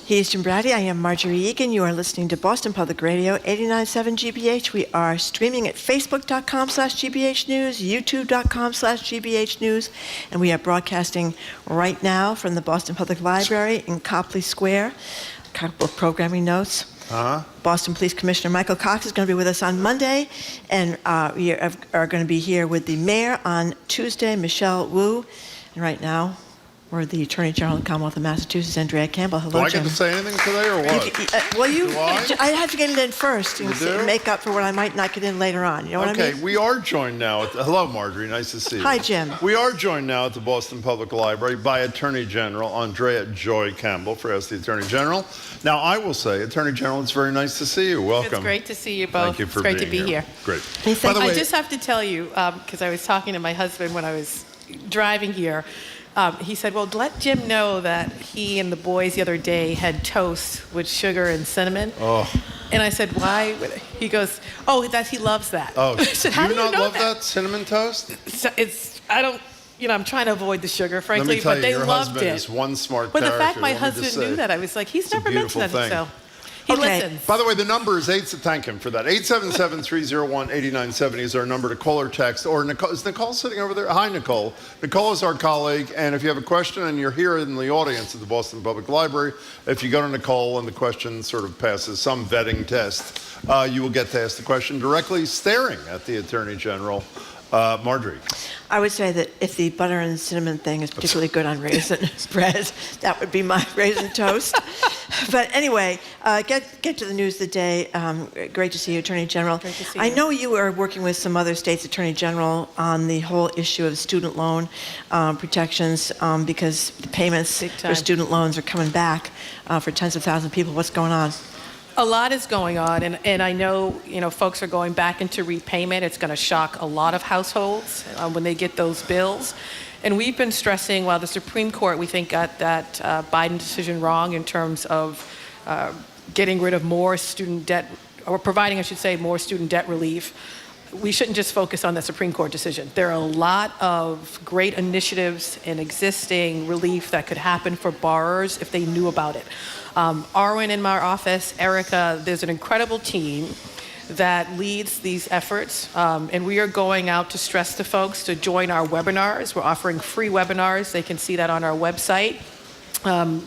He's Jim Brady. I am Marjorie Egan. You are listening to Boston Public Radio, 89.7 GBH. We are streaming at facebook.com/GBH News, youtube.com/GBH News, and we are broadcasting right now from the Boston Public Library in Copley Square. A couple of programming notes. Boston Police Commissioner Michael Cox is going to be with us on Monday, and we are going to be here with the mayor on Tuesday, Michelle Wu. And right now, we're the Attorney General of the Commonwealth of Massachusetts, Andrea Campbell. Hello, Do I Jim. get to say anything today, or what? I have to get it in first and make up for what I might not get in later on. You know what I mean? Okay, we are joined now. Hello, Marjorie. Nice to see you. Hi, Jim. We are joined now at the Boston Public Library by Attorney General Andrea Joy Campbell for Ask the Attorney General. Now, I will say, Attorney General, it's very nice to see you. Welcome. It's great to see you both. Thank you for it's great to be here. Great. By the way, I just have to tell you, because I was talking to my husband when I was driving here. He said, well, let Jim know that he and the boys the other day had toast with sugar and cinnamon. Oh. And I said, why? He goes, oh, he loves that. Oh, I said, how do you not love that? cinnamon toast? I'm trying to avoid the sugar, frankly, but they your loved husband it. is one smart But the character. fact my husband knew that, I was like, he's never mentioned that. So he listens. By the way, the number is thank him for that. 877-301-8970 is our number to call or text. Or Nicole, is Nicole sitting over there? Hi, Nicole. Nicole is our colleague, and if you have a question and you're here in the audience at the Boston Public Library, if you go to Nicole and the question sort of passes some vetting test, you will get to ask the question directly staring at the Attorney General. Marjorie. I would say that if the butter and cinnamon thing is particularly good on raisin bread, that would be my raisin toast. But anyway, get to the news of the day. Great to see you, Attorney General. Great to see I you. know you are working with some other states' Attorney General on the whole issue of student loan protections because the payments for student loans are coming back for tens of thousands of people. What's going on? A lot is going on, and I know, folks are going back into repayment. It's going to shock a lot of households when they get those bills. And we've been stressing, while the Supreme Court, we think, got that Biden decision wrong in terms of getting rid of more student debt, or providing, I should say, more student debt relief. We shouldn't just focus on the Supreme Court decision. There are a lot of great initiatives and existing relief that could happen for borrowers if they knew about it. Arwen in my office, Erica, there's an incredible team that leads these efforts, and we are going out to stress to folks to join our webinars. We're offering free webinars. They can see that on our website.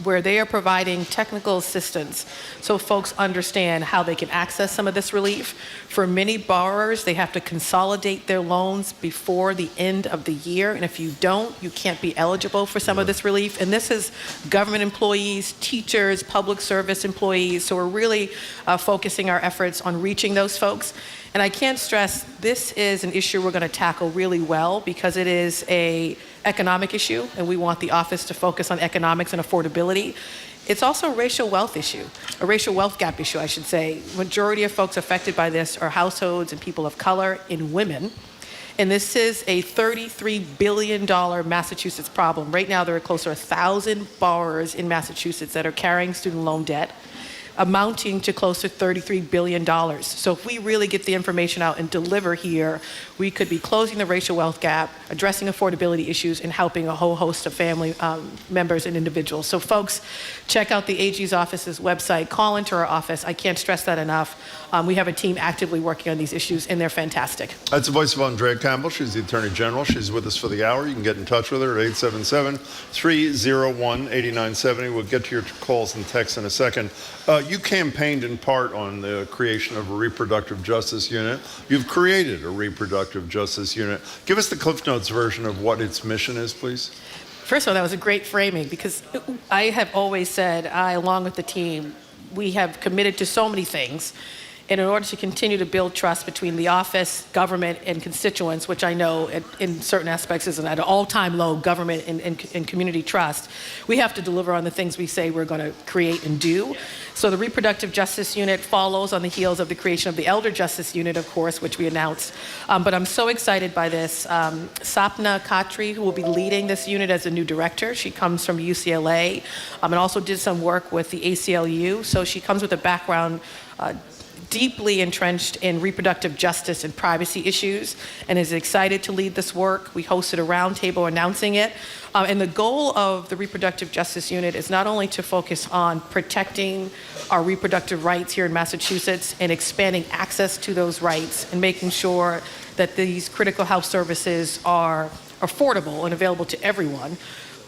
Where they are providing technical assistance so folks understand how they can access some of this relief. For many borrowers, they have to consolidate their loans before the end of the year, and if you don't, you can't be eligible for some of this relief. And this is government employees, teachers, public service employees, so we're really focusing our efforts on reaching those folks. And I can't stress, this is an issue we're going to tackle really well because it is an economic issue, and we want the office to focus on economics and affordability. It's also a racial wealth issue, a racial wealth gap issue, I should say. Majority of folks affected by this are households and people of color and women. And this is a $33 billion Massachusetts problem. Right now, there are close to 1,000 borrowers in Massachusetts that are carrying student loan debt, amounting to close to $33 billion. So if we really get the information out and deliver here, we could be closing the racial wealth gap, addressing affordability issues, and helping a whole host of family members and individuals. So folks, check out the AG's office's website, call into our office. I can't stress that enough. We have a team actively working on these issues, and they're fantastic. That's the voice of Andrea Campbell. She's the Attorney General. She's with us for the hour. You can get in touch with her at 877-301-8970. We'll get to your calls and texts in a second. You campaigned in part on the creation of a reproductive justice unit. You've created a reproductive justice unit. Give us the Cliff Notes version of what its mission is, please. First of all, that was a great framing because I have always said, along with the team, we have committed to so many things. And in order to continue to build trust between the office, government, and constituents, which I know in certain aspects is at an all-time low, government and community trust, we have to deliver on the things we say we're going to create and do. So the Reproductive Justice Unit follows on the heels of the creation of the Elder Justice Unit, of course, which we announced. But I'm so excited by this. Sapna Khatri, who will be leading this unit as a new director, she comes from UCLA and also did some work with the ACLU. So she comes with a background deeply entrenched in reproductive justice and privacy issues and is excited to lead this work. We hosted a roundtable announcing it. And the goal of the Reproductive Justice Unit is not only to focus on protecting our reproductive rights here in Massachusetts and expanding access to those rights and making sure that these critical health services are affordable and available to everyone,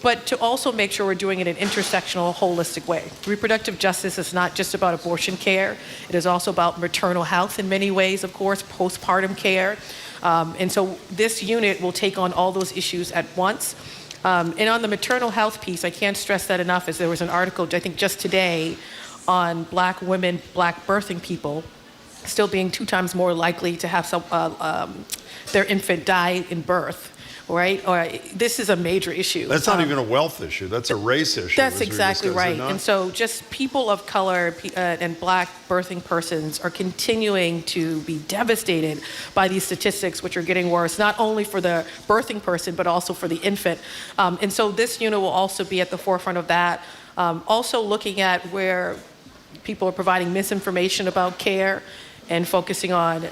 but to also make sure we're doing it in an intersectional, holistic way. Reproductive justice is not just about abortion care. It is also about maternal health in many ways, of course, postpartum care. And so this unit will take on all those issues at once. And on the maternal health piece, I can't stress that enough, as there was an article, I think just today, on Black women, Black birthing people, still being 2 times more likely to have their infant die in birth. Right? This is a major issue. That's not even a wealth issue. That's a race issue. That's exactly right. And so just people of color and Black birthing persons are continuing to be devastated by these statistics, which are getting worse, not only for the birthing person, but also for the infant. And so this unit will also be at the forefront of that. Also looking at where people are providing misinformation about care and focusing on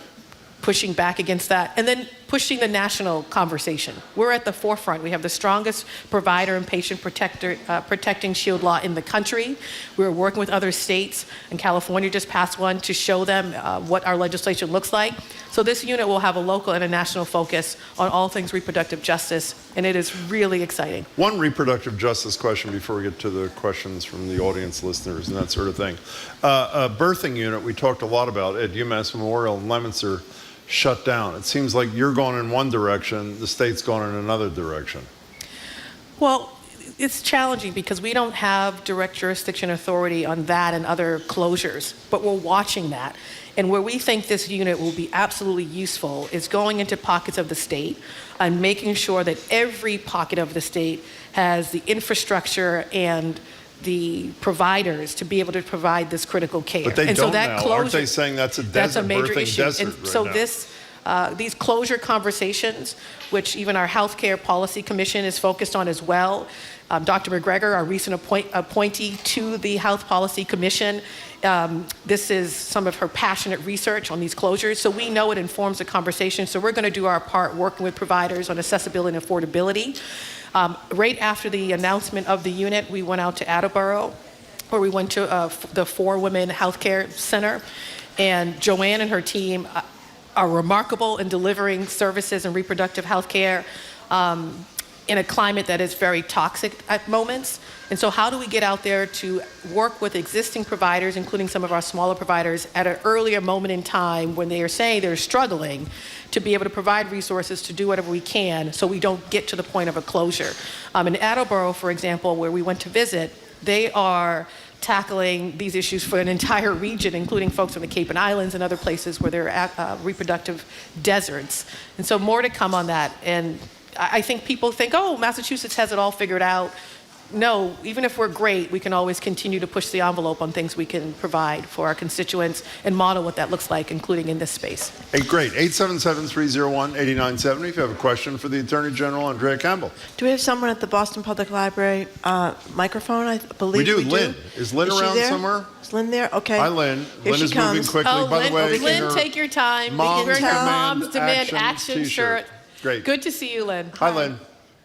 pushing back against that, and then pushing the national conversation. We're at the forefront. We have the strongest provider and patient protecting shield law in the country. We're working with other states, and California just passed one to show them what our legislation looks like. So this unit will have a local and a national focus on all things reproductive justice, and it is really exciting. One reproductive justice question before we get to the questions from the audience, listeners, and that sort of thing. A birthing unit we talked a lot about at UMass Memorial and Leominster shut down. It seems like you're going in one direction, the state's going in another direction. Well, it's challenging because we don't have direct jurisdiction authority on that and other closures, but we're watching that. And where we think this unit will be absolutely useful is going into pockets of the state and making sure that every pocket of the state has the infrastructure and the providers to be able to provide this critical care. But they and don't so that now. Closure, aren't they saying that's a desert, that's a major birthing issue. desert And right so now? these closure conversations, which even our Healthcare Policy Commission is focused on as well. Dr. McGregor, our recent appointee to the Health Policy Commission, this is some of her passionate research on these closures. So we know it informs the conversation. So we're going to do our part working with providers on accessibility and affordability. Right after the announcement of the unit, we went out to Attleboro, where we went to the 4 Women Healthcare Center. And Joanne and her team are remarkable in delivering services and reproductive health care in a climate that is very toxic at moments. And so how do we get out there to work with existing providers, including some of our smaller providers, at an earlier moment in time when they are saying they're struggling, to be able to provide resources to do whatever we can so we don't get to the point of a closure. In Attleboro, for example, where we went to visit, they are tackling these issues for an entire region, including folks from the Cape and Islands and other places where there are reproductive deserts. And so more to come on that. And I think people think, oh, Massachusetts has it all figured out. No, even if we're great, we can always continue to push the envelope on things we can provide for our constituents and model what that looks like, including in this space. Hey, great. 877-301-8970 if you have a question for the Attorney General, Andrea Campbell. Do we have someone at the Boston Public Library microphone? I believe We do. Lynn. Is Lynn she around there? somewhere? Is Lynn there? Okay. Hi, Lynn. Here Lynn she is moving comes. quickly. Oh, By the way, Lynn, take your time. Moms Wearing her Demand Moms Demand Action t-shirt. shirt. Great. Good to see you, Lynn. Hi, Lynn.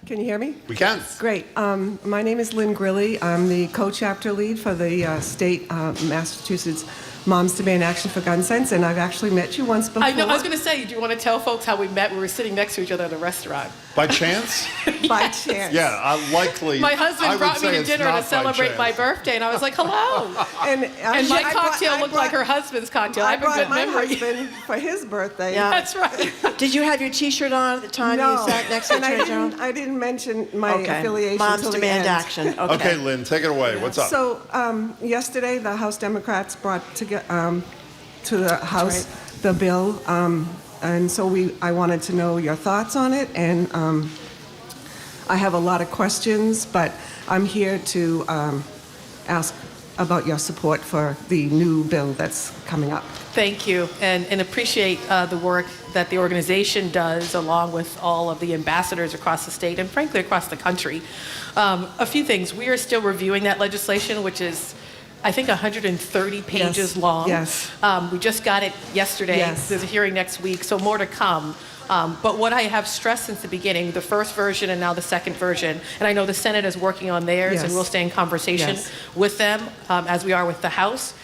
Can you hear me? We can. Great. My name is Lynn Grilly. I'm the co-chapter lead for the state Massachusetts Moms Demand Action for Gun Sense, and I've actually met you once before. I know. I was going to say, do you want to tell folks how we met? We were sitting next to each other at a restaurant. By chance? By chance. Yeah, likely. My husband brought me to dinner to celebrate my birthday, and I was like, hello. And my cocktail looked like her husband's cocktail. I have a brought good my memory. husband for his birthday. Yeah. That's right. Did you have your T-shirt on at the time No, you sat next to and Attorney General? I didn't mention my Okay. affiliation Moms till the Demand end. Action. Okay. Okay, Lynn, take it away. What's up? So yesterday, the House Democrats brought to the House the bill, and so I wanted to know your thoughts on it, and I have a lot of questions, but I'm here to ask about your support for the new bill that's coming up. Thank you, and appreciate the work that the organization does along with all of the ambassadors across the state and frankly across the country. A few things. We are still reviewing that legislation, which is I think 130 pages long. Yes. We just got it yesterday. Yes. There's a hearing next week, so more to come. But what I have stressed since the beginning, the first version and now the second version, and I know the Senate is working on theirs, Yes. and we'll stay in conversation Yes. with them as we are with the House,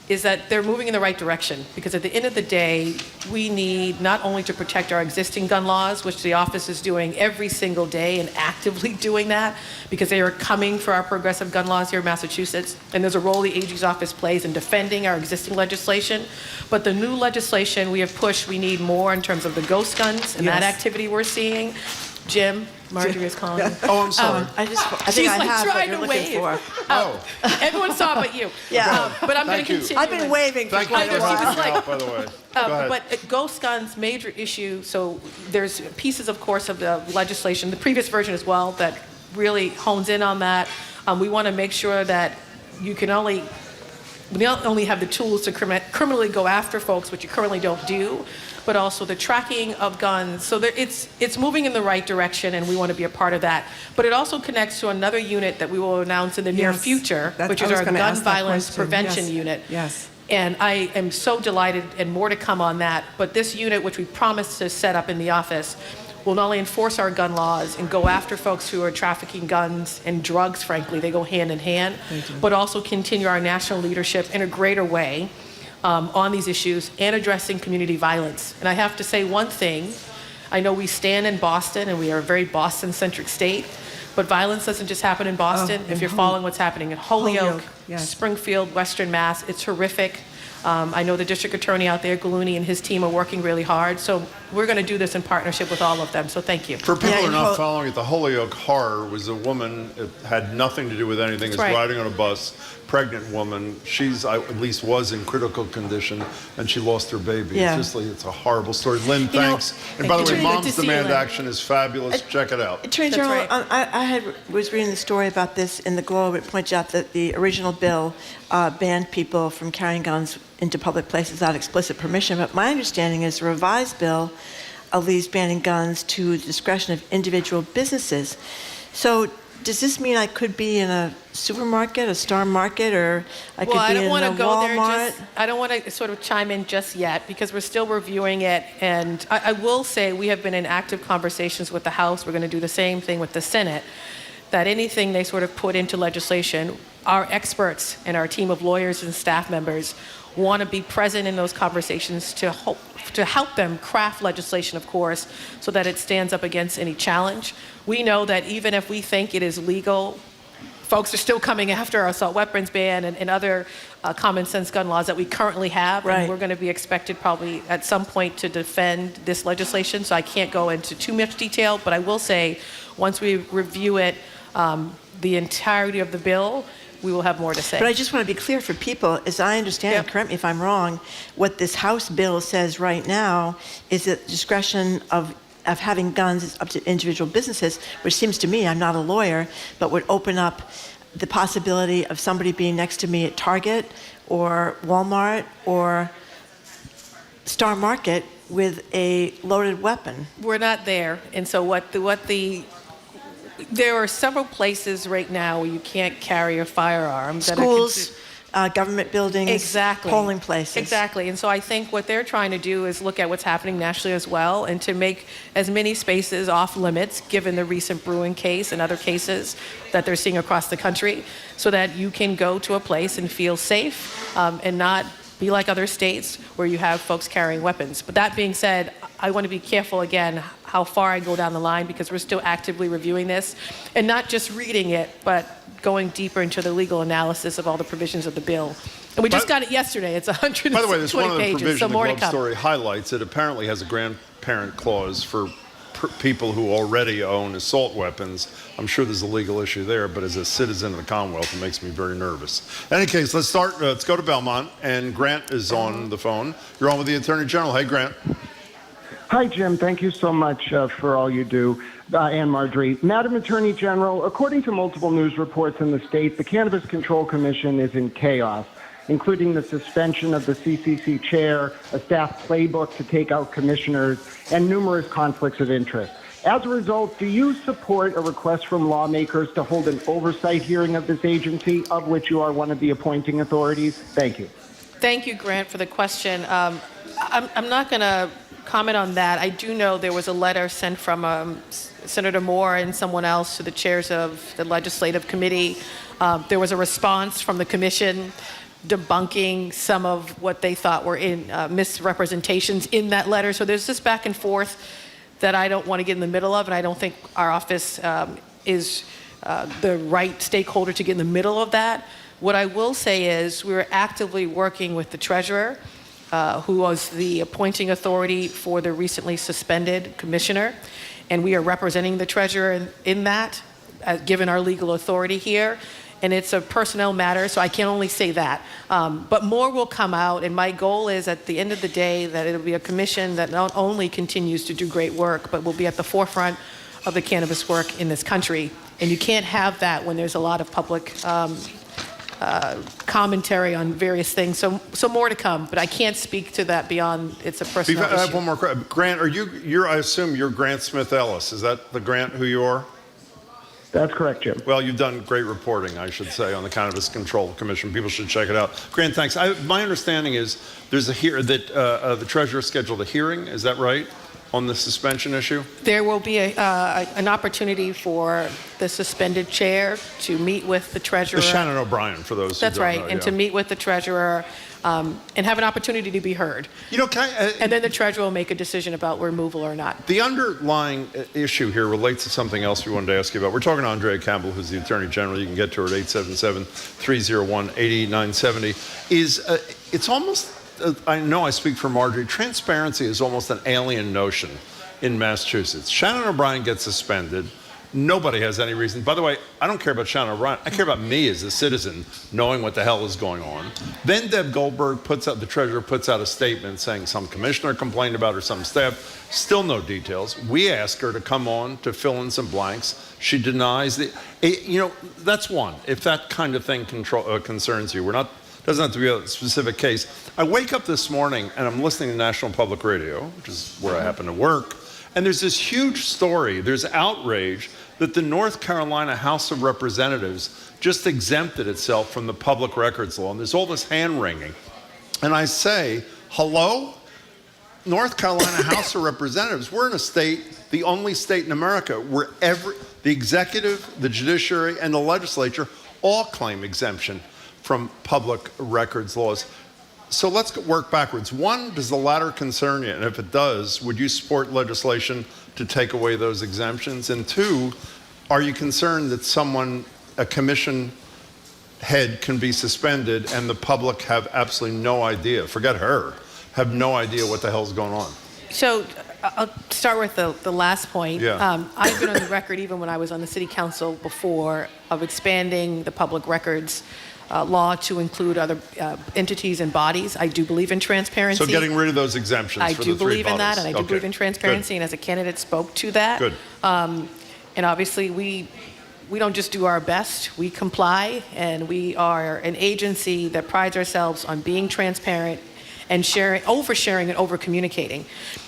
is that they're moving in the right direction. Because at the end of the day, we need not only to protect our existing gun laws, which the office is doing every single day and actively doing that, because they are coming for our progressive gun laws here in Massachusetts, and there's a role the AG's office plays in defending our existing legislation. But the new legislation we have pushed, we need more in terms of the ghost guns and that Yes. activity we're seeing. Jim, Marjorie is calling me. Oh, I'm sorry. I think She's I like have what trying you're to looking wave. for. Everyone saw but you. Yeah. But I'm going Thank to you. continue. I've been waving for Thank you quite for a know, she while. was helping me like- out, by the way. Go ahead. But ghost guns, major issue. So there's pieces, of course, of the legislation, the previous version as well, that really hones in on that. We want to make sure that you can only, we not only have the tools to criminally go after folks, which you currently don't do, but also the tracking of guns. So it's moving in the right direction, and we want to be a part of that. But it also connects to another unit that we will announce in the near Yes. future, That- which I is was our gonna gun ask that violence question. prevention Yes. unit. Yes. And I am so delighted, and more to come on that. But this unit, which we promised to set up in the office, will not only enforce our gun laws and go after folks who are trafficking guns and drugs, frankly, they go hand in hand, but also continue our national leadership in a greater way on these issues and addressing community violence. And I have to say one thing. I know we stand in Boston, and we are a very Boston-centric state, but violence doesn't just happen in Boston. If you're following what's happening in Holyoke, yes. Springfield, Western Mass, it's horrific. I know the district attorney out there, Gallooni, and his team are working really hard. So we're going to do this in partnership with all of them. So thank you. For people Yeah, who are and not following it, the Holyoke horror was a woman, it had nothing to do with anything, is That's right. riding on a bus, pregnant woman. She's, at least was in critical condition, and she lost her baby. Yeah. It's just like, it's a horrible story. Lynn, You know, thanks. And by the way, Good to Moms see you, Demand Lynn. Action is fabulous. Check it out. Attorney That's General, right. I was reading the story about this in the Globe. It points out that the original bill banned people from carrying guns into public places without explicit permission. But my understanding is the revised bill leaves banning guns to the discretion of individual businesses. So does this mean I could be in a supermarket, a Star Market, or I could Well, I be don't in want a to go Walmart? there. I don't want to sort of chime in just yet because we're still reviewing it. And I will say we have been in active conversations with the House. We're going to do the same thing with the Senate. That anything they sort of put into legislation, our experts and our team of lawyers and staff members want to be present in those conversations to help them craft legislation, of course, so that it stands up against any challenge. We know that even if we think it is legal, folks are still coming after our assault weapons ban and other common sense gun laws that we currently have. Right. And we're going to be expected probably at some point to defend this legislation. So I can't go into too much detail, but I will say once we review it, the entirety of the bill, we will have more to say. But I just want to be clear for people, as I understand Yep. it, correct me if I'm wrong, what this House bill says right now is that discretion of having guns is up to individual businesses, which seems to me, I'm not a lawyer, but would open up the possibility of somebody being next to me at Target or Walmart or Star Market with a loaded weapon. We're not there. And so there are several places right now where you can't carry a firearm. that are Schools, government buildings, Exactly. polling places. Exactly. And so I think what they're trying to do is look at what's happening nationally as well and to make as many spaces off limits, given the recent Bruin case and other cases that they're seeing across the country, so that you can go to a place and feel safe and not be like other states where you have folks carrying weapons. But that being said, I want to be careful again how far I go down the line because we're still actively reviewing this and not just reading it, but going deeper into the legal analysis of all the provisions of the bill. And we just got it yesterday. It's 120 By the way, this one of the pages, provisions so the more to Globe come. story highlights. It apparently has a grandparent clause for people who already own assault weapons. I'm sure there's a legal issue there, but as a citizen of the Commonwealth, it makes me very nervous. In any case, let's start. Let's go to Belmont, and Grant is on the phone. You're on with the Attorney General. Hey, Grant. Hi, Jim. Thank you so much for all you do. And Marjorie. Madam Attorney General, according to multiple news reports in the state, the Cannabis Control Commission is in chaos, including the suspension of the CCC chair, a staff playbook to take out commissioners, and numerous conflicts of interest. As a result, do you support a request from lawmakers to hold an oversight hearing of this agency, of which you are one of the appointing authorities? Thank you. Thank you, Grant, for the question. I'm not going to comment on that. I do know there was a letter sent from Senator Moore and someone else to the chairs of the legislative committee. There was a response from the commission debunking some of what they thought were in misrepresentations in that letter. So there's this back and forth that I don't want to get in the middle of, and I don't think our office is the right stakeholder to get in the middle of that. What I will say is we're actively working with the treasurer, who was the appointing authority for the recently suspended commissioner, and we are representing the treasurer in that, given our legal authority here. And it's a personnel matter, so I can only say that. But more will come out, and my goal is at the end of the day that it'll be a commission that not only continues to do great work, but will be at the forefront of the cannabis work in this country. And you can't have that when there's a lot of public commentary on various things. So more to come, but I can't speak to that beyond it's a personnel issue. I have one more question. Grant, I assume you're Grant Smith Ellis. Is that the Grant who you are? That's correct, Jim. Well, you've done great reporting, I should say, on the Cannabis Control Commission. People should check it out. Grant, thanks. My understanding is there's the treasurer scheduled a hearing. Is that right, on the suspension issue? There will be an opportunity for the suspended chair to meet with the treasurer. Shannon O'Brien, for those who That's don't right, know, and yeah. to meet with the treasurer and have an opportunity to be heard. You know, And then the treasurer will make a decision about removal or not. the underlying issue here relates to something else we wanted to ask you about. We're talking to Andrea Campbell, who's the Attorney General. You can get to her at 877-301-8970. It's almost, I know I speak for Marjorie, transparency is almost an alien notion in Massachusetts. Shannon O'Brien gets suspended. Nobody has any reason. By the way, I don't care about Shannon O'Brien. I care about me as a citizen knowing what the hell is going on. Then Deb Goldberg the treasurer puts out a statement saying some commissioner complained about her, some staff. Still no details. We ask her to come on to fill in some blanks. She denies that's one. If that kind of thing concerns you, doesn't have to be a specific case. I wake up this morning and I'm listening to National Public Radio, which is where I happen to work. And there's this huge story, there's outrage that the North Carolina House of Representatives just exempted itself from the public records law. And there's all this hand-wringing. And I say, hello? North Carolina House of Representatives, we're in a state, the only state in America, where the executive, the judiciary, and the legislature all claim exemption from public records laws. So let's work backwards. One, does the latter concern you? And if it does, would you support legislation to take away those exemptions? And two, are you concerned that a commission head can be suspended and the public have absolutely no idea, forget her, have no idea what the hell's going on? So I'll start with the last point. Yeah. I've been on the record, even when I was on the city council before, of expanding the public records law to include other entities and bodies. I do believe in transparency. So getting rid of those exemptions I for do the three believe in that, and I do bodies. believe in transparency, Good. and as a candidate spoke to that. Good. And obviously we don't just do our best, we comply, and we are an agency that prides ourselves on being transparent and oversharing and over-communicating.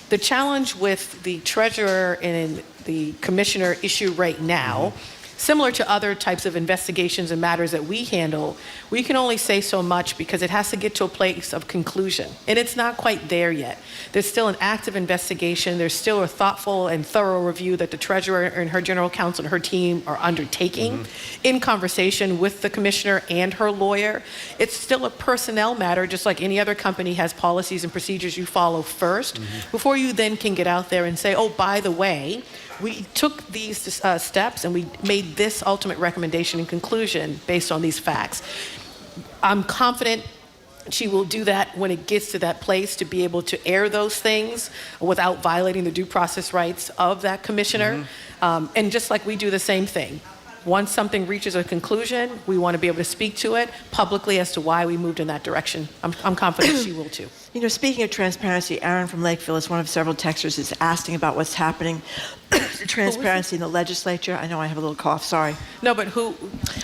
The challenge with the treasurer and the commissioner issue right now, similar to other types of investigations and matters that we handle, we can only say so much because it has to get to a place of conclusion. And it's not quite there yet. There's still an active investigation. There's still a thoughtful and thorough review that the treasurer and her general counsel and her team are undertaking in conversation with the commissioner and her lawyer. It's still a personnel matter, just like any other company has policies and procedures you follow first, before you then can get out there and say, oh, by the way, we took these steps and we made this ultimate recommendation and conclusion based on these facts. I'm confident she will do that when it gets to that place to be able to air those things without violating the due process rights of that commissioner. And just like we do the same thing. Once something reaches a conclusion, we want to be able to speak to it publicly as to why we moved in that direction. I'm confident she will too. You know, speaking of transparency, Aaron from Lakeville is one of several texters is asking about what's happening to transparency in the legislature. I know I have a little cough, sorry. No, but who?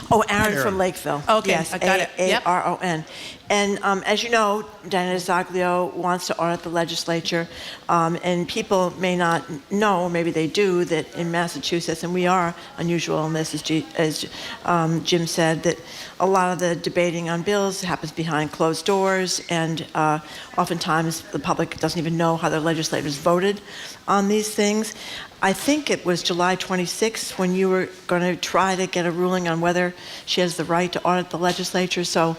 Oh, Aaron from Lakeville. Okay, yes, I got it. Yep. A-R-O-N. And as you know, Diana Zaglio wants to audit the legislature, and people may not know, maybe they do, that in Massachusetts, and we are unusual in this, as Jim said, that a lot of the debating on bills happens behind closed doors, and oftentimes the public doesn't even know how their legislators voted on these things. I think it was July 26th when you were going to try to get a ruling on whether she has the right to audit the legislature. So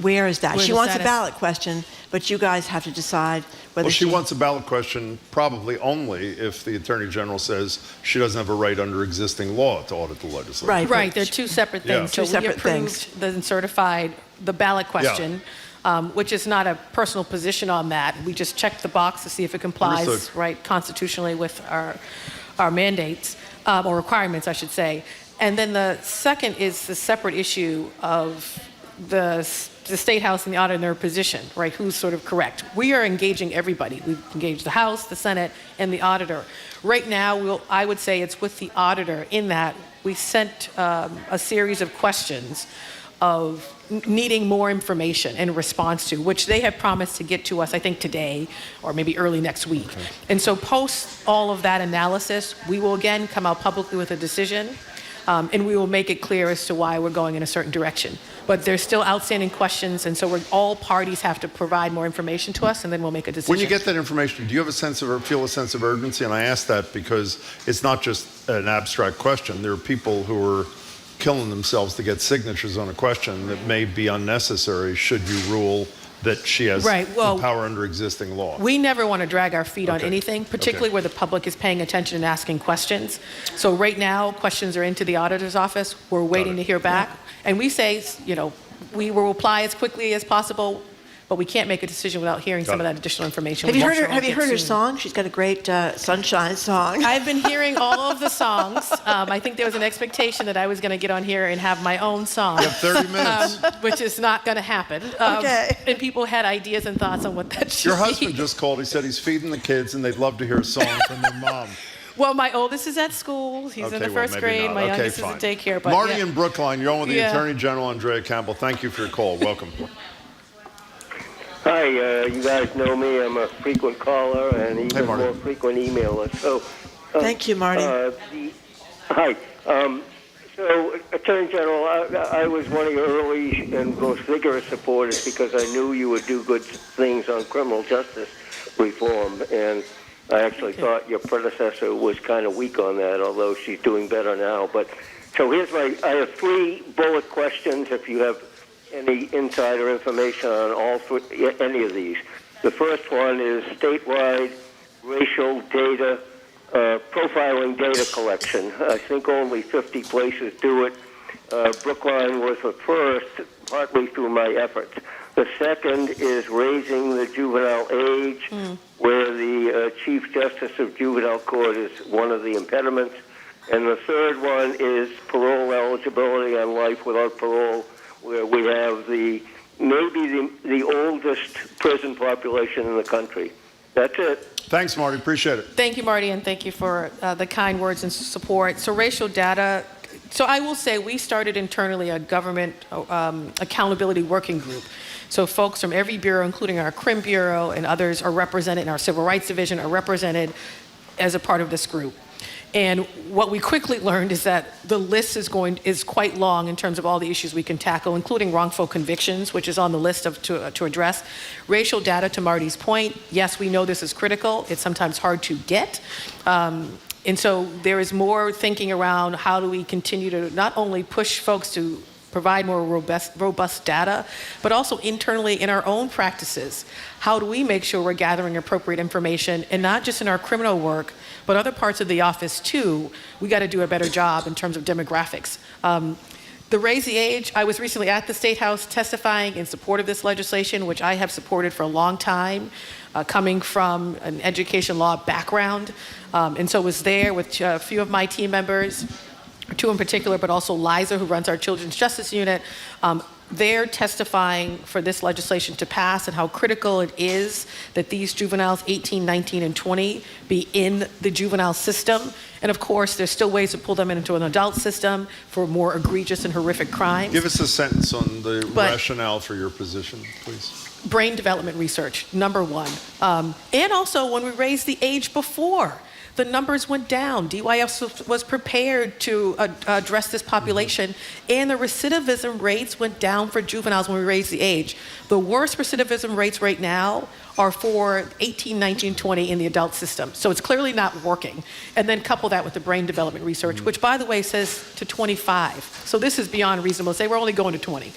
where is that? Where's She the wants a status? ballot question, but you guys have to decide whether Well, she wants a ballot question probably only if the Attorney General says she doesn't have a right under existing law to audit the legislature. Right. Right, they're two separate Yeah. things. Two So separate we approved things. and certified the ballot question, which is not a personal position on that. We just checked the box to see if it complies, Understood. right, constitutionally with our mandates, or requirements, I should say. And then the second is the separate issue of the State House and the auditor in their position, right? Who's sort of correct? We are engaging everybody. We've engaged the House, the Senate, and the auditor. Right now, I would say it's with the auditor in that we sent a series of questions of needing more information in response to, which they have promised to get to us, I think, today or maybe early next week. Okay. And so post all of that analysis, we will again come out publicly with a decision, and we will make it clear as to why we're going in a certain direction. But there's still outstanding questions, and so all parties have to provide more information to us, and then we'll make a decision. When you get that information, do you have a sense of, or feel a sense of urgency? And I ask that because it's not just an abstract question. There are people who are killing themselves to get signatures on a question that may be unnecessary should you rule that she has the power under existing law. We never want to drag our feet on anything, particularly where the public is paying attention and asking questions. So right now, questions are into the auditor's office. We're waiting to hear back. And we say, you know, we will reply as quickly as possible, but we can't make a decision without hearing some of that additional information. Have you heard her song? She's got a great Sunshine song. I've been hearing all of the songs. I think there was an expectation that I was going to get on here and have my own song. You have 30 minutes. Which is not going to happen. Okay. And people had ideas and thoughts on what that should Your be. husband just called. He said he's feeding the kids and they'd love to hear a song from their mom. Well, my oldest is at school. He's in the first grade. My youngest is at daycare. But Marty in Brookline, you're on with the Attorney General, Andrea Campbell. Thank you for your call. Welcome. Hi, you guys know me. I'm a frequent caller and even more frequent emailer. So, thank you, Marty. Hi. So, Attorney General, I was one of your early and most vigorous supporters because I knew you would do good things on criminal justice reform, and I actually thought your predecessor was kind of weak on that, although she's doing better now. But so I have 3 bullet questions if you have any insider information on any of these. The first one is statewide racial data, profiling data collection. I think only 50 places do it. Brookline was the first, partly through my efforts. The second is raising the juvenile age, where the Chief Justice of Juvenile Court is one of the impediments. And the third one is parole eligibility on life without parole, where we have maybe the oldest prison population in the country. That's it. Thanks, Marty. Appreciate it. Thank you, Marty, and thank you for the kind words and support. So racial data, so I will say we started internally a government accountability working group. So folks from every bureau, including our Crim Bureau and others, are represented, and our Civil Rights Division are represented as a part of this group. And what we quickly learned is that the list is quite long in terms of all the issues we can tackle, including wrongful convictions, which is on the list to address. Racial data, to Marty's point, yes, we know this is critical. It's sometimes hard to get. And so there is more thinking around how do we continue to not only push folks to provide more robust data, but also internally in our own practices. How do we make sure we're gathering appropriate information, and not just in our criminal work, but other parts of the office too? We got to do a better job in terms of demographics. The raise the age, I was recently at the State House testifying in support of this legislation, which I have supported for a long time, coming from an education law background. And so was there with a few of my team members two in particular, but also Liza, who runs our Children's Justice Unit. They're testifying for this legislation to pass and how critical it is that these juveniles, 18, 19, and 20, be in the juvenile system. And of course, there's still ways to pull them into an adult system for more egregious and horrific crimes. Give us a sentence on the rationale for your position, please. Brain development research, number one. And also, when we raised the age before, the numbers went down. DYF was prepared to address this population, and the recidivism rates went down for juveniles when we raised the age. The worst recidivism rates right now are for 18, 19, 20 in the adult system. So it's clearly not working. And then couple that with the brain development research, which, by the way, says to 25. So this is beyond reasonable to say we're only going to 20.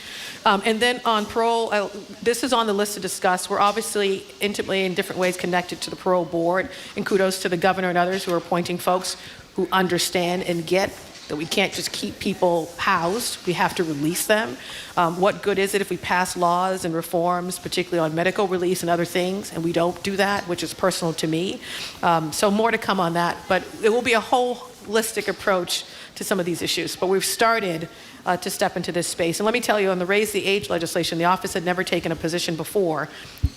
And then on parole, this is on the list to discuss. We're obviously intimately in different ways connected to the parole board, and kudos to the governor and others who are appointing folks who understand and get that we can't just keep people housed. We have to release them. What good is it if we pass laws and reforms, particularly on medical release and other things, and we don't do that, which is personal to me. So more to come on that, but it will be a holistic approach to some of these issues. But we've started to step into this space. And let me tell you, on the raise the age legislation, the office had never taken a position before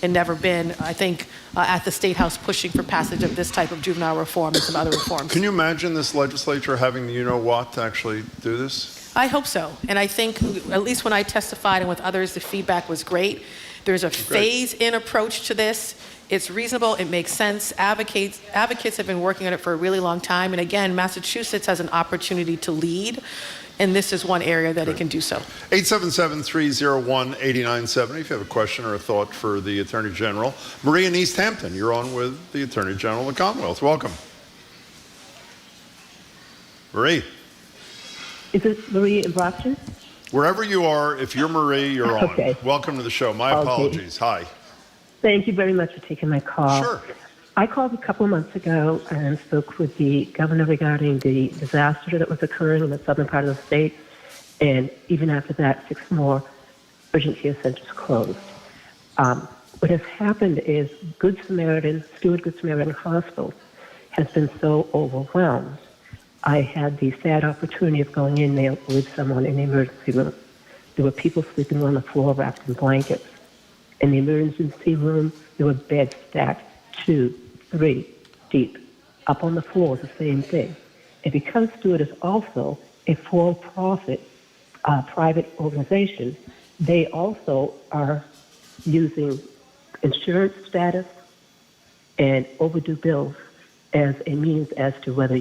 and never been, I think, at the State House pushing for passage of this type of juvenile reform and some other reforms. Can you imagine this legislature having the you-know-what to actually do this? I hope so. And I think, at least when I testified and with others, the feedback was great. There's a phase-in approach to this. It's reasonable. It makes sense. Advocates have been working on it for a really long time. And again, Massachusetts has an opportunity to lead. And this is one area that it can do so. 877-301-8970 if you have a question or a thought for the Attorney General. Marie in East Hampton, you're on with the Attorney General of the Commonwealth. Welcome. Marie. Is it Marie in Brockton? Wherever you are, if you're Marie, you're on. Okay. Welcome to the show. My apologies. Hi. Thank you very much for taking my call. Sure. I called a couple of months ago and spoke with the governor regarding the disaster that was occurring in the southern part of the state. And even after that, 6 more urgent care centers closed. What has happened is Stewart Good Samaritan Hospital has been so overwhelmed. I had the sad opportunity of going in there with someone in the emergency room. There were people sleeping on the floor wrapped in blankets. In the emergency room, there were beds stacked 2, 3 deep. Up on the floor is the same thing. And because Stewart is also a for-profit private organization, they also are using insurance status and overdue bills as a means as to whether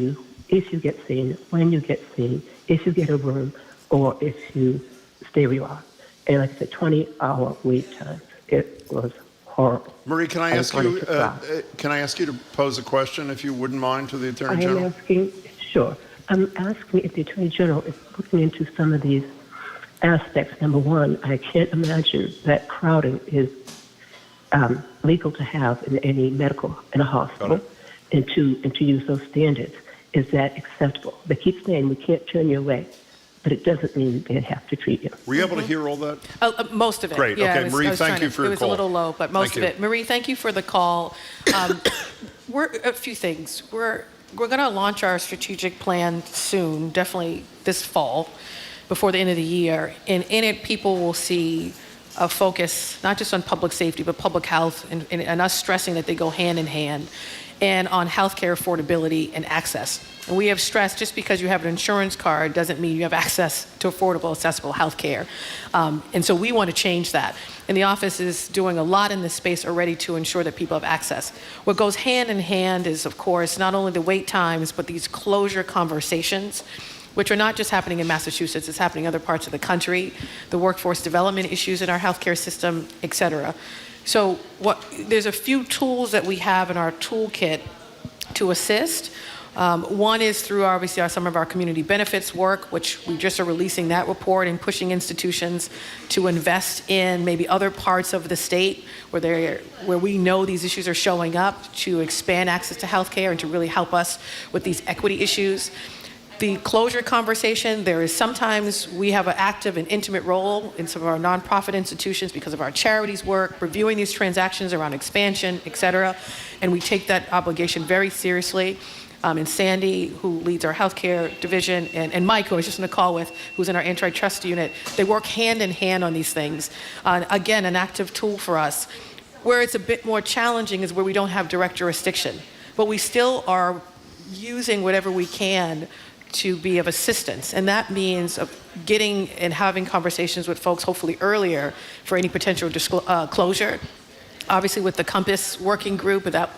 if you get seen, when you get seen, if you get a room, or if you stay where you are. And like I said, 20-hour wait times. It was horrible. Marie, can I ask you to pose a question, if you wouldn't mind, to the Attorney General? I'm asking if the Attorney General is looking into some of these aspects. Number one, I can't imagine that crowding is legal to have in a hospital, and to use those standards. Is that acceptable? They keep saying we can't turn you away, but it doesn't mean they have to treat you. Were you able to hear all that? Most of it. Great. Yeah, okay, Marie, thank you for your call. It was a little low, but most of it. Marie, thank you for the call. A few things. We're going to launch our strategic plan soon, definitely this fall, before the end of the year. And in it, people will see a focus, not just on public safety, but public health, and us stressing that they go hand in hand, and on healthcare affordability and access. And we have stressed, just because you have an insurance card doesn't mean you have access to affordable, accessible healthcare. And so we want to change that. And the office is doing a lot in this space already to ensure that people have access. What goes hand in hand is, of course, not only the wait times, but these closure conversations, which are not just happening in Massachusetts, it's happening in other parts of the country, the workforce development issues in our healthcare system, et cetera. So there's a few tools that we have in our toolkit to assist. One is through, obviously, some of our community benefits work, which we just are releasing that report and pushing institutions to invest in maybe other parts of the state where we know these issues are showing up, to expand access to healthcare and to really help us with these equity issues. The closure conversation, sometimes we have an active and intimate role in some of our nonprofit institutions because of our charities work, reviewing these transactions around expansion, et cetera, and we take that obligation very seriously. and Sandy, who leads our healthcare division, and Mike, who I was just on a call with, who's in our antitrust unit. They work hand in hand on these things. Again, an active tool for us. Where it's a bit more challenging is where we don't have direct jurisdiction, but we still are using whatever we can to be of assistance. And that means getting and having conversations with folks hopefully earlier for any potential closure. Obviously with the Compass working group, that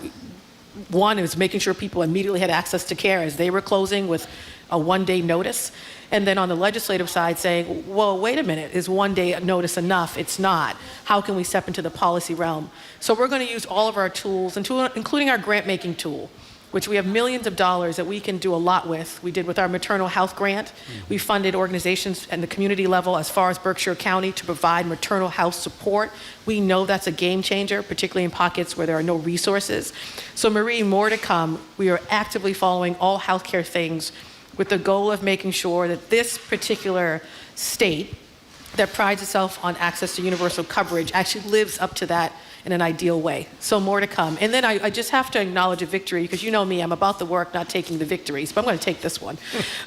one is making sure people immediately had access to care as they were closing with a one-day notice. And then on the legislative side saying, well, wait a minute, is one day notice enough? It's not. How can we step into the policy realm? So we're going to use all of our tools, including our grant-making tool, which we have millions of dollars that we can do a lot with. We did with our maternal health grant. We funded organizations at the community level as far as Berkshire County to provide maternal health support. We know that's a game changer, particularly in pockets where there are no resources. So Marie, more to come. We are actively following all healthcare things with the goal of making sure that this particular state that prides itself on access to universal coverage actually lives up to that in an ideal way. So more to come. And then I just have to acknowledge a victory, because you know me, I'm about the work, not taking the victories, but I'm going to take this one.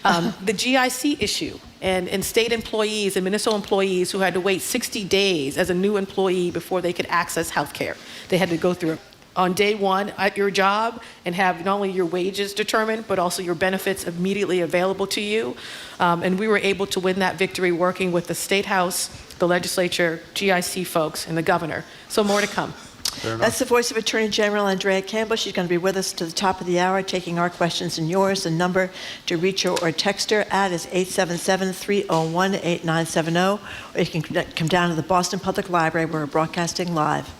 The GIC issue and state employees and municipal employees who had to wait 60 days as a new employee before they could access health care. They had to go through on day one at your job and have not only your wages determined, but also your benefits immediately available to you. And we were able to win that victory working with the State House, the legislature, GIC folks, and the governor. So more to come. That's the voice of Attorney General Andrea Campbell. She's going to be with us to the top of the hour, taking our questions and yours. The number to reach her or text her at is 877-301-8970. Or you can come down to the Boston Public Library where we're broadcasting live.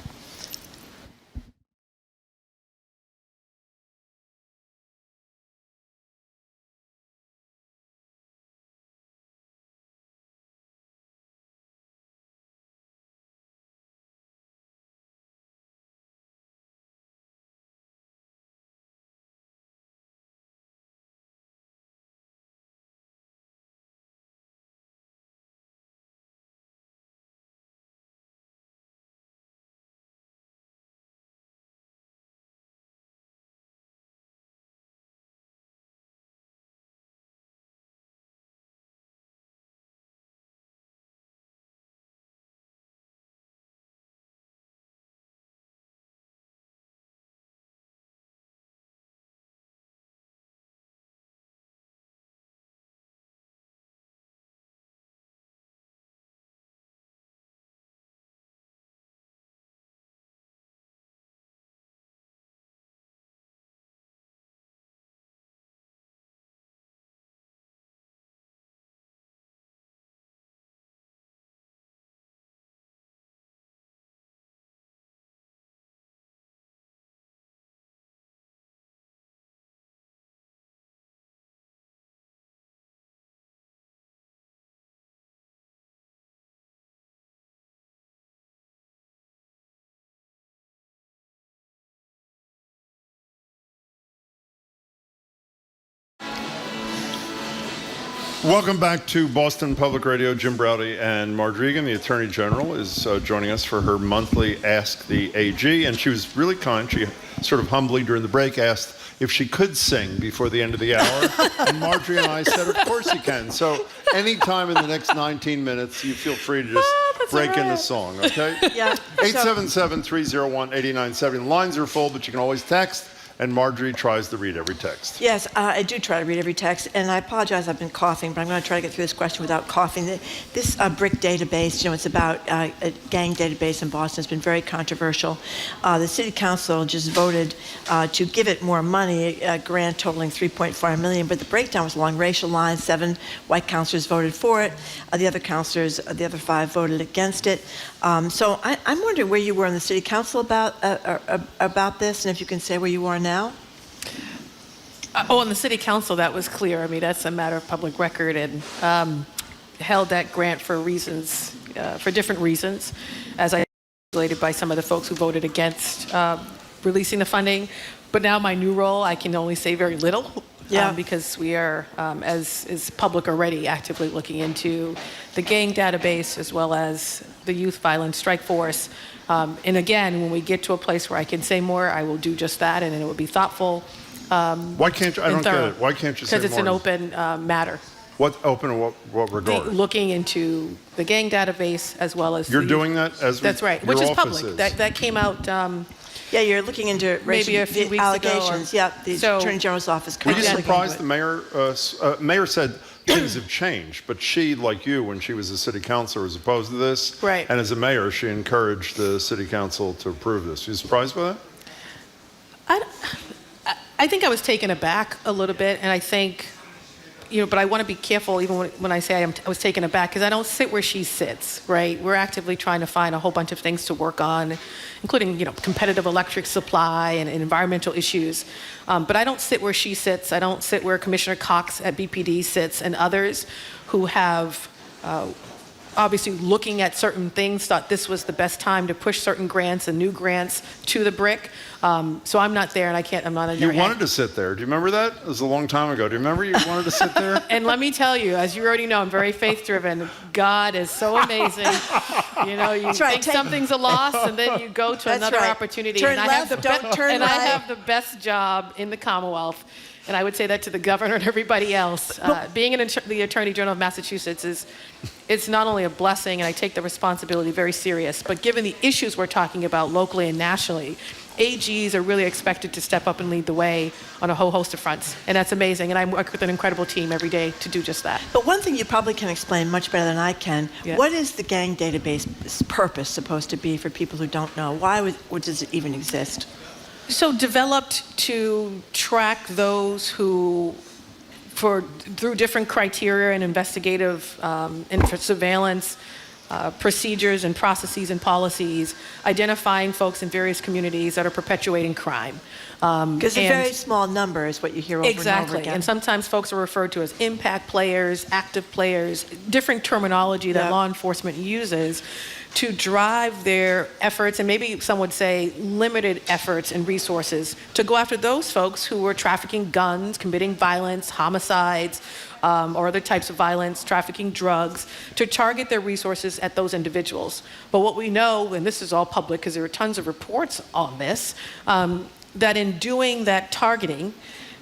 Welcome back to Boston Public Radio. Jim Browdy and Marjorie Egan, the Attorney General, is joining us for her monthly Ask the AG, and she was really kind. She sort of humbly during the break asked if she could sing before the end of the hour, and Marjorie and I said, of course you can. So anytime in the next 19 minutes, you feel free to just break into song, okay? Yeah. 877-301-8970. The lines are full, but you can always text. And Marjorie tries to read every text. Yes, I do try to read every text, and I apologize, I've been coughing, but I'm going to try to get through this question without coughing. This BRIC database, it's about a gang database in Boston. It's been very controversial. The city council just voted to give it more money, a grant totaling $3.5 million, but the breakdown was along racial lines. 7 white councilors voted for it. The other councilors, the other 5 voted against it. So I'm wondering where you were in the city council about this, and if you can say where you are now. In the city council, that was clear. I mean, that's a matter of public record, and held that grant for reasons, for different reasons, as I articulated by some of the folks who voted against releasing the funding. But now my new role, I can only say very little. Because we are, as is public already, actively looking into the gang database as well as the youth violence strike force. And again, when we get to a place where I can say more, I will do just that, and it will be thoughtful. Why can't you? I don't get it. Why can't you say more? Because it's an open matter. What open in what regard? Looking into the gang database as well as You're doing that as that's right, your which is office public. That came out. Yeah, you're looking into Maybe a few the weeks ago, allegations. Yeah, the Attorney General's office. Were you currently surprised looking the mayor said things have changed, but she, like you, when she was a city councilor, was opposed to this. Right. And as a mayor, she encouraged the city council to approve this. Are you surprised by that? I think I was taken aback a little bit, and I think, but I want to be careful even when I say I was taken aback, because I don't sit where she sits, right? We're actively trying to find a whole bunch of things to work on, including, competitive electric supply and environmental issues. But I don't sit where she sits. I don't sit where Commissioner Cox at BPD sits and others who have obviously looking at certain things, thought this was the best time to push certain grants and new grants to the brick. So I'm not there, and I'm not in You their head. wanted to sit there. Do you remember that? It was a long time ago. Do you remember you wanted to sit there? And let me tell you, as you already know, I'm very faith-driven. God is so amazing. You think something's a loss, and then you go to another opportunity. Turn and I left, have don't turn and right. I have the best job in the Commonwealth. And I would say that to the governor and everybody else. Being the Attorney General of Massachusetts it's not only a blessing, and I take the responsibility very serious, but given the issues we're talking about locally and nationally, AGs are really expected to step up and lead the way on a whole host of fronts. And that's amazing. And I work with an incredible team every day to do just that. But one thing you probably can explain much better than I can, what is the gang database's purpose supposed to be for people who don't know? Why does it even exist? So developed to track those who, through different criteria and investigative and for surveillance procedures and processes and policies, identifying folks in various communities that are perpetuating crime. Because a very small number is what you hear over and over Exactly. again. And sometimes folks are referred to as impact players, active players, different terminology that law enforcement uses to drive their efforts, and maybe some would say limited efforts and resources, to go after those folks who are trafficking guns, committing violence, homicides, or other types of violence, trafficking drugs, to target their resources at those individuals. But what we know, and this is all public because there are tons of reports on this, that in doing that targeting,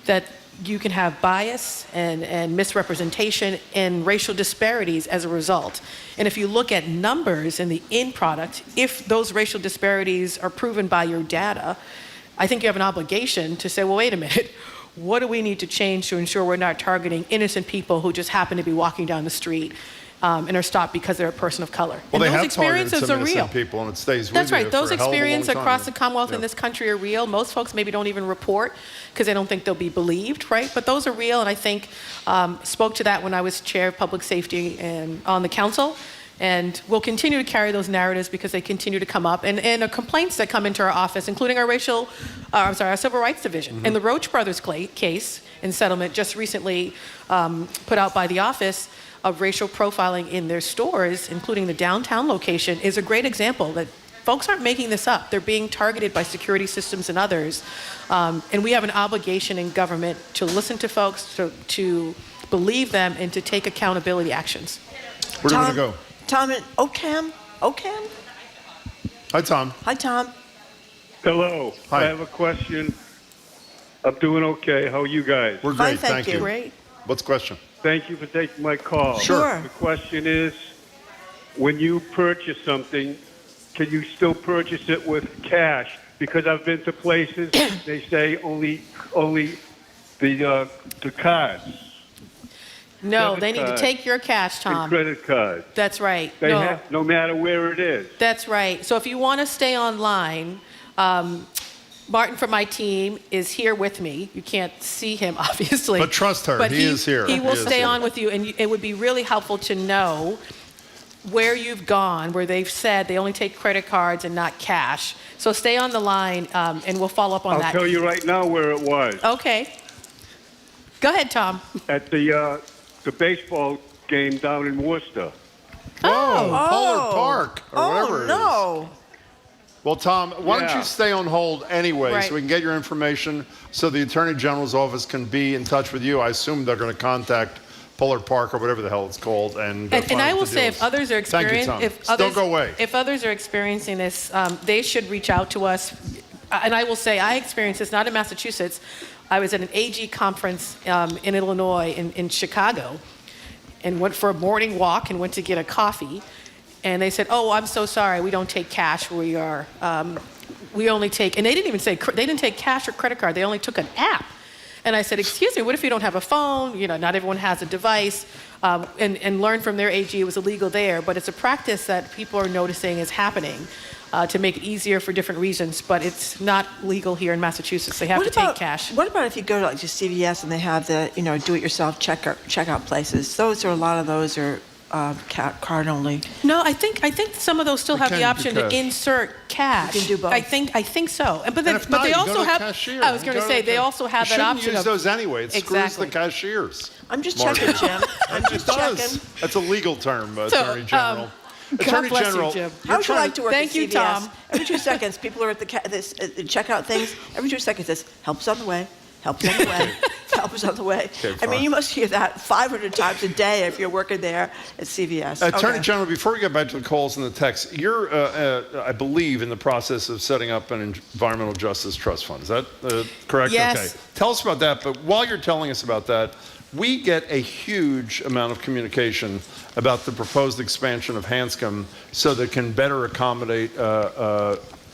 that you can have bias and misrepresentation and racial disparities as a result. And if you look at numbers in the end product, if those racial disparities are proven by your data, I think you have an obligation to say, well, wait a minute, what do we need to change to ensure we're not targeting innocent people who just happen to be walking down the street and are stopped because they're a person of color? Well, and they those have targeted experiences some are real. innocent people, and it stays with That's you right. Those for a hell of a long experiences time. across the Commonwealth in this country are real. Most folks maybe don't even report because they don't think they'll be believed, right? But those are real, and I think spoke to that when I was chair of public safety and on the council. And we'll continue to carry those narratives because they continue to come up. And the complaints that come into our office, including our our Civil Rights Division. And the Roach Brothers case in settlement just recently put out by the office of racial profiling in their stores, including the downtown location, is a great example that folks aren't making this up. They're being targeted by security systems and others. And we have an obligation in government to listen to folks, to believe them, and to take accountability actions. Where do you want to go? Tom in Ocam? Hi, Tom. Hi, Tom. Hello. Hi. I have a question. I'm doing okay. How are you guys? We're Fine, great. thank you. Great. What's the question? Thank you for taking my call. Sure. The question is, when you purchase something, can you still purchase it with cash? Because I've been to places, they say only the cards. No, Debit they need to card take your cash, and Tom. credit cards. That's right. They No, have, no matter where it is. that's right. So if you want to stay online, Martin from my team is here with me. You can't see him, obviously. But trust her. But He is here. He will He is stay here. on with you, and it would be really helpful to know where you've gone, where they've said they only take credit cards and not cash. So stay on the line, and we'll follow up on I'll that. tell you right now where it was. Okay. Go ahead, Tom. At the baseball game down in Worcester. Pollard Park, or whatever it is. no. Well, Tom, why don't Yeah. you stay on hold anyway Right. so we can get your information so the Attorney General's office can be in touch with you. I assume they're going to contact Pollard Park or whatever the hell it's called. And I will say, if others are Thank you, Tom. experiencing, Don't go away. If others are experiencing this, they should reach out to us. And I will say, I experienced this not in Massachusetts. I was at an AG conference in Illinois, in Chicago, and went for a morning walk and went to get a coffee. And they said, "Oh, I'm so sorry, we don't take cash where we are. We only take," and they didn't even say, they didn't take cash or credit card, they only took an app. And I said, "Excuse me, what if you don't have a phone? You know, not everyone has a device." And learned from their AG it was illegal there, but it's a practice that people are noticing is happening to make it easier for different reasons, but it's not legal here in Massachusetts. They have to take cash. What about if you go to like just CVS and they have the, do-it-yourself checkout places? A lot of those are card only. No, I think some of those still have the option to insert cash. You can do both. I think so. But And if not, they you go also to have. cashier. I was going to say they also have that option. You shouldn't use those anyway. It screws Exactly. the cashiers. I'm just Mark. checking, Jim. I'm just It does. checking. That's a legal term, Attorney General. God bless you, Jim. How would you like to work Thank at you, CVS? Tom. Every 2 seconds, people are at the checkout things. Every 2 seconds, it says, "Help's on the way. Help's on the way. Help is on the way." Okay, I mean, fine. you must hear that 500 times a day if you're working there at CVS. Attorney Okay. General, before we get back to the calls and the texts, you're, I believe, in the process of setting up an environmental justice trust fund. Is that correct? Yes. Okay. Tell us about that. But while you're telling us about that, we get a huge amount of communication about the proposed expansion of Hanscom so that it can better accommodate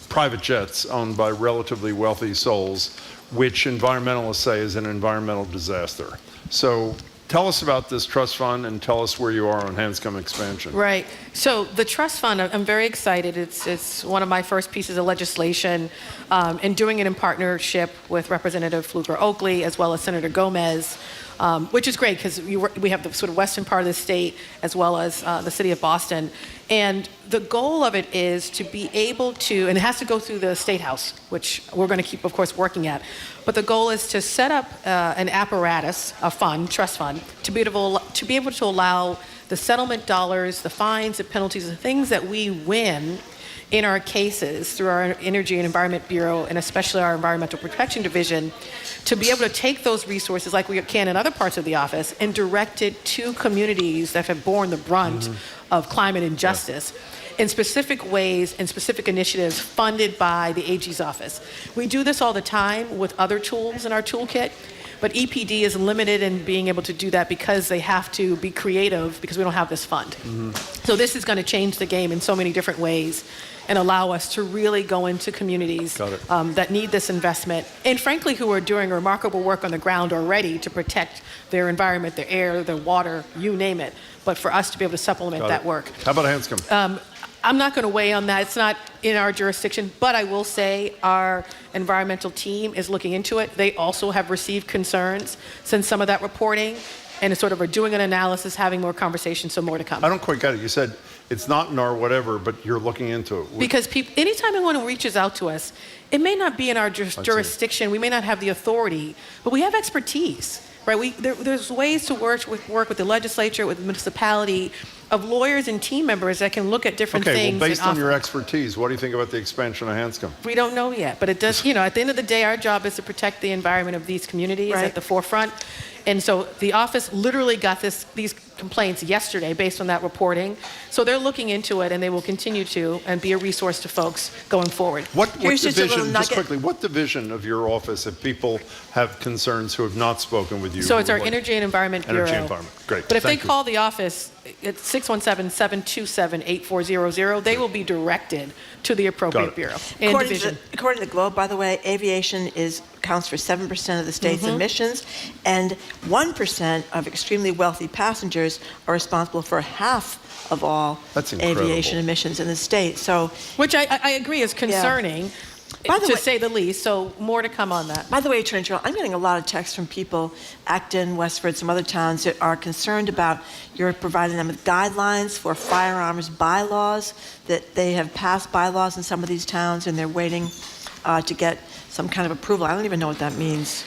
private jets owned by relatively wealthy souls, which environmentalists say is an environmental disaster. So tell us about this trust fund and tell us where you are on Hanscom expansion. Right. So the trust fund, I'm very excited. It's one of my first pieces of legislation, and doing it in partnership with Representative Fluker-Oakley as well as Senator Gomez, which is great because we have the sort of western part of the state as well as the city of Boston. And the goal of it is to be able to, and it has to go through the State House, which we're going to keep, of course, working at. But the goal is to set up an apparatus, a fund, trust fund, to be able to allow the settlement dollars, the fines, the penalties, the things that we win in our cases through our Energy and Environment Bureau, and especially our Environmental Protection Division, to be able to take those resources like we can in other parts of the office and direct it to communities that have borne the brunt of climate injustice in specific ways and specific initiatives funded by the AG's office. We do this all the time with other tools in our toolkit, but EPD is limited in being able to do that because they have to be creative because we don't have this fund. So this is going to change the game in so many different ways and allow us to really go into communities that need this investment, and frankly, who are doing remarkable work on the ground already to protect their environment, their air, their water, you name it. But for us to be able to supplement that work. How about Hanscom? I'm not going to weigh on that. It's not in our jurisdiction, but I will say our environmental team is looking into it. They also have received concerns since some of that reporting, and sort of are doing an analysis, having more conversations, so more to come. I don't quite get it. You said it's not in our whatever, but you're looking into it. Because anytime anyone reaches out to us, it may not be in our jurisdiction. We may not have the authority, but we have expertise, right? There's ways to work with the legislature, with the municipality, of lawyers and team members that can look at different things. Well, based on your expertise, what do you think about the expansion of Hanscom? We don't know yet, but it does, at the end of the day, our job is to protect the environment of these communities at the forefront. And so the office literally got these complaints yesterday based on that reporting. So they're looking into it, and they will continue to and be a resource to folks going forward. What division, just quickly, what division of your office, if people have concerns who have not spoken with you? So it's our Energy and Environment Bureau. Energy and Environment, great. But if they call the office, it's 617-727-8400, they will be directed to the appropriate bureau and division. According to the Globe, by the way, aviation counts for 7% of the state's emissions, and 1% of extremely wealthy passengers are responsible for half of all aviation emissions in the state. So, which I agree is concerning. To say the least, so more to come on that. By the way, Attorney General, I'm getting a lot of texts from people, Acton, Westford, some other towns that are concerned about you're providing them with guidelines for firearms bylaws, that they have passed bylaws in some of these towns and they're waiting to get some kind of approval. I don't even know what that means.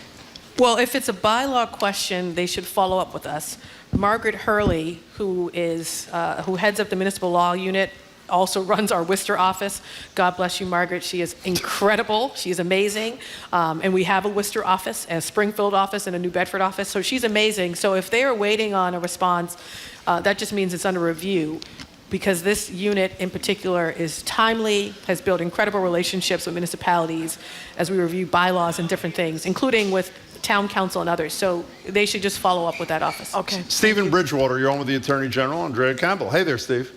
Well, if it's a bylaw question, they should follow up with us. Margaret Hurley, who heads up the municipal law unit, also runs our Worcester office. God bless you, Margaret. She is incredible. She is amazing. And we have a Worcester office, a Springfield office, and a New Bedford office. So she's amazing. So if they are waiting on a response, that just means it's under review, because this unit in particular is timely, has built incredible relationships with municipalities as we review bylaws and different things, including with town council and others. So they should just follow up with that office. Okay. Stephen Bridgewater, you're on with the Attorney General, Andrea Campbell. Hey there, Steve.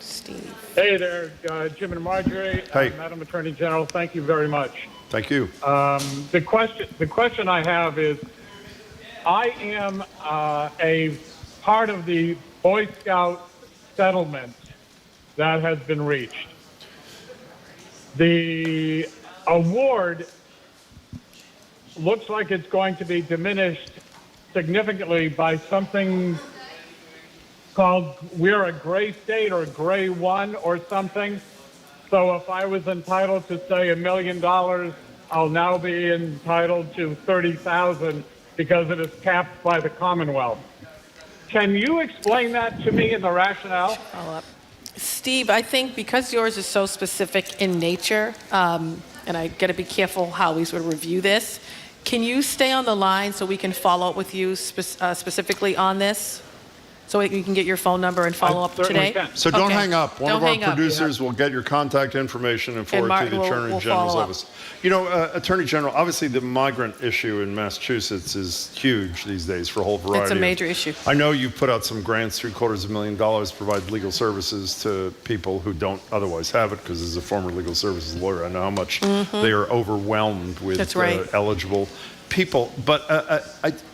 Steve. Hey there, Jim and Marjorie. Hey. Madam Attorney General, thank you very much. Thank you. The question I have is, I am a part of the Boy Scout settlement that has been reached. The award looks like it's going to be diminished significantly by something called we're a gray state or gray one or something. So if I was entitled to say $1 million, I'll now be entitled to $30,000 because it is capped by the Commonwealth. Can you explain that to me in the rationale? Follow up. Steve, I think because yours is so specific in nature, and I got to be careful how we sort of review this, can you stay on the line so we can follow up with you specifically on this? So we can get your phone number and follow up certainly today? can. So don't Okay. hang up. One Don't of our hang up. producers will get your contact information and forward Martin to the will- Attorney will General's follow up. office. You know, Attorney General, obviously the migrant issue in Massachusetts is huge these days for a whole variety. It's a major issue. I know you've put out some grants, $750,000 to provide legal services to people who don't otherwise have it, because as a former legal services lawyer, I know how much they are overwhelmed with That's right. eligible people. But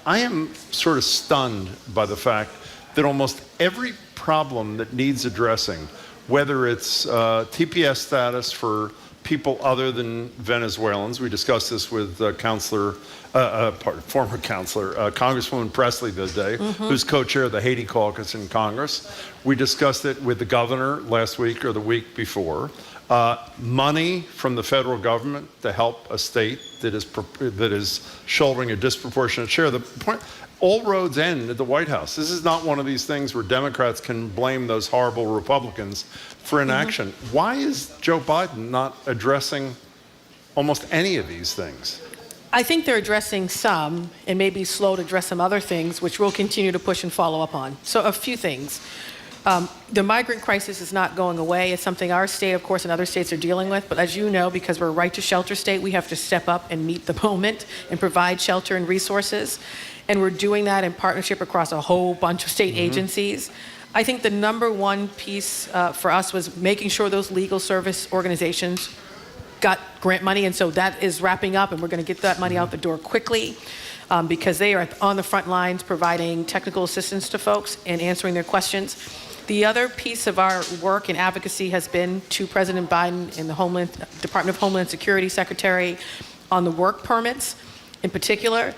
I am sort of stunned by the fact that almost every problem that needs addressing, whether it's TPS status for people other than Venezuelans, we discussed this with former counselor, Congresswoman Presley the other day, who's co-chair of the Haiti caucus in Congress. We discussed it with the governor last week or the week before. Money from the federal government to help a state that is shouldering a disproportionate share. The point, all roads end at the White House. This is not one of these things where Democrats can blame those horrible Republicans for inaction. Why is Joe Biden not addressing almost any of these things? I think they're addressing some and maybe slow to address some other things, which we'll continue to push and follow up on. So a few things. The migrant crisis is not going away. It's something our state, of course, and other states are dealing with. But as you know, because we're a right to shelter state, we have to step up and meet the moment and provide shelter and resources. And we're doing that in partnership across a whole bunch of state agencies. I think the number one piece for us was making sure those legal service organizations got grant money. And so that is wrapping up, and we're going to get that money out the door quickly. Because they are on the front lines providing technical assistance to folks and answering their questions. The other piece of our work and advocacy has been to President Biden and the Department of Homeland Security Secretary on the work permits in particular.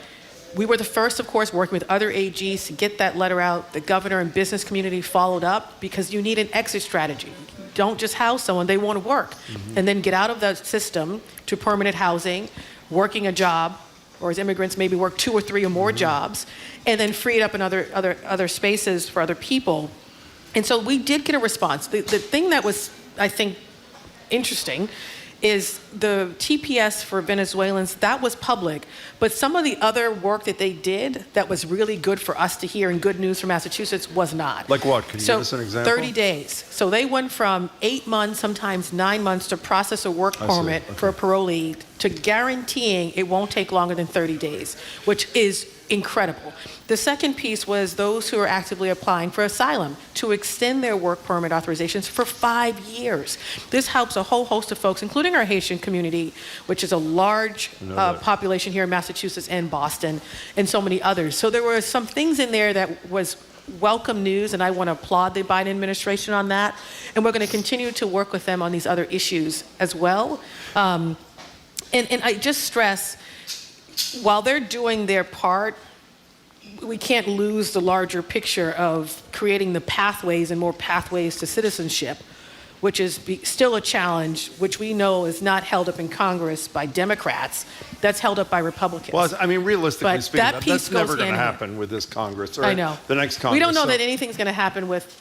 We were the first, of course, working with other AGs to get that letter out. The governor and business community followed up because you need an exit strategy. Don't just house someone, they want to work. And then get out of the system to permanent housing, working a job, or as immigrants maybe work 2 or 3 or more jobs, and then free it up in other spaces for other people. And so we did get a response. The thing that was, I think, interesting is the TPS for Venezuelans, that was public, but some of the other work that they did that was really good for us to hear and good news for Massachusetts was not. Like what? Can you give us an example? 30 days. So they went from 8 months, sometimes 9 months to process a work permit for a parolee to guaranteeing it won't take longer than 30 days, which is incredible. The second piece was those who are actively applying for asylum to extend their work permit authorizations for 5 years. This helps a whole host of folks, including our Haitian community, which is a large population here in Massachusetts and Boston, and so many others. So there were some things in there that was welcome news, and I want to applaud the Biden administration on that. And we're going to continue to work with them on these other issues as well. And I just stress, while they're doing their part, we can't lose the larger picture of creating the pathways and more pathways to citizenship, which is still a challenge, which we know is not held up in Congress by Democrats. That's held up by Republicans. Well, I mean, realistically But speaking, that piece that's never goes going to hand in hand. happen with this Congress or I know. the next Congress. We don't know So- that anything's going to happen with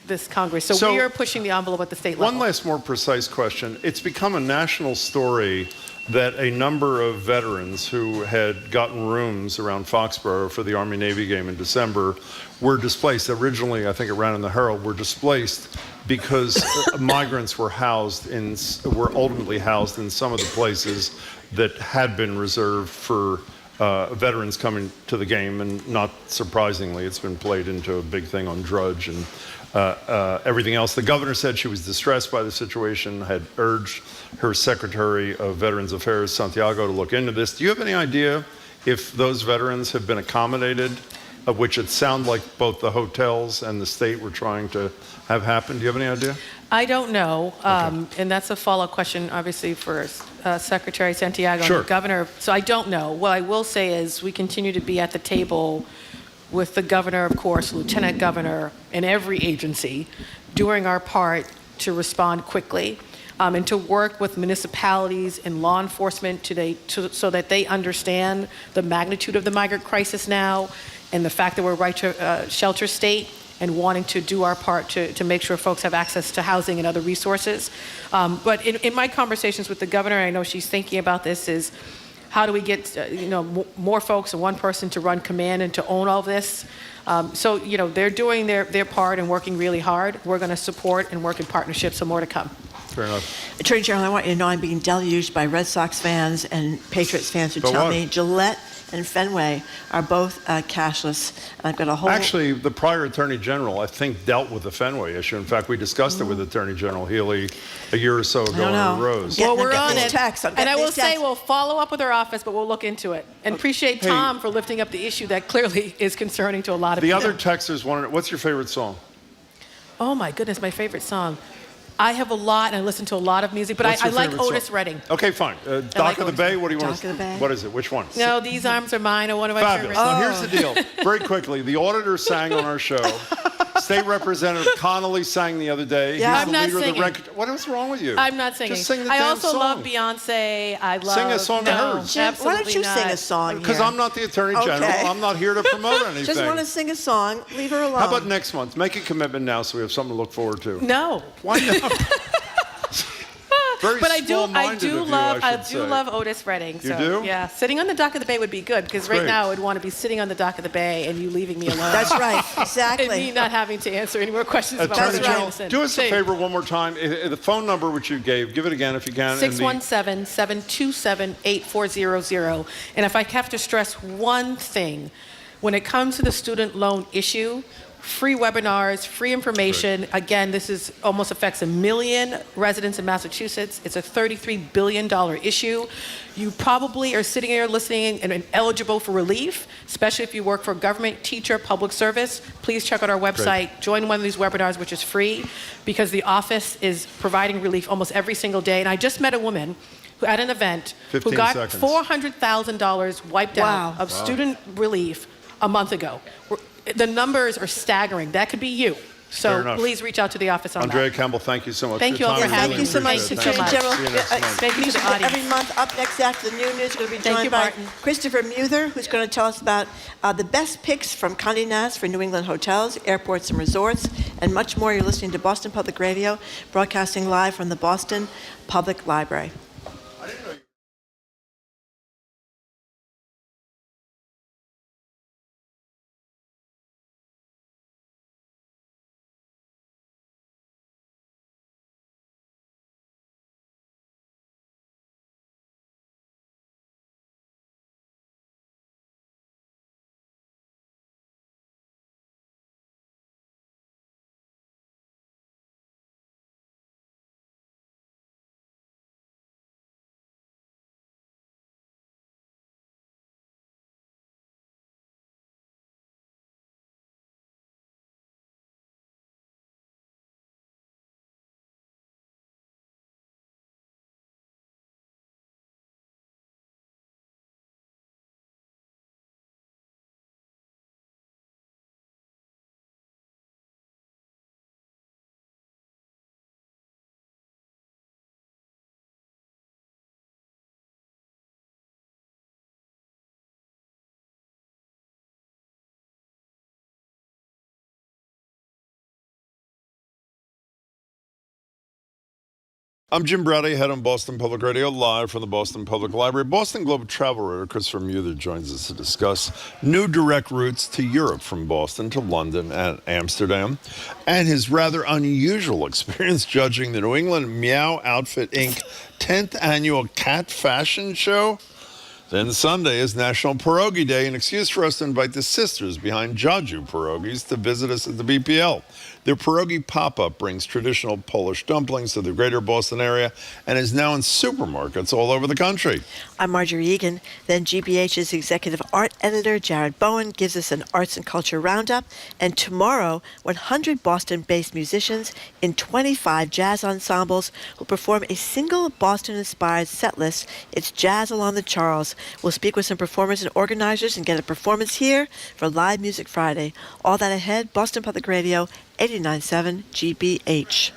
this Congress. So So- we are pushing the envelope at the state level. One last more precise question. It's become a national story that a number of veterans who had gotten rooms around Foxborough for the Army-Navy game in December were displaced. Originally, I think it ran in the Herald, were displaced because migrants were ultimately housed in some of the places that had been reserved for veterans coming to the game, and not surprisingly, it's been played into a big thing on Drudge and everything else. The governor said she was distressed by the situation, had urged her Secretary of Veterans Affairs, Santiago, to look into this. Do you have any idea if those veterans have been accommodated, of which it sounded like both the hotels and the state were trying to have happen? Do you have any idea? I don't know, and that's a follow-up question, obviously, for Secretary Santiago Sure. and the governor. So I don't know. What I will say is we continue to be at the table with the governor, of course, lieutenant governor, and every agency, doing our part to respond quickly, and to work with municipalities and law enforcement so that they understand the magnitude of the migrant crisis now, and the fact that we're a right to shelter state, and wanting to do our part to make sure folks have access to housing and other resources. But in my conversations with the governor, I know she's thinking about this, is how do we get more folks and one person to run command and to own all this? So they're doing their part and working really hard. We're going to support and work in partnership, so more to come. Fair enough. Attorney General, I want you to know I'm being deluged by Red Sox fans and Patriots fans who But tell what? me Gillette and Fenway are both cashless. I've got a whole... Actually, the prior Attorney General, I think, dealt with the Fenway issue. In fact, we discussed it with Attorney General Healy a year or so ago don't know. on Rose. Get- Well, we're get on these it. texts. I'm And getting I will these say texts. we'll follow up with our office, but we'll look into it. And appreciate Hey. Tom for lifting up the issue that clearly is concerning to a lot of The people. other texters wanted, what's your favorite song? Oh my goodness, my favorite song. I have a lot, and I listen to a lot of music, but What's I your like favorite Otis song? Redding. Okay, fine. Dock like of the Otis Bay, what do you want Dock of the Bay? What is it? Which one? No, These Arms Are Mine are one of my Fabulous. favorites. Now, here's the deal. Very quickly, the auditor sang on our show. State Representative Connolly sang the other day. Yeah. He's I'm the not leader singing. of the What is wrong with you? I'm not singing. Just sing the I damn also song. love Beyonce. I love... Sing a song of no, hers. Jim, why don't you absolutely sing a not. song Because here? I'm not the Attorney Okay. General. I'm not here to promote anything. Just want to sing a song. Leave her alone. How about next month? Make a commitment now so we have something to look forward to. No. Why not? Very But I small-minded do of you, love I should say. Otis Redding. You So, do? yeah, sitting on the dock of the bay would be good, because right great. now I would want to be sitting on the dock of the bay and you leaving me alone. That's right. And Exactly. me not having to answer any more questions about Attorney whether That's I'm right. innocent. General, do us a Say, favor one more time. The phone number which you gave, give it again if you can. and the- 617-727-8400. And if I have to stress one thing, when it comes to the student loan issue, free webinars, free information. Again, this almost affects 1 million residents in Massachusetts. It's a $33 billion issue. You probably are sitting here listening and eligible for relief, especially if you work for government, teacher, public service. Please check out our website. Join one of these webinars, which is free, because the office is providing relief almost every single day. And I just met a woman who at an event who 15 got seconds. $400,000 wiped Wow. out of student relief a month ago. The numbers are staggering. That could be you. Fair So enough. please reach out to the office on Andrea that. Campbell, thank you so much. Thank for you your all time. for We Thank having you really so much, appreciate it. Thank Attorney you so General. See you next month. Thank you to the audience. Every month, up next after the new news, going to be Thank joined you, by Martin. Christopher Muther, who's going to tell us about the best picks from Condé Nast for New England hotels, airports, and resorts, and much more. You're listening to Boston Public Radio, broadcasting live from the Boston Public Library. I'm Jim Browdy, head on Boston Public Radio, live from the Boston Public Library. Boston Globe travel writer Christopher Muther joins us to discuss new direct routes to Europe from Boston to London and Amsterdam, and his rather unusual experience judging the New England Meow Outfit Inc. 10th annual cat fashion show. Then Sunday is National Pierogi Day, an excuse for us to invite the sisters behind Jaju Pierogies to visit us at the BPL. Their pierogi pop-up brings traditional Polish dumplings to the greater Boston area and is now in supermarkets all over the country. I'm Marjorie Egan. Then GBH's executive art editor, Jared Bowen, gives us an arts and culture roundup. And tomorrow, 100 Boston-based musicians in 25 jazz ensembles will perform a single Boston-inspired set list. It's Jazz Along the Charles. We'll speak with some performers and organizers and get a performance here for Live Music Friday. All that ahead, Boston Public Radio, 89.7 GBH.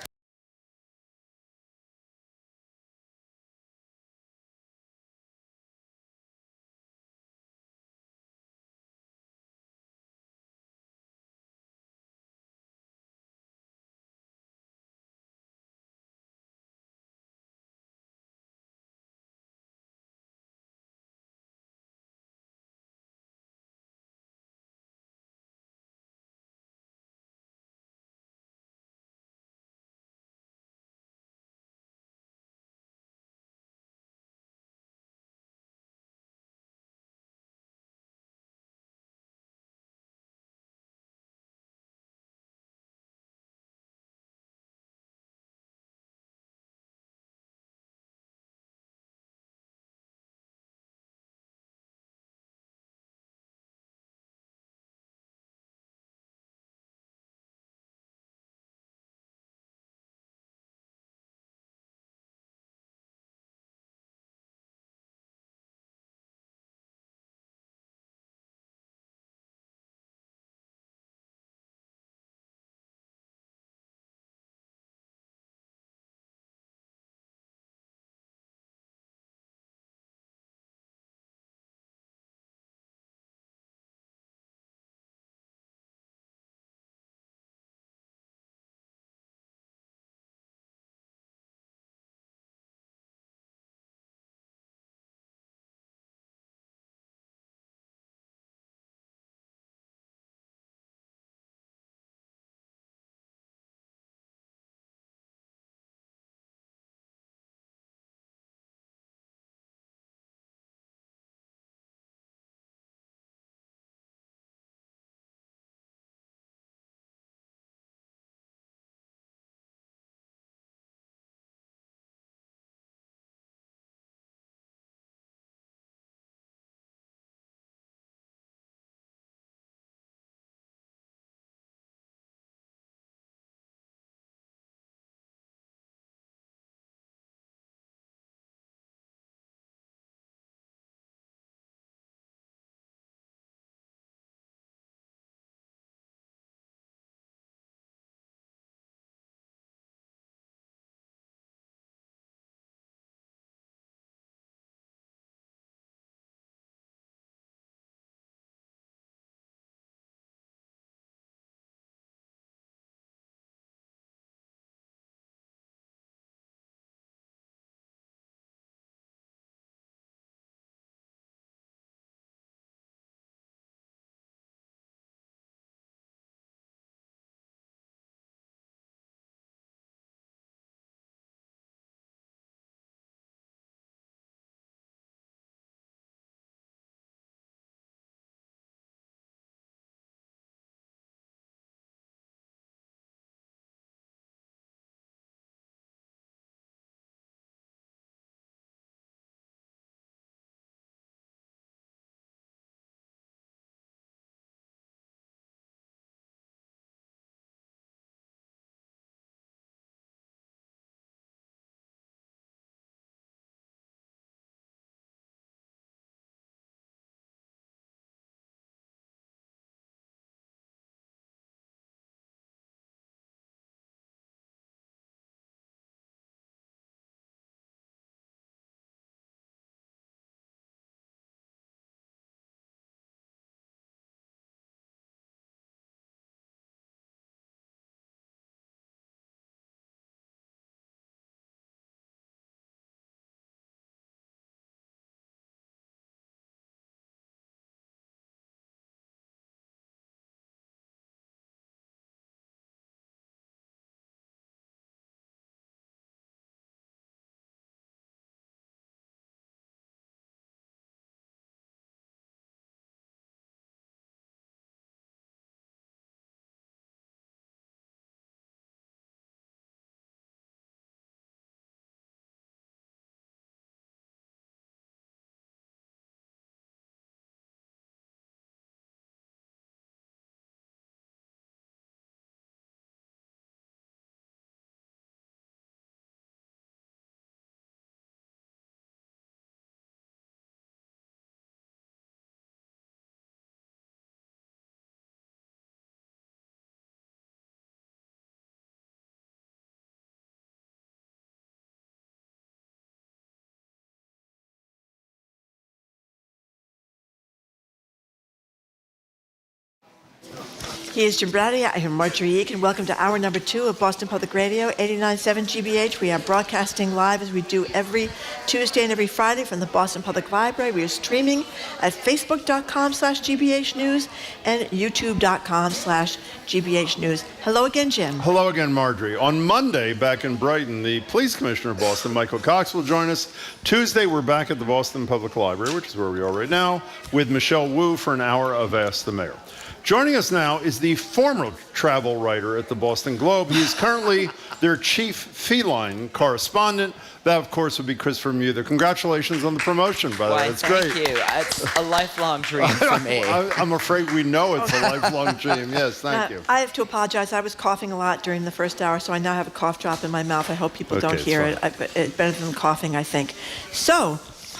He is Jim Brady. I am Marjorie Eakin. Welcome to hour number 2 of Boston Public Radio, 89.7 GBH. We are broadcasting live as we do every Tuesday and every Friday from the Boston Public Library. We are streaming at facebook.com/GBH News and youtube.com/GBH News. Hello again, Jim. Hello again, Marjorie. On Monday, back in Brighton, the police commissioner of Boston, Michael Cox, will join us. Tuesday, we're back at the Boston Public Library, which is where we are right now, with Michelle Wu for an hour of Ask the Mayor. Joining us now is the former travel writer at the Boston Globe. He is currently their chief feline correspondent. That, of course, would be Christopher Muther. Congratulations on the promotion, by the way. It's great. Thank you. It's a lifelong dream for me. I'm afraid we know it's a lifelong dream. Yes, thank you. I have to apologize. I was coughing a lot during the first hour, so I now have a cough drop in my mouth. I hope people don't hear it. It's better than coughing, I think. So,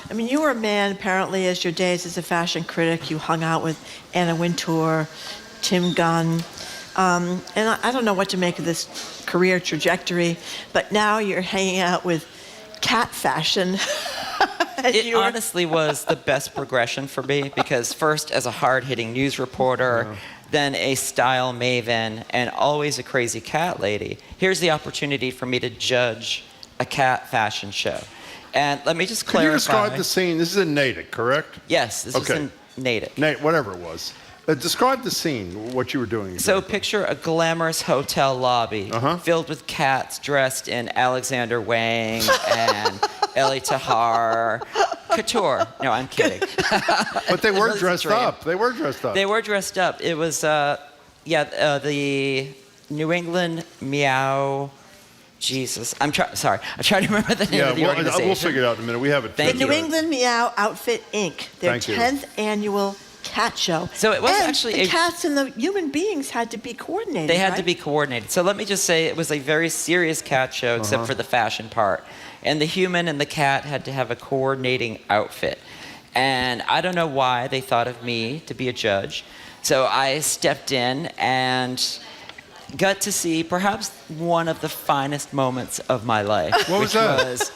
I mean, you were a man, apparently, as your days as a fashion critic. You hung out with Anna Wintour, Tim Gunn. And I don't know what to make of this career trajectory, but now you're hanging out with cat fashion. It honestly was the best progression for me because first as a hard-hitting news reporter, then a style maven, and always a crazy cat lady. Here's the opportunity for me to judge a cat fashion show. And let me just clarify. Can you describe the scene? This is in Natick, correct? Yes, this was in Natick. Whatever it was. Describe the scene, what you were doing. So picture a glamorous hotel lobby filled with cats dressed in Alexander Wang and Elie Tahar couture. No, I'm kidding. But they were dressed up. They were dressed up. They were dressed up. It was, the New England Meow. Jesus, I'm trying to remember the name of the organization. We'll figure it out in a minute. We have it. The New England Meow Outfit, Inc., their 10th annual cat show. So it was and actually the cats and the human beings had to be coordinated. They had to be coordinated. So let me just say it was a very serious cat show, except for the fashion part. And the human and the cat had to have a coordinating outfit. And I don't know why they thought of me to be a judge. So I stepped in and got to see perhaps one of the finest moments of my life. What was that? Which was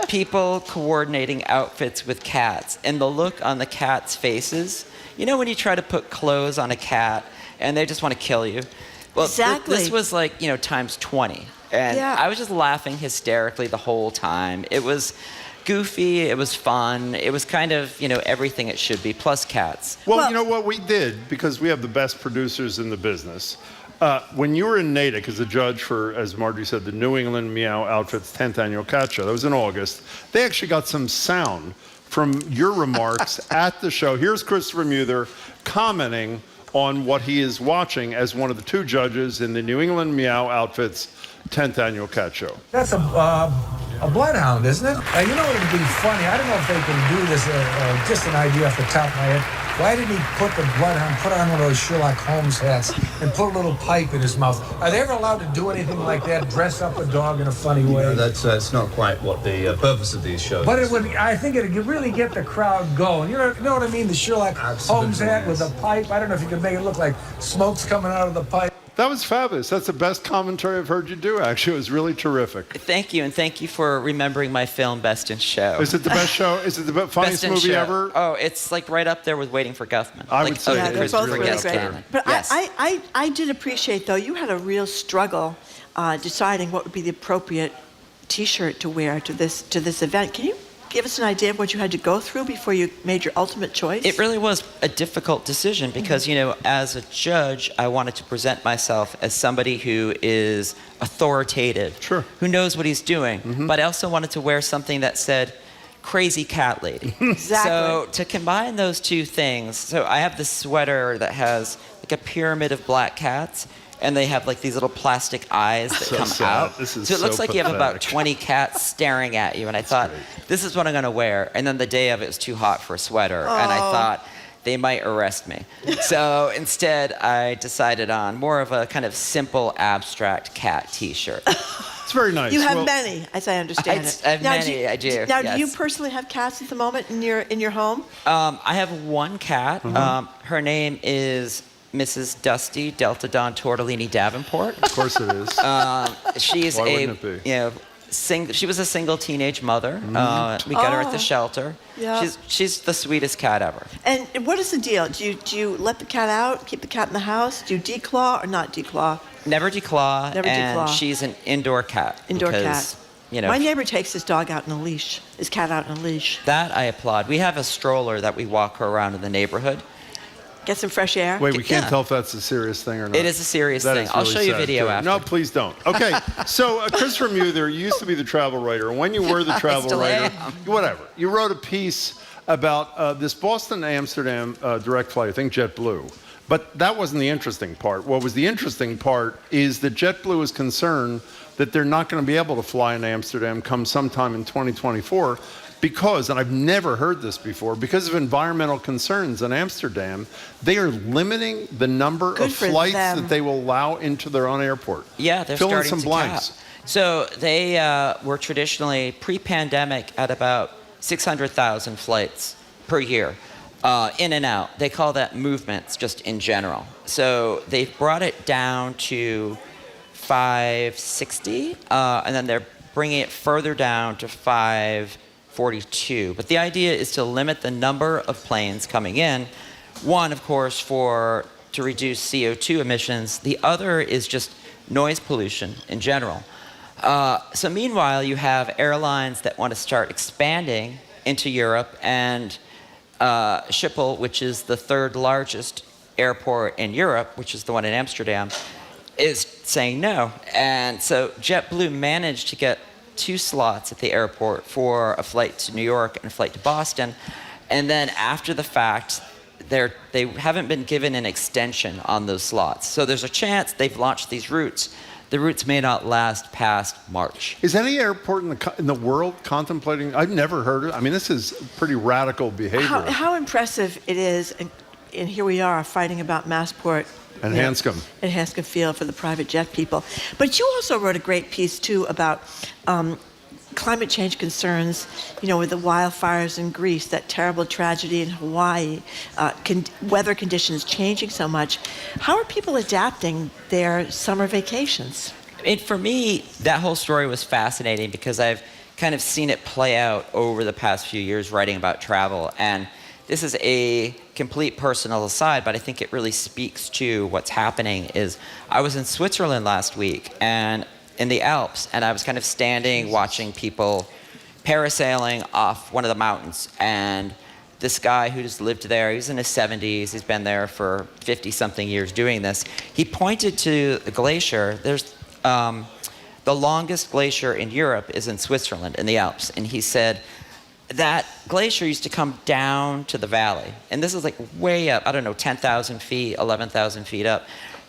people coordinating outfits with cats. And the look on the cats' faces. You know when you try to put clothes on a cat and they just want to kill you? Well, exactly. This was like, times 20. And I was just laughing hysterically the whole time. It was goofy, it was fun, it was kind of, everything it should be, plus cats. Well, you know what we did, because we have the best producers in the business. When you were in Natick as a judge for, as Marjorie said, the New England Meow Outfit's 10th annual cat show, that was in August, they actually got some sound from your remarks at the show. Here's Christopher Muther commenting on what he is watching as one of the 2 judges in the New England Meow Outfit's 10th annual cat show. That's a bloodhound, isn't it? You know what would be funny? I don't know if they can do this, just an idea off the top of my head. Why didn't he put the bloodhound, put on one of those Sherlock Holmes hats and put a little pipe in his mouth? Are they ever allowed to do anything like that, dress up a dog in a funny way? No, that's not quite what the purpose of these shows But is. it would, I think it would really get the crowd going. You know what I mean? The Sherlock Holmes hat with a pipe. I don't know if you could make it look like smoke's coming out of the pipe. That was fabulous. That's the best commentary I've heard you do, actually. It was really terrific. Thank you, and thank you for remembering my film, Best in Show. Is it the best show? Is it the funniest movie ever? Oh, it's like right up there with Waiting for Guffman. I would say they're both really great. But yes. I did appreciate, though, you had a real struggle deciding what would be the appropriate T-shirt to wear to this event. Can you give us an idea of what you had to go through before you made your ultimate choice? It really was a difficult decision because, as a judge, I wanted to present myself as somebody who is authoritative, who knows what he's doing, but I also wanted to wear something that said, crazy cat lady. Exactly. So to combine those 2 things, so I have this sweater that has like a pyramid of black cats, and they have like these little plastic eyes that come out. This is so it looks like you have about pathetic. 20 cats staring at you. And I thought, this is what I'm going to wear. And then the day of it was too hot for a sweater. And I thought, they might arrest me. So instead, I decided on more of a kind of simple, abstract cat T-shirt. It's very nice. You have many, as I understand it. I have many, I do. Now, yes. do you personally have cats at the moment in your home? I have one cat. Her name is Mrs. Dusty Delta Don Tortellini Davenport. Of course it is. She's Why wouldn't it be? She was a single teenage mother. We got her at the shelter. Yeah. She's the sweetest cat ever. And what is the deal? Do you let the cat out, keep the cat in the house? Do you declaw or not declaw? Never declaw. Never and declaw. she's an indoor cat. Indoor because, cat. You know, My neighbor takes his dog out in a leash, his cat out in a leash. that I applaud. We have a stroller that we walk her around in the neighborhood. Get some fresh air. Wait, we can't Yeah. tell if that's a serious thing or not. It is a serious That thing. is I'll really show you sad, video too. after. No, please don't. Okay, so Christopher Muther, you used to be the travel writer. When you were the travel still writer, am. whatever, you wrote a piece about this Boston-Amsterdam direct flight, I think JetBlue. But that wasn't the interesting part. What was the interesting part is that JetBlue is concerned that they're not going to be able to fly in Amsterdam come sometime in 2024 because, and I've never heard this before, because of environmental concerns in Amsterdam, they are limiting the number Good of for flights them. that they will allow into their own airport. Yeah, they're Fill in starting some to blanks. cap. So they were traditionally pre-pandemic at about 600,000 flights per year, in and out. They call that movements, just in general. So they've brought it down to 560, and then they're bringing it further down to 542. But the idea is to limit the number of planes coming in. One, of course, to reduce CO2 emissions. The other is just noise pollution in general. So meanwhile, you have airlines that want to start expanding into Europe, and Schiphol, which is the third largest airport in Europe, which is the one in Amsterdam, is saying no. And so JetBlue managed to get 2 slots at the airport for a flight to New York and a flight to Boston. And then after the fact, they haven't been given an extension on those slots. So there's a chance they've launched these routes. The routes may not last past March. Is any airport in the world contemplating? I've never heard of it. I mean, this is pretty radical behavior. How impressive it is, and here we are fighting about Massport. And Hanscom. And Hanscom Field for the private jet people. But you also wrote a great piece, too, about climate change concerns, with the wildfires in Greece, that terrible tragedy in Hawaii, weather conditions changing so much. How are people adapting their summer vacations? For me, that whole story was fascinating because I've kind of seen it play out over the past few years writing about travel. And this is a complete personal aside, but I think it really speaks to what's happening. Is I was in Switzerland last week and in the Alps, and I was kind of standing watching people parasailing off one of the mountains. And this guy who just lived there, he's in his 70s, he's been there for 50-something years doing this. He pointed to the glacier. There's the longest glacier in Europe is in Switzerland, in the Alps. And he said, that glacier used to come down to the valley. And this is like way up, 10,000 feet, 11,000 feet up.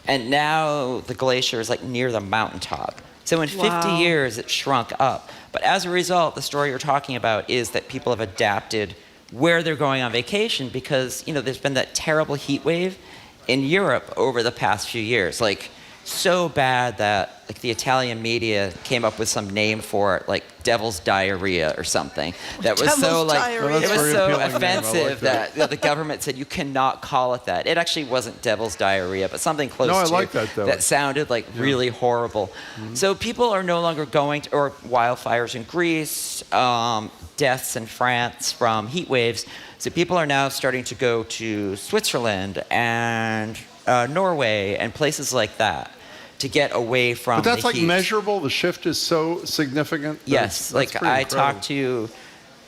And now the glacier is like near the mountaintop. So in 50 years, it shrunk up. But as a result, the story you're talking about is that people have adapted where they're going on vacation because, there's been that terrible heat wave in Europe over the past few years. Like, so bad that the Italian media came up with some name for it, like devil's diarrhea or something. That was so it was so offensive that the government said you cannot call it that. It actually wasn't devil's diarrhea, but something close to. No, I like that though. That sounded really horrible. So people are no longer going to, or wildfires in Greece, deaths in France from heat waves. So people are now starting to go to Switzerland and Norway and places like that to get away from the heat. But that's measurable? The shift is so significant? Yes. I talked to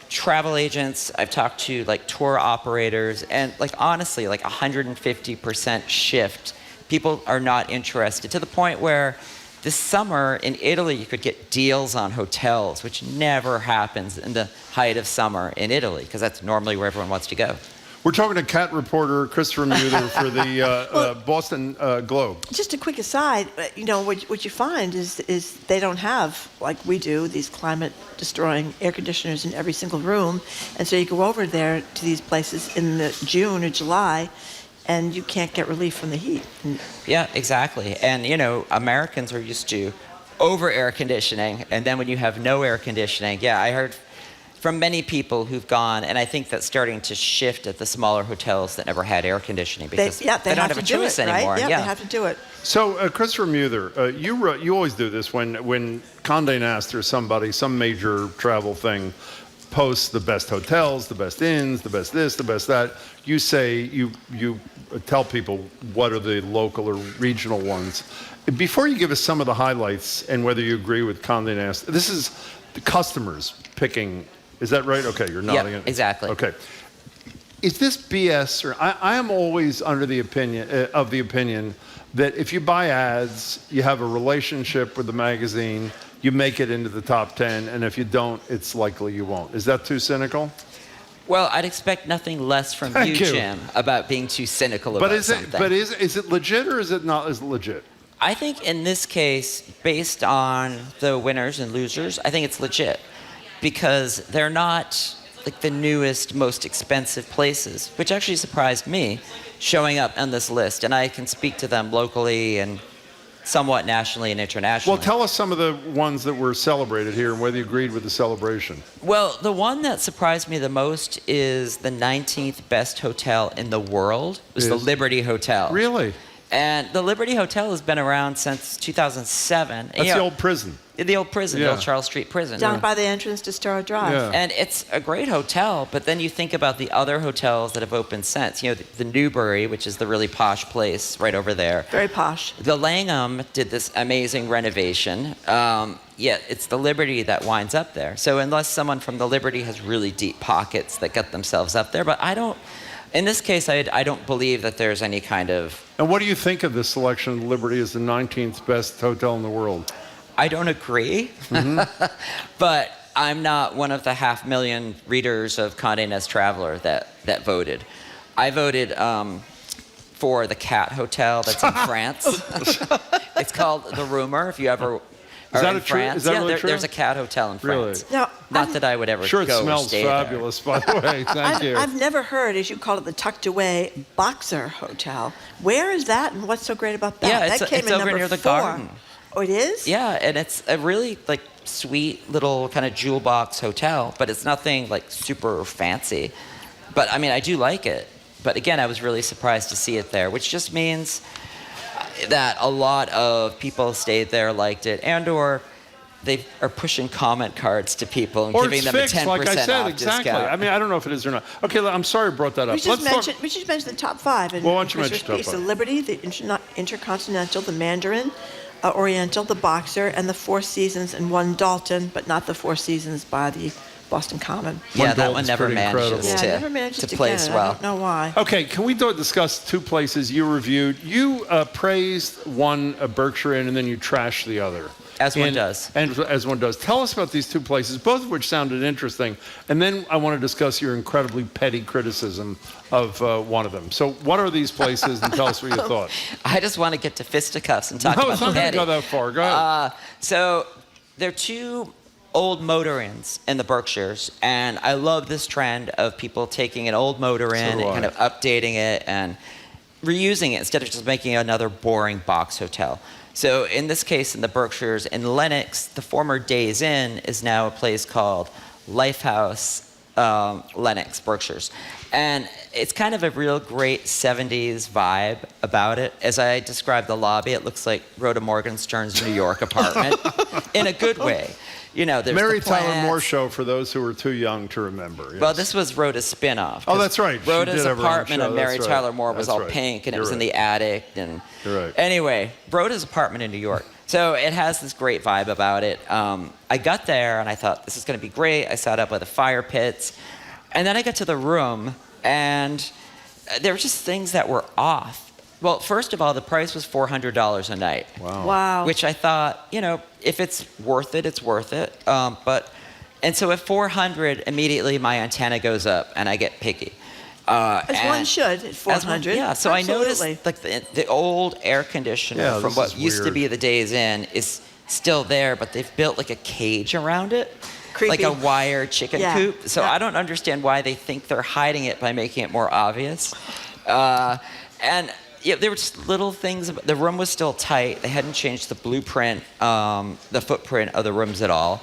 travel agents, I've talked to tour operators, and honestly, 150% shift. People are not interested to the point where this summer in Italy, you could get deals on hotels, which never happens in the height of summer in Italy, because that's normally where everyone wants to go. We're talking to cat reporter Christopher Muther for the Boston Globe. Just a quick aside, what you find is they don't have, like we do, these climate-destroying air conditioners in every single room. And so you go over there to these places in June or July, and you can't get relief from the heat. Yeah, exactly. And, Americans are used to over air conditioning, and then when you have no air conditioning, I heard from many people who've gone, and I think that's starting to shift at the smaller hotels that never had air conditioning because they don't have a choice anymore. Right? Yeah, they have to do it. So, Christopher Muther, you always do this when Condé Nast or somebody, some major travel thing, posts the best hotels, the best inns, the best this, the best that. You say you tell people what are the local or regional ones. Before you give us some of the highlights and whether you agree with Condé Nast, this is the customers picking. Is that right? Okay, you're nodding. Yep, exactly. Okay. Is this BS? Or I am always under the opinion that if you buy ads, you have a relationship with the magazine, you make it into the top 10, and if you don't, it's likely you won't. Is that too cynical? Well, I'd expect nothing less from you, Jim, about being too cynical about something. But is it legit or is it not as legit? I think in this case, based on the winners and losers, I think it's legit because they're not like the newest, most expensive places, which actually surprised me, showing up on this list. And I can speak to them locally and somewhat nationally and internationally. Well, tell us some of the ones that were celebrated here and whether you agreed with the celebration. Well, the one that surprised me the most is the 19th best hotel in the world. It was the Liberty Hotel. Really? And the Liberty Hotel has been around since 2007. That's the old prison. The old prison, the old Charles Street prison. Down by the entrance to Spiro Drive. Yeah. And it's a great hotel, but then you think about the other hotels that have opened since. You know, the Newbury, which is the really posh place right over there. Very posh. The Langham did this amazing renovation. Yet it's the Liberty that winds up there. So unless someone from the Liberty has really deep pockets that get themselves up there, but I don't. In this case, I don't believe that there's any kind of. And what do you think of this selection of Liberty as the 19th best hotel in the world? I don't agree, but I'm not one of the 500,000 readers of Condé Nast Traveler that voted. I voted for the Cat Hotel that's in France. It's called The Rumor, if you ever are in France. Is that really true? There's a Cat Hotel in France. Really? Now, Not that I would ever Sure, it go or smells stay fabulous, by the way. Thank you. I've never heard, as you call it, the tucked away Boxer Hotel. Where is that, and what's so great about that? Yeah, that came it's in over number near the 4. garden. Oh, it is? Yeah, and it's a really like sweet little kind of jewel box hotel, but it's nothing like super fancy. But I mean, I do like it. But again, I was really surprised to see it there, which just means that a lot of people stayed there, liked it, and or they are pushing comment cards to people and giving them a 10% like I said, off exactly. discount. I mean, I don't know if it is or not. Okay, I'm sorry I brought that up. We just mentioned the top 5. And Well, why don't you Christopher's mention top piece, 5? The Liberty, the Intercontinental, the Mandarin, Oriental, the Boxer, and the Four Seasons, and one Dalton, but not the Four Seasons by the Boston Common. Yeah, that Dalton's one never pretty manages Yeah, to, never manages to place get it. well. I don't know why. Okay, can we discuss 2 places you reviewed? You praised one, Berkshire Inn, and then you trashed the other. As one does. And as one does. Tell us about these 2 places, both of which sounded interesting. And then I want to discuss your incredibly petty criticism of one of them. So what are these places, and tell us what you thought. I just want to get to fisticuffs and talk No, about it's not going to petty. go that far. Go ahead. So there are 2 old motor inns in the Berkshires, and I love this trend of people taking an old motor inn and kind of updating it and reusing it instead of just making another boring box hotel. So in this case, in the Berkshires, in Lenox, the former Days Inn is now a place called Lifehouse Lenox, Berkshires. And it's kind of a real great 70s vibe about it. As I described the lobby, it looks like Rhoda Morgenstern's New York apartment in a good way. You know, there's Mary the Tyler plants. Moore Show for those who are too young to remember. Yes. Well, this was Rhoda's spin-off. Oh, that's right. She Rhoda's did have her own apartment show. of Mary That's right. Tyler Moore was That's all right. pink, and it You're was in right. the attic. And You're right. Anyway, Rhoda's apartment in New York. So it has this great vibe about it. I got there, and I thought, this is going to be great. I sat up by the fire pits. And then I got to the room, and there were just things that were off. Well, first of all, the price was $400 a night. Wow. Which I thought, you know, if it's worth it, it's worth it. And so at $400, immediately my antenna goes up, and I get picky. As one should at 400. Yeah, so Absolutely. I noticed like the old air conditioner from what used to be the Days Inn is still there, but they've built like a cage around it. Creepy. Like a wire chicken Yeah. coop. So Yeah. I don't understand why they think they're hiding it by making it more obvious. And yeah, there were just little things. The room was still tight. They hadn't changed the blueprint, the footprint of the rooms at all.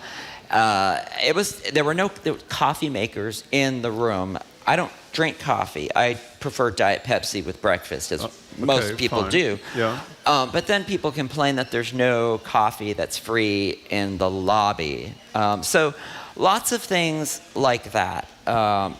There were no coffee makers in the room. I don't drink coffee. I prefer Diet Pepsi with breakfast, as most people fine. do. Yeah. But then people complain that there's no coffee that's free in the lobby. So lots of things like that. I'm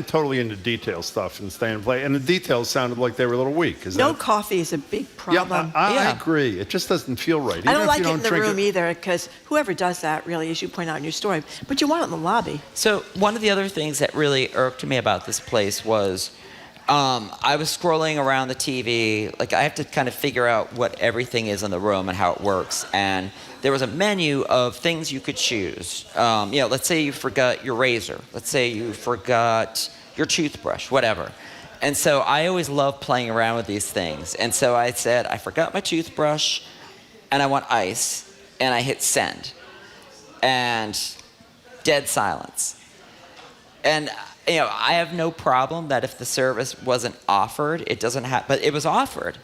totally into detail stuff and stay and play, and the details sounded like they were a little weak. No coffee is a big problem. I agree. It just doesn't feel right. I don't like it in the room either, because whoever does that, really, as you point out in your story, but you want it in the lobby. So one of the other things that really irked me about this place was I was scrolling around the TV. Like, I have to kind of figure out what everything is in the room and how it works. And there was a menu of things you could choose. Let's say you forgot your razor. Let's say you forgot your toothbrush, whatever. And so I always love playing around with these things. And so I said, I forgot my toothbrush, and I want ice. And I hit send. And dead silence. And I have no problem that if the service wasn't offered, it doesn't have, but it was offered.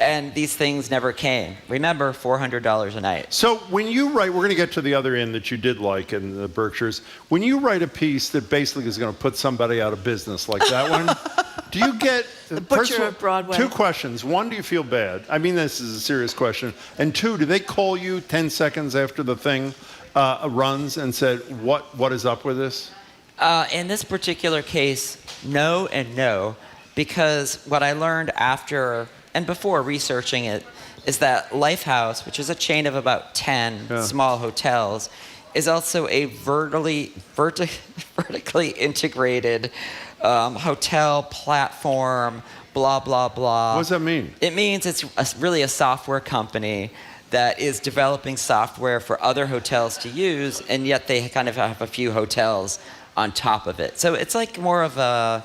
And these things never came. Remember, $400 a night. So when you write, we're going to get to the other end that you did like in the Berkshires. When you write a piece that basically is going to put somebody out of business like that one, do you get... The Butcher of Broadway. 2 questions. 1, do you feel bad? I mean, this is a serious question. And 2, do they call you 10 seconds after the thing runs and said, what is up with this? In this particular case, no and no, because what I learned after and before researching it is that Lifehouse, which is a chain of about 10 small hotels, is also a vertically integrated hotel platform, blah, blah, blah. What does that mean? It means it's really a software company that is developing software for other hotels to use, and yet they kind of have a few hotels on top of it. So it's like more of a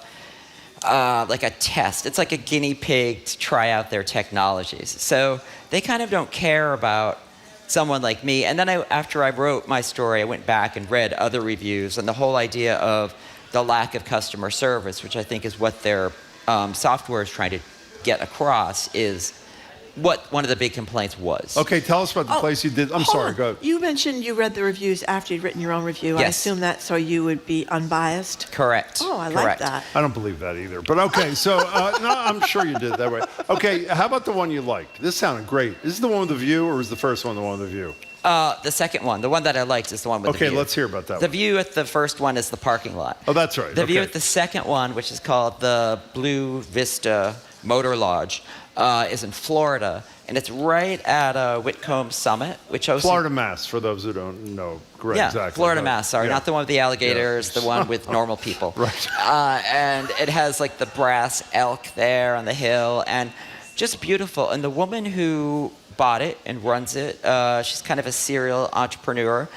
test. It's like a guinea pig to try out their technologies. So they kind of don't care about someone like me. And then after I wrote my story, I went back and read other reviews, and the whole idea of the lack of customer service, which I think is what their software is trying to get across, is what one of the big complaints was. Okay, tell us about the place you did. I'm sorry, go ahead. You mentioned you read the reviews after you'd written your own review. Yes. I assume that so you would be unbiased? Correct. Oh, I Correct. like that. I don't believe that either. But okay, so no, I'm sure you did that way. Okay, how about the one you liked? This sounded great. Is this the one with the view, or is the first one the one with the view? The second one, the one that I liked, is the one with the view. Okay, let's hear about that The one. view at the first one is the parking lot. Oh, that's right. The view at the second one, which is called the Blue Vista Motor Lodge, is in Florida. And it's right at Whitcomb Summit, which also... Florida Mass, for those who don't know. Correct, Yeah, exactly. Florida Mass, sorry. Not the one with the alligators, the one with normal people. Right. And it has like the brass elk there on the hill, and just beautiful. And the woman who bought it and runs it, she's kind of a serial entrepreneur.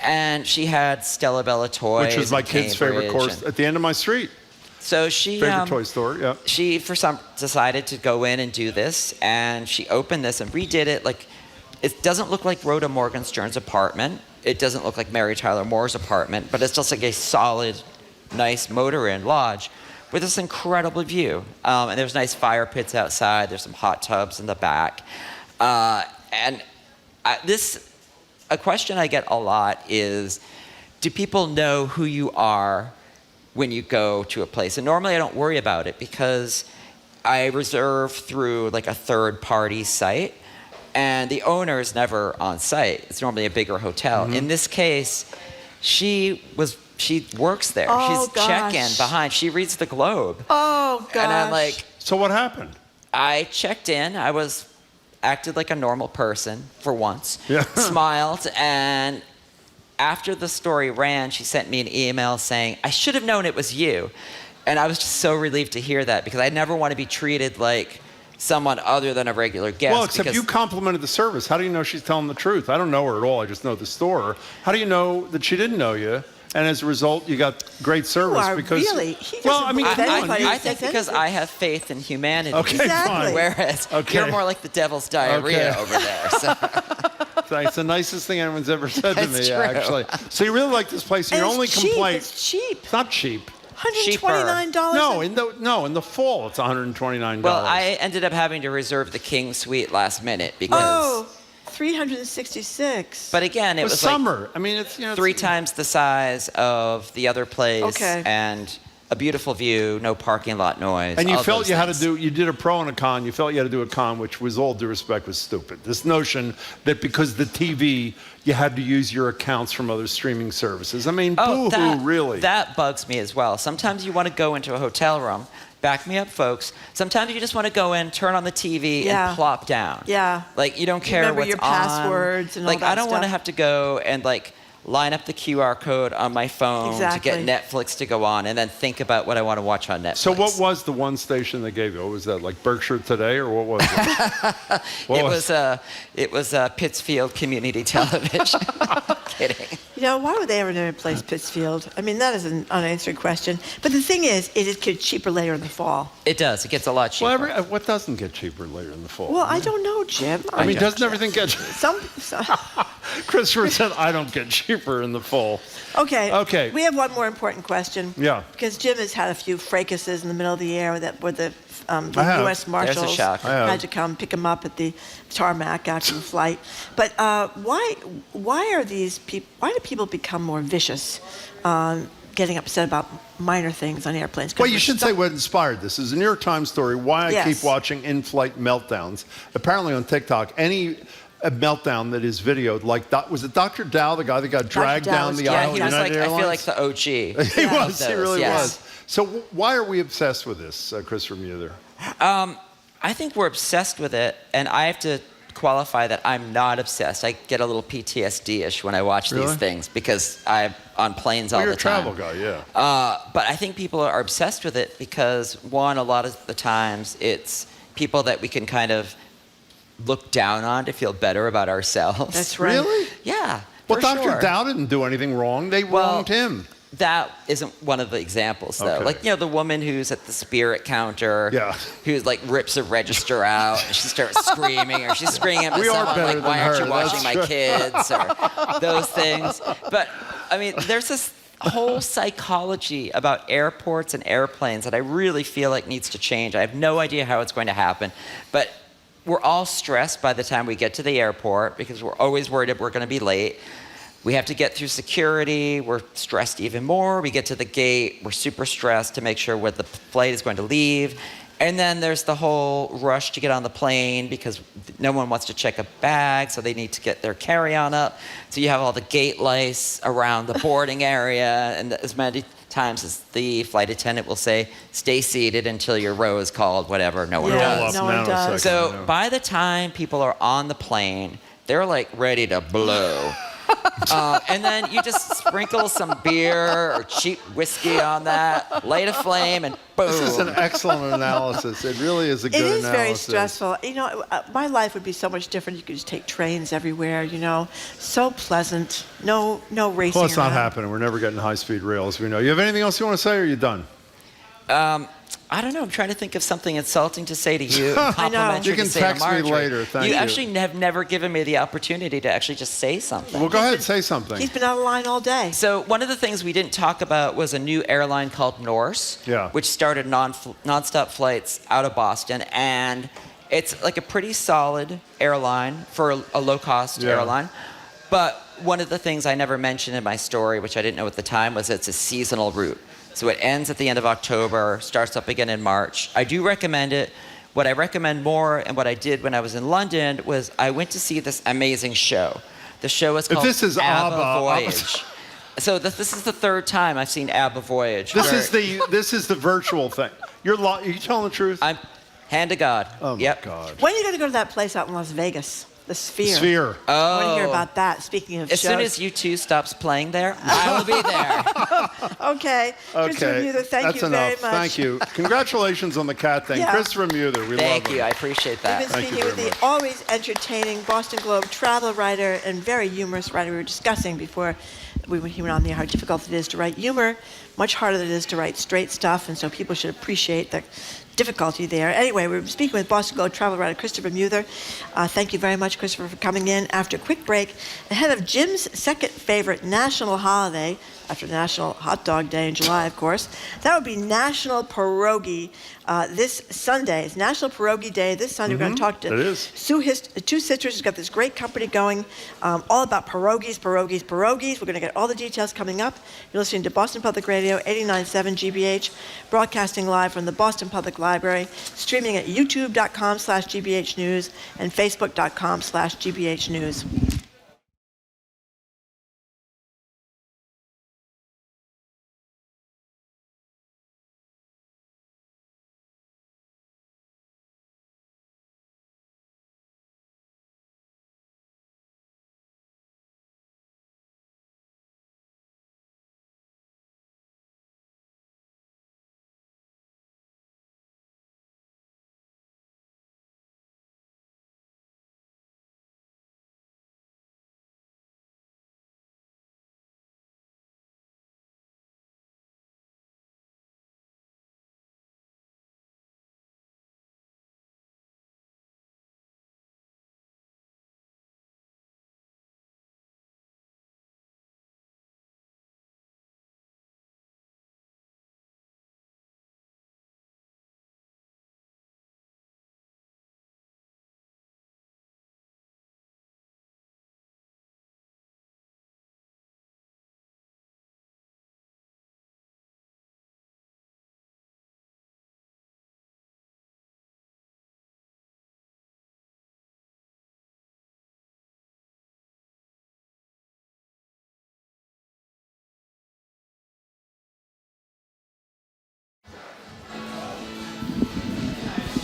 And she had Stella Bella toys. Which was my kid's favorite course at the end of my street. So she Favorite toy store, yeah. She decided to go in and do this, and she opened this and redid it. Like, it doesn't look like Rhoda Morgenstern's apartment. It doesn't look like Mary Tyler Moore's apartment, but it's just like a solid, nice motor inn lodge with this incredible view. And there's nice fire pits outside. There's some hot tubs in the back. A question I get a lot is, do people know who you are when you go to a place? And normally I don't worry about it because I reserve through like a third-party site, and the owner is never on site. It's normally a bigger hotel. Mm-hmm. In this case, she works there. Oh, She's check-in behind. She reads the Globe. Oh, gosh. And I'm like... So what happened? I checked in. I acted like a normal person for once. Yeah. Smiled, and after the story ran, she sent me an email saying, I should have known it was you. And I was just so relieved to hear that, because I never want to be treated like someone other than a regular guest. Well, except you complimented the service. How do you know she's telling the truth? I don't know her at all. I just know the store. How do you know that she didn't know you? And as a result, you got great service because. Really? He doesn't believe anybody I who think says because anything. I have faith in humanity. Okay, Exactly. fine. Whereas Okay. you're more like the devil's diarrhea Okay. over there. So. It's the nicest thing anyone's ever said to That's me, true. actually. So you really like this place. And Your it's only cheap. complaint. It's cheap. It's not cheap. $129. No, in the fall it's $129. Well, I ended up having to reserve the king suite last minute because 366. But again, it was summer. I mean, it's 3 times the size of the other place. Okay. And a beautiful view, no parking lot noise. And you all felt those you had to things. do, you did a pro and a con, you felt you had to do a con, which with all due respect was stupid. This notion that because the TV, you had to use your accounts from other streaming services. I mean, boo-hoo, really. That bugs me as well. Sometimes you want to go into a hotel room, back me up, folks. Sometimes you just want to go in, turn on the TV, and plop down. Yeah. Like, you don't care Remember what's your on. passwords and all like, that I don't want to stuff. have to go and, like, line up the QR code on my phone Exactly. to get Netflix to go on and then think about what I want to watch on Netflix. So what was the one station they gave you? What was that, like Berkshire Today, or what was it? It was Pittsfield Community Television. Kidding. Why would they ever replace Pittsfield? I mean, that is an unanswered question. But the thing is, it gets cheaper later in the fall. It does. It gets a lot cheaper. Well, what doesn't get cheaper later in the fall? Well, I don't know, Jim. I mean, doesn't everything get some Christopher said, I don't get cheaper in the fall. Okay. We have one more important question. Yeah. Because Jim has had a few fracases in the middle of the year where the I have. U.S. Marshals There's a shock. had to come pick him up at the tarmac after the flight. But why do people become more vicious, getting upset about minor things on airplanes? Well, you should say what inspired this. This is a New York Times story, why I keep watching in-flight meltdowns. Apparently on TikTok, any meltdown that is videoed, like, was it Dr. Dow, the guy that got dragged down the aisle? He was like, I feel like the OG. He was, he really was. So why are we obsessed with this, Christopher Muther? I think we're obsessed with it, and I have to qualify that I'm not obsessed. I get a little PTSD-ish when I watch these things because I'm on planes all the time. You're a travel guy, yeah. But I think people are obsessed with it because, one, a lot of the times it's people that we can kind of look down on to feel better about ourselves. That's right. Really? Yeah. Well, for Dr. sure. Dow didn't do anything wrong. They wronged him. That isn't one of the examples, though. Okay. Like, the woman who's at the Spirit counter, who like rips a register out, and she starts screaming, or she's screaming at someone like, "Why aren't you watching my kids?" or those things. But I mean, there's this whole psychology about airports and airplanes that I really feel like needs to change. I have no idea how it's going to happen, but we're all stressed by the time we get to the airport because we're always worried that we're going to be late. We have to get through security. We're stressed even more. We get to the gate. We're super stressed to make sure where the flight is going to leave. And then there's the whole rush to get on the plane because no one wants to check a bag, so they need to get their carry-on up. So you have all the gate lice around the boarding area, and as many times as the flight attendant will say, stay seated until your row is called, whatever. No one does. No one does. So by the time people are on the plane, they're like ready to blow. And then you just sprinkle some beer or cheap whiskey on that, light a flame, and boom. This is an excellent analysis. It really is a good analysis. It is very stressful. My life would be so much different. You could just take trains everywhere, So pleasant. No racing Well, it's not around. happening. We're never getting high-speed rails, we know. You have anything else you want to say, or are you done? I don't know. I'm trying to think of something insulting to say to you. I know. You can to say to text me Marjorie. later. Thank you. You actually have never given me the opportunity to actually just say something. Well, go ahead. Say something. He's been out of line all day. So one of the things we didn't talk about was a new airline called Norse, which started nonstop flights out of Boston. And it's like a pretty solid airline for a low-cost airline. But one of the things I never mentioned in my story, which I didn't know at the time, was it's a seasonal route. So it ends at the end of October, starts up again in March. I do recommend it. What I recommend more, and what I did when I was in London, was I went to see this amazing show. The show is called ABBA Voyage. So this is the third time I've seen ABBA Voyage. This is the virtual thing. Are you telling the truth? I'm hand to God. Oh my God. When are you going to go to that place out in Las Vegas? The Sphere. Sphere. I want to hear about that. Speaking of As shows. soon as U2 stops playing there, I will be there. Okay. Christopher Muther, thank you very much. Thank you. Congratulations on the cat thing. Yeah. He Muther, we love him. Thank you. I appreciate that. We've been speaking with the always entertaining Boston Globe travel writer and very humorous writer. We were discussing before he went on there how difficult it is to write humor, much harder than it is to write straight stuff, and so people should appreciate the difficulty there. Anyway, we're speaking with Boston Globe travel writer Christopher Muther. Thank you very much, Christopher, for coming in after a quick break. Ahead of Jim's second favorite national holiday, after National Hot Dog Day in July, of course, that would be National Perogi this Sunday. It's National Pierogi Day. This Sunday, we're going to talk to two sisters who's got this great company going, all about pierogies. We're going to get all the details coming up. You're listening to Boston Public Radio, 89.7 GBH, broadcasting live from the Boston Public Library, streaming at youtube.com/GBH News and facebook.com/GBH News.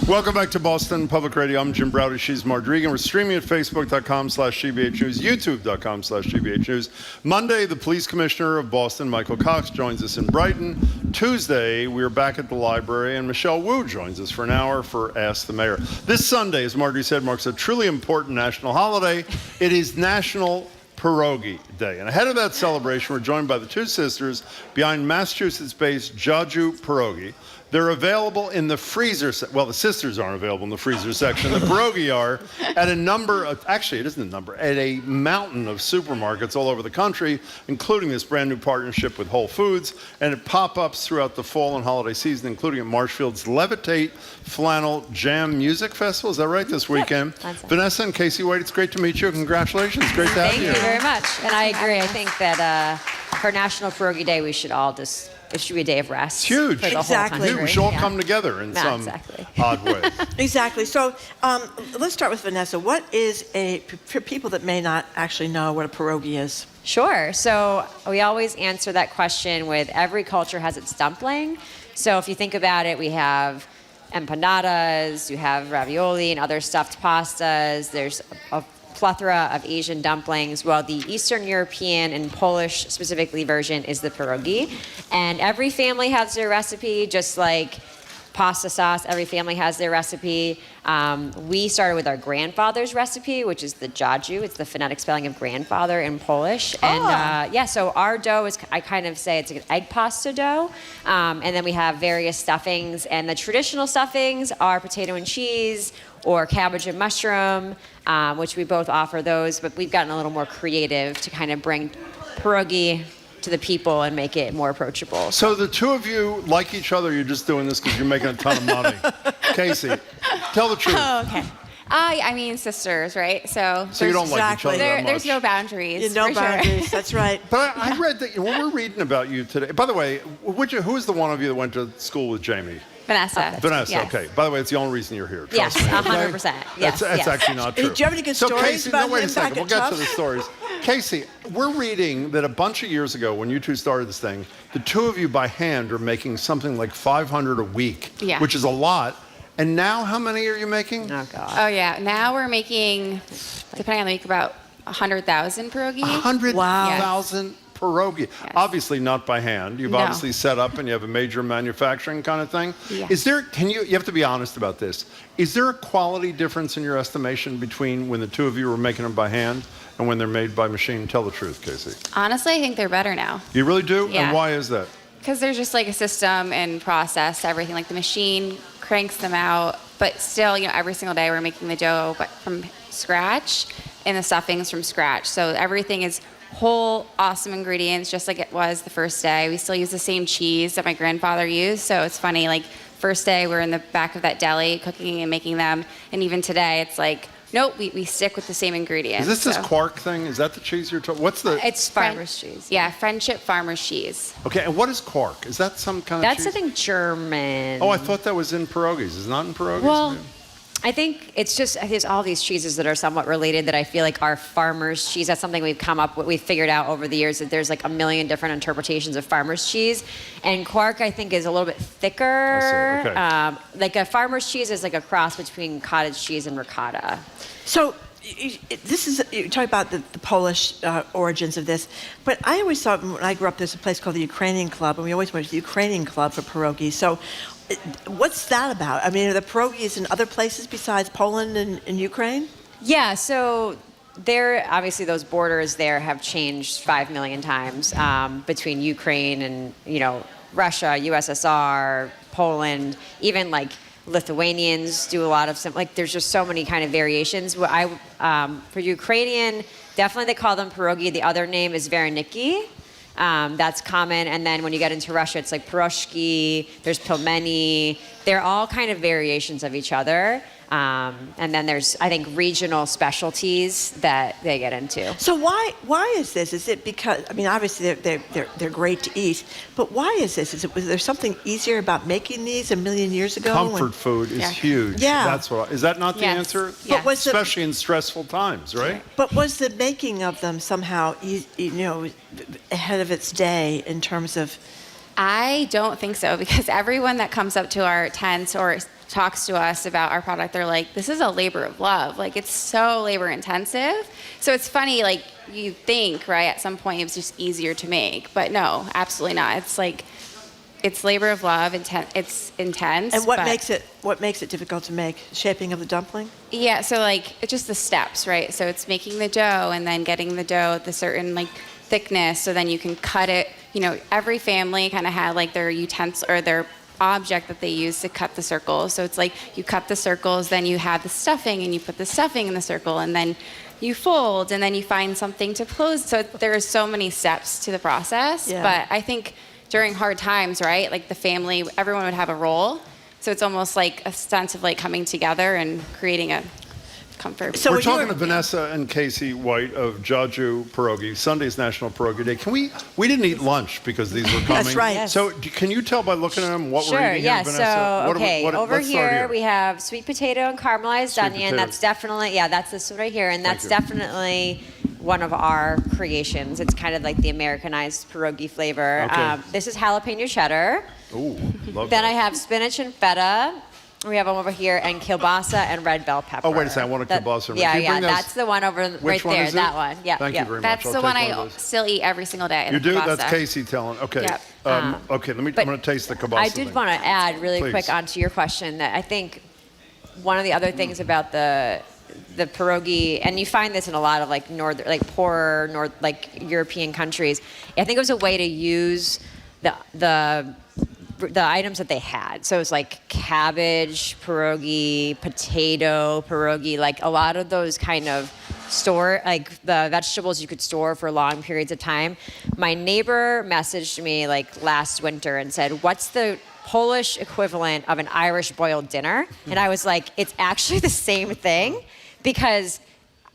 Welcome back to Boston Public Radio. I'm Jim Browder. She's Marjorie. And we're streaming at facebook.com/GBH News, youtube.com/GBH News. Monday, the police commissioner of Boston, Michael Cox, joins us in Brighton. Tuesday, we're back at the library, and Michelle Wu joins us for an hour for Ask the Mayor. This Sunday, as Marjorie said, marks a truly important national holiday. It is National Pierogi Day. And ahead of that celebration, we're joined by the two sisters behind Massachusetts-based Jaju Pierogi. They're available in the freezer. Well, the sisters aren't available in the freezer section. The pierogi are at a number of, actually, it isn't a number, at a mountain of supermarkets all over the country, including this brand new partnership with Whole Foods, and it pop-ups throughout the fall and holiday season, including at Marshfield's Levitate Flannel Jam Music Festival. Is that right, this weekend? Yep, Vanessa and Casey White, it's great to meet you. Congratulations. Great to have you. Thank you very much. And I agree. I think that for National Pierogi Day, we should all just, it should be a day of rest. It's huge. For the whole country. We should all come together in some odd way. Exactly. So let's start with Vanessa. What is for people that may not actually know what a pierogi is? Sure. So we always answer that question with every culture has its dumpling. So if you think about it, we have empanadas, you have ravioli and other stuffed pastas. There's a plethora of Asian dumplings, while the Eastern European and Polish specifically version is the pierogi. And every family has their recipe, just like pasta sauce, every family has their recipe. We started with our grandfather's recipe, which is the Jaju. It's the phonetic spelling of grandfather in Polish. And so our dough is, I kind of say it's an egg pasta dough. And then we have various stuffings. And the traditional stuffings are potato and cheese or cabbage and mushroom, which we both offer those. But we've gotten a little more creative to kind of bring pierogi to the people and make it more approachable. So the two of you like each other, you're just doing this because you're making a ton of money. Casey, tell the truth. Oh, okay. I mean, sisters, right? So you don't like each other that much. There's no boundaries. No boundaries, that's right. But I read that when we're reading about you today, by the way, who is the one of you that went to school with Jamie? Vanessa. Vanessa, yes. okay. By the way, it's the only reason you're here. Yes, Trust me, okay? 100%. Yes, That's actually not true. Do you have any good stories Casey, about wait a him second. back We'll at get to Tufts? the stories. Casey, we're reading that a bunch of years ago, when you two started this thing, the two of you by hand are making something like 500 a week, which is a lot. And now, how many are you making? Oh, God. Oh, yeah. Now we're making, depending on the week, about 100,000 pierogi. 100,000 pierogi. Yes. Obviously not by hand. You've No. obviously set up and you have a major manufacturing kind of thing. Yeah. Is there, you have to be honest about this. Is there a quality difference in your estimation between when the two of you were making them by hand and when they're made by machine? Tell the truth, Casey. Honestly, I think they're better now. You really do? Yeah. And why is that? Because there's just like a system and process to everything. Like the machine cranks them out, but still, every single day we're making the dough but from scratch and the stuffings from scratch. So everything is whole, awesome ingredients, just like it was the first day. We still use the same cheese that my grandfather used. So it's funny, like first day we were in the back of that deli cooking and making them, and even today it's like, nope, we stick with the same ingredients. Is this Quark thing? Is that the cheese you're talking? What's the? It's farmer's cheese. Yeah, Friendship Farmer's cheese. Okay, and what is Quark? Is that some kind of That's, cheese? I think, German. Oh, I thought that was in pierogies. Is it not in pierogies? Well, I think it's just there's all these cheeses that are somewhat related that I feel like are farmer's cheese. That's something we've come up with. We've figured out over the years that there's like a million different interpretations of farmer's cheese. And Quark, I think, is a little bit thicker. I see. Okay. Like a farmer's cheese is like a cross between cottage cheese and ricotta. So this is, you talk about the Polish origins of this, but I always thought when I grew up there's a place called the Ukrainian Club, and we always went to the Ukrainian Club for pierogi. So what's that about? I mean, are the pierogies in other places besides Poland and Ukraine? Yeah, so there, obviously those borders there have changed 5 million times between Ukraine and, Russia, USSR, Poland, even like Lithuanians do a lot of there's just so many kind of variations. For Ukrainian, definitely they call them pierogi. The other name is vareniki. That's common. And then when you get into Russia, it's like peroshki, there's pilmeni. They're all kind of variations of each other. And then there's, I think, regional specialties that they get into. So why is this? Is it because, I mean, obviously they're great to eat, but why is this? Was there something easier about making these a million years ago? Comfort food is huge. Yeah. Is that not the answer? Yeah. But especially in stressful times, right? But was the making of them somehow, ahead of its day in terms of? I don't think so, because everyone that comes up to our tents or talks to us about our product, they're like, this is a labor of love. Like, it's so labor intensive. So it's funny, like, you think, right, at some point it was just easier to make, but no, absolutely not. It's like, it's labor of love, it's intense. And what makes it difficult to make? Shaping of the dumpling? Yeah, so like, it's just the steps, right? So it's making the dough and then getting the dough at the certain like thickness, so then you can cut it. Every family kind of had like their utensil or their object that they use to cut the circles. So it's like you cut the circles, then you have the stuffing, and you put the stuffing in the circle, and then you fold, and then you find something to close. So there are so many steps to the process. Yeah. But I think during hard times, right, like the family, everyone would have a role. So it's almost like a sense of like coming together and creating a comfort. So we're talking to Vanessa and Casey White of Jaju Pierogi, Sunday's National Pierogi Day. We didn't eat lunch because these were coming. That's right. Yes. So can you tell by looking at them what Sure, we're eating yeah. here, Vanessa? So, okay, over let's start here we have sweet potato and caramelized Sweet onion. potato. That's definitely, that's this one right here, and that's definitely one of our creations. It's kind of like the Americanized pierogi flavor. Okay. This is jalapeno cheddar. Ooh, love Then that. I have spinach and feta. We have them over here, and kielbasa and red bell pepper. Oh, wait a second. I want a kielbasa. Yeah, Can you bring those? that's the one over Which right one there. is it? That one. Yeah, Thank yeah. you very much. That's I'll the take one of I those. still eat every single day. You the do? kielbasa. That's Casey telling. Okay. Yep. Okay, I'm going to taste the kielbasa. I did want to add really Please. quick onto your question that I think one of the other things about the pierogi, and you find this in a lot of like poorer European countries. I think it was a way to use the items that they had. So it's like cabbage pierogi, potato pierogi, like a lot of those kind of like the vegetables you could store for long periods of time. My neighbor messaged me like last winter and said, what's the Polish equivalent of an Irish boiled dinner? And I was like, it's actually the same thing, because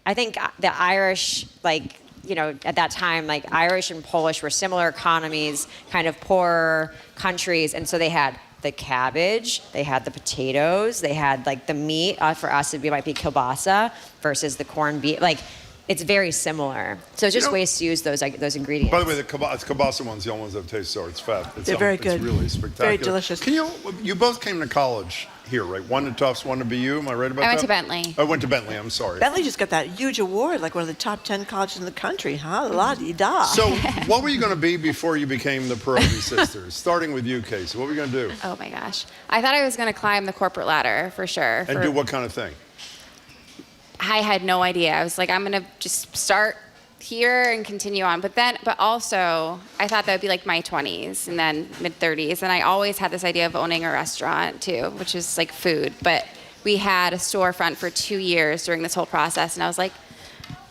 I think the Irish, at that time, like Irish and Polish were similar economies, kind of poorer countries. And so they had the cabbage, they had the potatoes, they had like the meat. For us, it might be kielbasa versus the corned beef. Like, it's very similar. So it's just ways to use those ingredients. By the way, the kielbasa one's the only ones that taste sour. It's fat. They're very good. It's really spectacular. Very delicious. You both came to college here, right? One to Tufts, one to BU. Am I right about that? I went to Bentley. I went to Bentley. I'm sorry. Bentley just got that huge award, like one of the top 10 colleges in the country, huh? La-di-da. So what were you going to be before you became the Perogi sisters? Starting with you, Casey. What were you going to do? Oh my gosh. I thought I was going to climb the corporate ladder for sure. And do what kind of thing? I had no idea. I was like, I'm going to just start here and continue on. But also, I thought that would be like my 20s and then mid 30s. And I always had this idea of owning a restaurant too, which is like food. But we had a storefront for 2 years during this whole process. And I was like,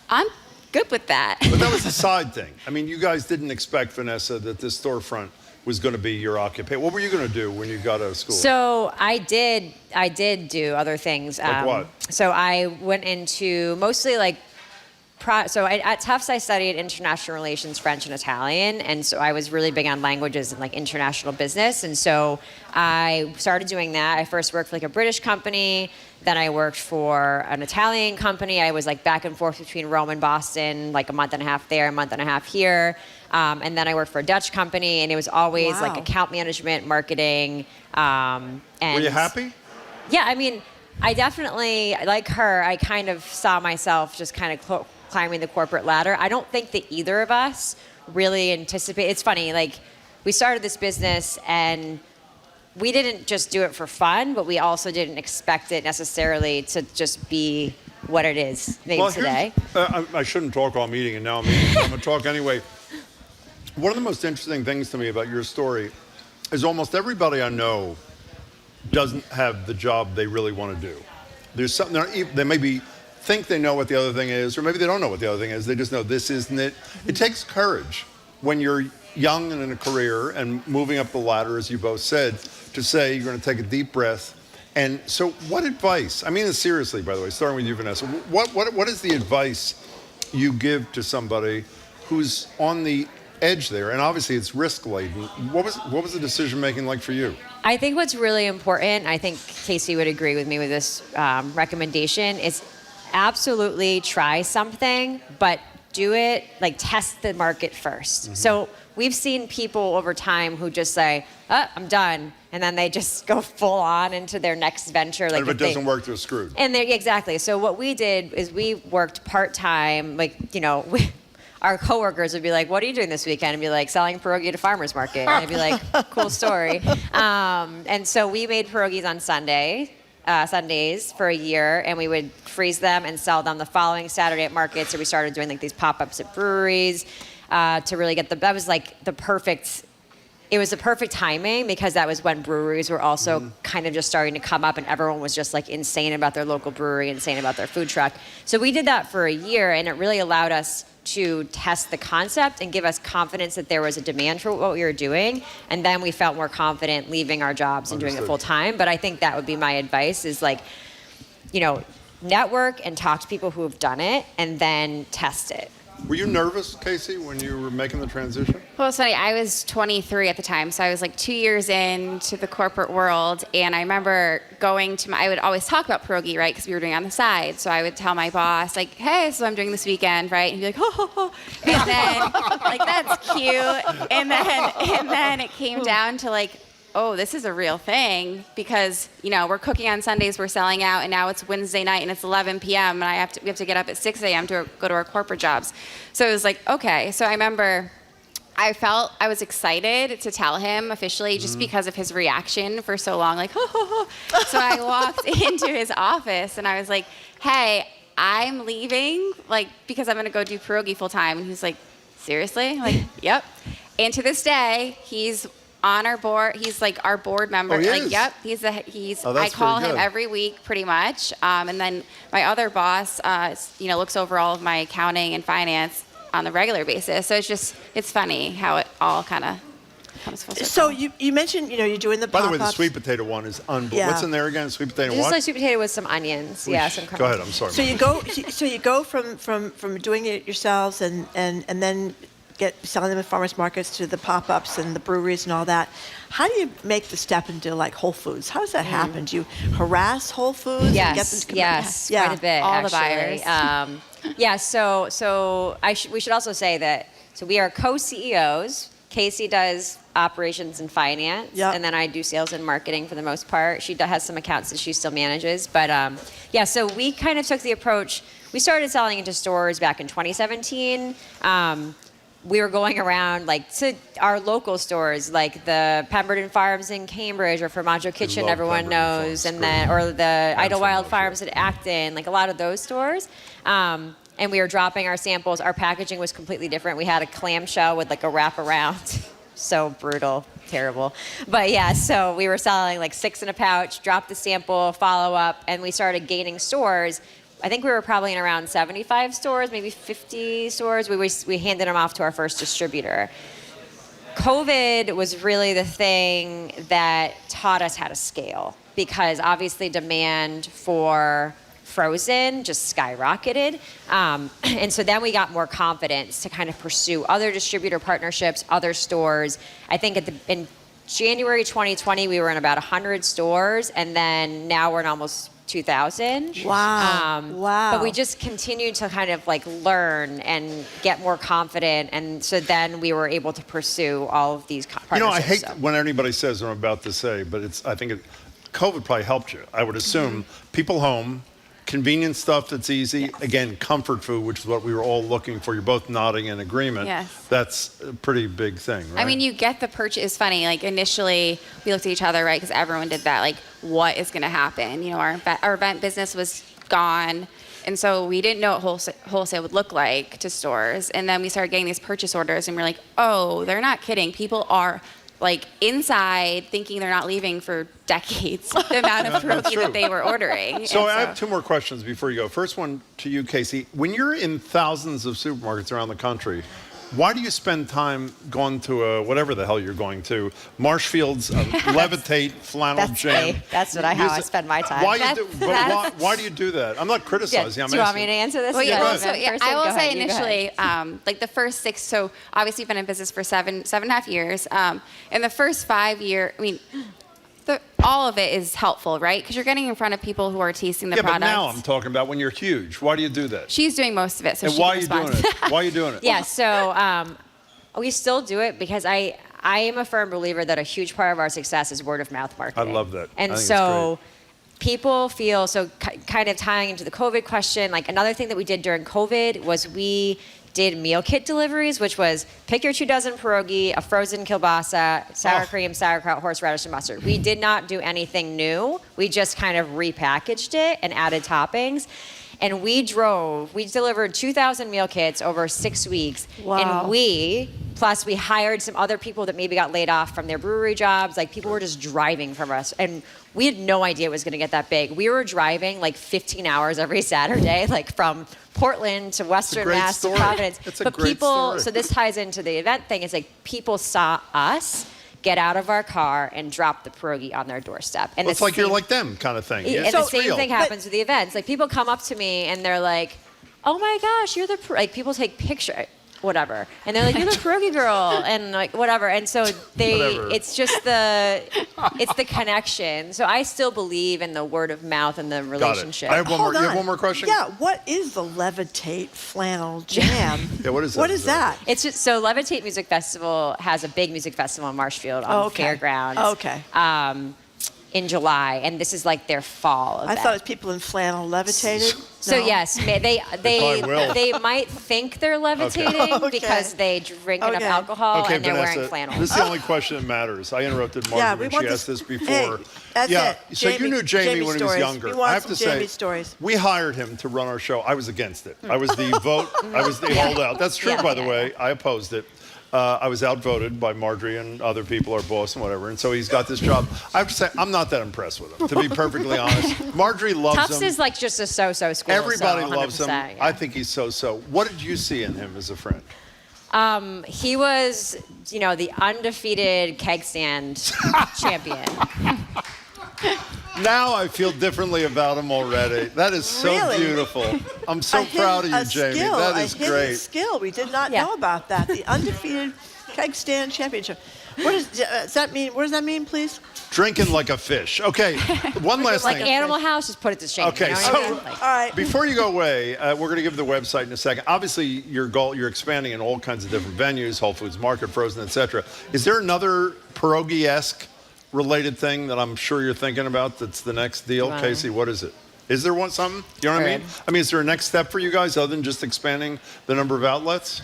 I'm good with that. But that was a side thing. I mean, you guys didn't expect, Vanessa, that this storefront was going to be your occupation. What were you going to do when you got out of school? So I did do other things. Like what? So I went into mostly like, at Tufts I studied international relations, French and Italian, and so I was really big on languages and like international business, and so I started doing that. I first worked for like a British company, then I worked for an Italian company. I was like back and forth between Rome and Boston, like a month and a half there, a month and a half here. And then I worked for a Dutch company, and it was always like account management, marketing. And were you happy? Yeah, I mean, I definitely, like her, I kind of saw myself just kind of climbing the corporate ladder. I don't think that either of us really anticipate. It's funny, like we started this business and we didn't just do it for fun, but we also didn't expect it necessarily to just be what it is today. I shouldn't talk while I'm eating, and now I'm eating. I'm going to talk anyway. One of the most interesting things to me about your story is almost everybody I know doesn't have the job they really want to do. There's something, they maybe think they know what the other thing is, or maybe they don't know what the other thing is. They just know this isn't it. It takes courage when you're young and in a career and moving up the ladder, as you both said, to say you're going to take a deep breath. And so what advice, I mean this seriously, by the way, starting with you, Vanessa, what is the advice you give to somebody who's on the edge there? And obviously it's risk laden. What was the decision making like for you? I think what's really important, I think Casey would agree with me with this recommendation, is absolutely try something, but do it, like test the market first. Mm-hmm. So we've seen people over time who just say, oh, I'm done. And then they just go full on into their next venture. Like and if it doesn't work, they're screwed. And exactly. So what we did is we worked part-time, like, you know, our coworkers would be like, what are you doing this weekend? And be like, selling pierogi at a farmer's market. And I'd be like, cool story. And so we made pierogies on Sundays for a year, and we would freeze them and sell them the following Saturday at markets. So we started doing like these pop-ups at breweries to really get that was like the perfect timing, because that was when breweries were also kind of just starting to come up, and everyone was just like insane about their local brewery, insane about their food truck. So we did that for a year, and it really allowed us to test the concept and give us confidence that there was a demand for what we were doing. And then we felt more confident leaving our jobs and doing it full time. But I think that would be my advice is like, you know, network and talk to people who have done it and then test it. Were you nervous, Casey, when you were making the transition? Well, it's funny. I was 23 at the time, so I was like 2 years into the corporate world, and I remember going to I would always talk about pierogi, right, because we were doing it on the side. So I would tell my boss, like, hey, so I'm doing this weekend, right? And he'd be like, ho, ho, ho. And then, like, that's cute. And then it came down to, like, oh, this is a real thing, because, you know, we're cooking on Sundays, we're selling out, and now it's Wednesday night and it's 11 p.m. and we have to get up at 6 a.m. to go to our corporate jobs. So it was like, okay. So I remember I was excited to tell him officially just because of his reaction for so long, like, ho, ho, ho. So I walked into his office and I was like, hey, I'm leaving, like, because I'm going to go do pierogi full time. And he's like, seriously? I'm like, yep. And to this day, he's on our board. He's like our board member. Oh, he like, is? yep. I call him every week pretty much. And then my other boss, looks over all of my accounting and finance on the regular basis. So it's funny how it all kind of comes full circle. So you mentioned, you're doing the By pop-ups. the way, the sweet potato one is unbelievable. Yeah. What's in there again? Sweet potato Just what? like sweet potato with some onions. Yeah, some Go ahead. I'm sorry. So you go from doing it yourselves and then selling them at farmers markets to the pop-ups and the breweries and all that. How do you make the step into like Whole Foods? How does that happen? Do you harass Whole Foods? And get them to come Yes, yeah. quite a bit. All actually. the buyers. So we should also say that. So we are co-CEOs. Casey does operations and finance, and then I do sales and marketing for the most part. She has some accounts that she still manages, but so we kind of took the approach. We started selling into stores back in 2017. We were going around like to our local stores, like the Pemberton Farms in Cambridge or Formaggio Kitchen, everyone knows, and then or the Idlewild Farms at Acton, like a lot of those stores. And we were dropping our samples. Our packaging was completely different. We had a clamshell with like a wraparound. So brutal, terrible. But yeah, so we were selling like 6 in a pouch, dropped the sample, follow up, and we started gaining stores. I think we were probably in around 75 stores, maybe 50 stores. We handed them off to our first distributor. COVID was really the thing that taught us how to scale, because obviously demand for frozen just skyrocketed. And so then we got more confidence to kind of pursue other distributor partnerships, other stores. I think in January 2020, we were in about 100 stores, and then now we're in almost 2,000. Wow. Wow. But we just continued to kind of like learn and get more confident, and so then we were able to pursue all of these partnerships. You know, I hate when anybody says what I'm about to say, but I think COVID probably helped you. I would assume people home, convenient stuff that's easy. Yes. Again, comfort food, which is what we were all looking for. You're both nodding in agreement. Yes. That's a pretty big thing, right? I mean, you get the purchase. It's funny. Like initially, we looked at each other, right? Because everyone did that. Like, what is going to happen? You know, our event business was gone, and so we didn't know what wholesale would look like to stores. And then we started getting these purchase orders, and we're like, oh, they're not kidding. People are like inside thinking they're not leaving for decades. The amount of pierogi that they were ordering. So I have two more questions before you go. First one to you, Casey. When you're in thousands of supermarkets around the country, why do you spend time going to whatever the hell you're going to, Marshfield's Levitate flannel jam? That's how I spend my time. Why do you do that? I'm not criticizing. Yeah, I'm do you want me to answer this? Well, Yeah, yeah, go so, ahead. I will Go say ahead, you go initially, like the first 6, so obviously you've been in business for seven and a half years. In the first 5 years, I mean, all of it is helpful, right? Because you're getting in front of people who are tasting the products. But now I'm talking about when you're huge. Why do you do that? She's doing most of it, so and she why are can you doing respond. it? Why are you doing it? Yeah, so we still do it because I am a firm believer that a huge part of our success is word of mouth marketing. I love that. And I think so people feel, so kind of tying into the COVID question, like another thing that we did during COVID was we did meal kit deliveries, which was pick your 2 dozen pierogi, a frozen kielbasa, sour cream, sauerkraut, horseradish, and mustard. We did not do anything new. We just kind of repackaged it and added toppings. And we delivered 2,000 meal kits over 6 weeks. Wow. And plus we hired some other people that maybe got laid off from their brewery jobs. Like people were just driving from us. And we had no idea it was going to get that big. We were driving like 15 hours every Saturday, like from Portland to Western Mass to Providence. It's a great people, story. so this ties into the event thing, is like people saw us get out of our car and drop the pierogi on their doorstep. And It's like you're like them kind of thing. and the same thing happens with the events. Like people come up to me and they're like, "Oh my gosh, you're the like." People take pictures, whatever, and they're like, "You're the pierogi girl," and like whatever. And so it's just it's the connection. So I still believe in the word of mouth and the relationship. I have one more. Hold You have on. one more question? Yeah, what is the Levitate flannel jam? Yeah, what is that? What is that? It's just, so Levitate Music Festival has a big music festival in Marshfield on Fairgrounds. Okay. In July, and this is like their fall event. I thought it was people in flannel levitated. So No? yes, they might think they're levitating Okay. because they drink enough Okay. alcohol Okay, and they're Vanessa, wearing flannel. this is the only question that matters. I interrupted Margaret Yeah, we when want she this- asked this before. Hey, that's yeah, it. so you Jamie- knew Jamie Jamie when he was stories. younger. We want I have some to say, Jamie stories. we hired him to run our show. I was against it. I was the vote. I was the holdout. That's true, by the way. I opposed it. I was outvoted by Marjorie and other people, our boss and whatever, and so he's got this job. I have to say, I'm not that impressed with him, to be perfectly honest. Marjorie loves Tufts him. is like just a so-so school. Everybody so loves him. 100%, yeah. I think he's so-so. What did you see in him as a friend? He was, the undefeated keg stand champion. Now I feel differently about him already. That is so Really? beautiful. I'm so proud of you, Jamie. That is a hidden great. skill. We did not know about that. The undefeated keg stand championship. Does that mean? What does that mean, please? Drinking like a fish. Okay, one last Like thing. Animal House, just put it to shame. Okay, you know so what I mean? Like, All right. before you go away, we're going to give the website in a second. Obviously, you're expanding in all kinds of different venues, Whole Foods Market, frozen, etc. Is there another pierogi-esque related thing that I'm sure you're thinking about that's the next deal? Wow. Casey, what is it? Is there something? You know what I mean? I mean, is there a next step for you guys other than just expanding the number of outlets?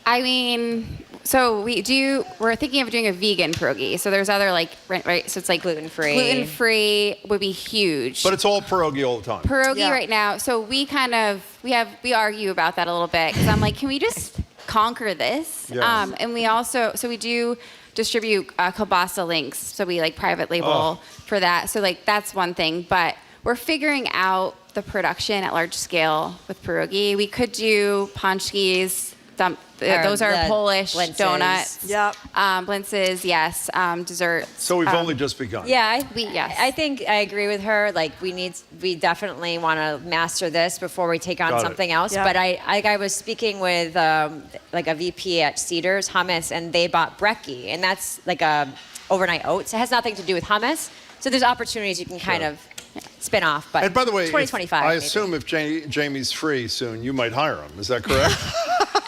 I mean, so we're thinking of doing a vegan pierogi. So there's other right? So it's like gluten-free. Gluten-free would be huge. But it's all pierogi all the time. Pierogi right now. So we we argue about that a little bit because I'm like, can we just conquer this? Yes. And we do distribute kielbasa links. So we private label for that. So that's one thing. But we're figuring out the production at large scale with pierogi. We could do paczkis those are the Polish blintzes. donuts. Yep. Blintzes, yes. Desserts. So we've only just begun. Yeah, yes. I think I agree with her. Like we definitely want to master this before we take on Got it. something else. Yeah. But I was speaking with like a VP at Cedars Hummus, and they bought brekkie, and that's like a overnight oats. It has nothing to do with hummus. So there's opportunities you can kind of spin off. But And by the way, 2025. I maybe. assume if Jamie's free soon, you might hire him. Is that correct?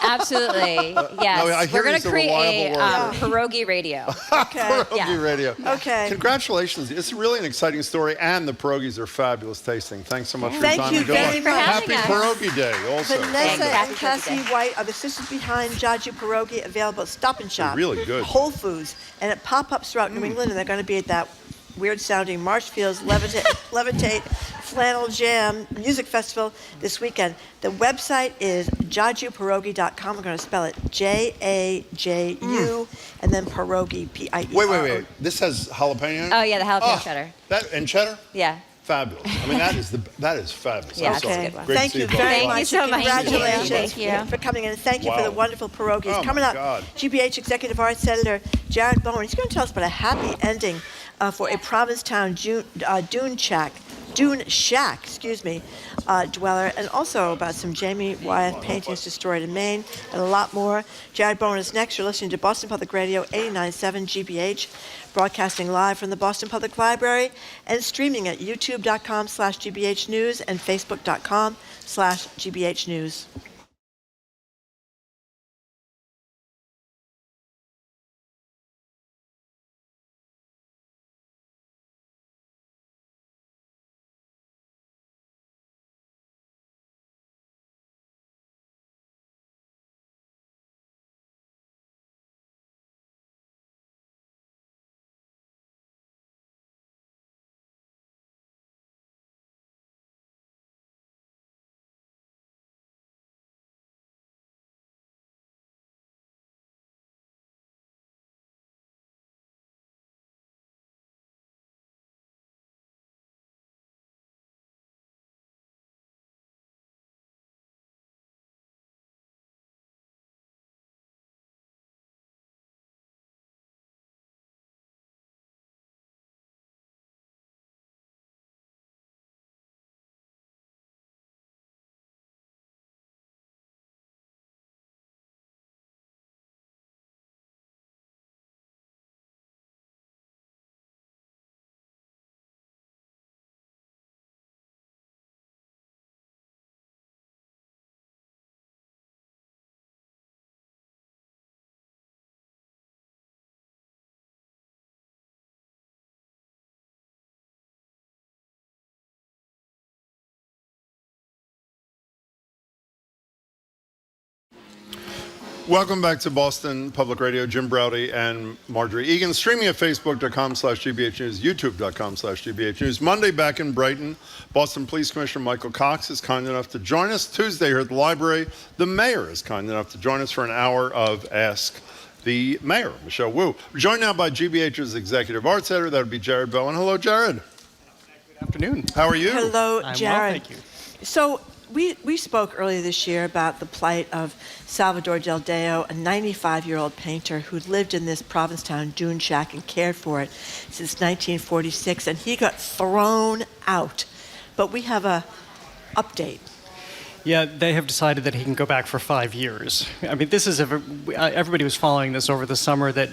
Absolutely. Yes. I hear We're going he's to a create reliable pierogi radio. Okay. Pierogi Yeah. radio. Okay. Congratulations. It's really an exciting story, and the pierogies are fabulous tasting. Thanks so much for your Thank time. you and good very luck. much. Happy Thanks for having Pierogi Day also. Vanessa Happy and Cassie birthday. White are the sisters behind Jaju Pierogi, available at Stop and Shop. They're really good. Whole Foods, and at pop-ups throughout New England, and they're going to be at that weird-sounding Marshfields Levitate Flannel Jam Music Festival this weekend. The website is jajuperogi.com. We're going to spell it Jaju and then pierogi, P-I-E-R-O. Wait. This has jalapeno in it? Oh yeah, the jalapeno cheddar. And cheddar? Yeah. Fabulous. I mean, that is fabulous. Yeah, I'm that's a sorry. good one. Great to Thank see you both. very Thank much. you so much. Congratulations Thank you. for coming in. And thank you for the Wow. wonderful pierogies. Oh, Coming my up, God. GBH Executive Arts Editor Jared Bowen. He's going to tell us about a happy ending for a Provincetown Dune Shack, dweller, and also about some Jamie Wyeth paintings destroyed in Maine, and a lot more. Jared Bowen is next. You're listening to Boston Public Radio 89.7 GBH, broadcasting live from the Boston Public Library and streaming at youtube.com/GBH News and facebook.com/GBH News. Welcome back to Boston Public Radio. Jim Browdy and Marjorie Egan, streaming at facebook.com/GBH News, youtube.com/GBH News. Monday back in Brighton, Boston Police Commissioner Michael Cox is kind enough to join us. Tuesday here at the library, the mayor is kind enough to join us for an hour of Ask the Mayor, Michelle Wu. We're joined now by GBH's Executive Arts Editor. That would be Jared Bowen. Hello, Jared. Good afternoon. How are you? Hello, I'm Jared. well, thank you. So we spoke earlier this year about the plight of Salvador Del Deo, a 95-year-old painter who lived in this Provincetown dune shack and cared for it since 1946, and he got thrown out. But we have a update. Yeah, they have decided that he can go back for 5 years. I mean, this is everybody was following this over the summer. That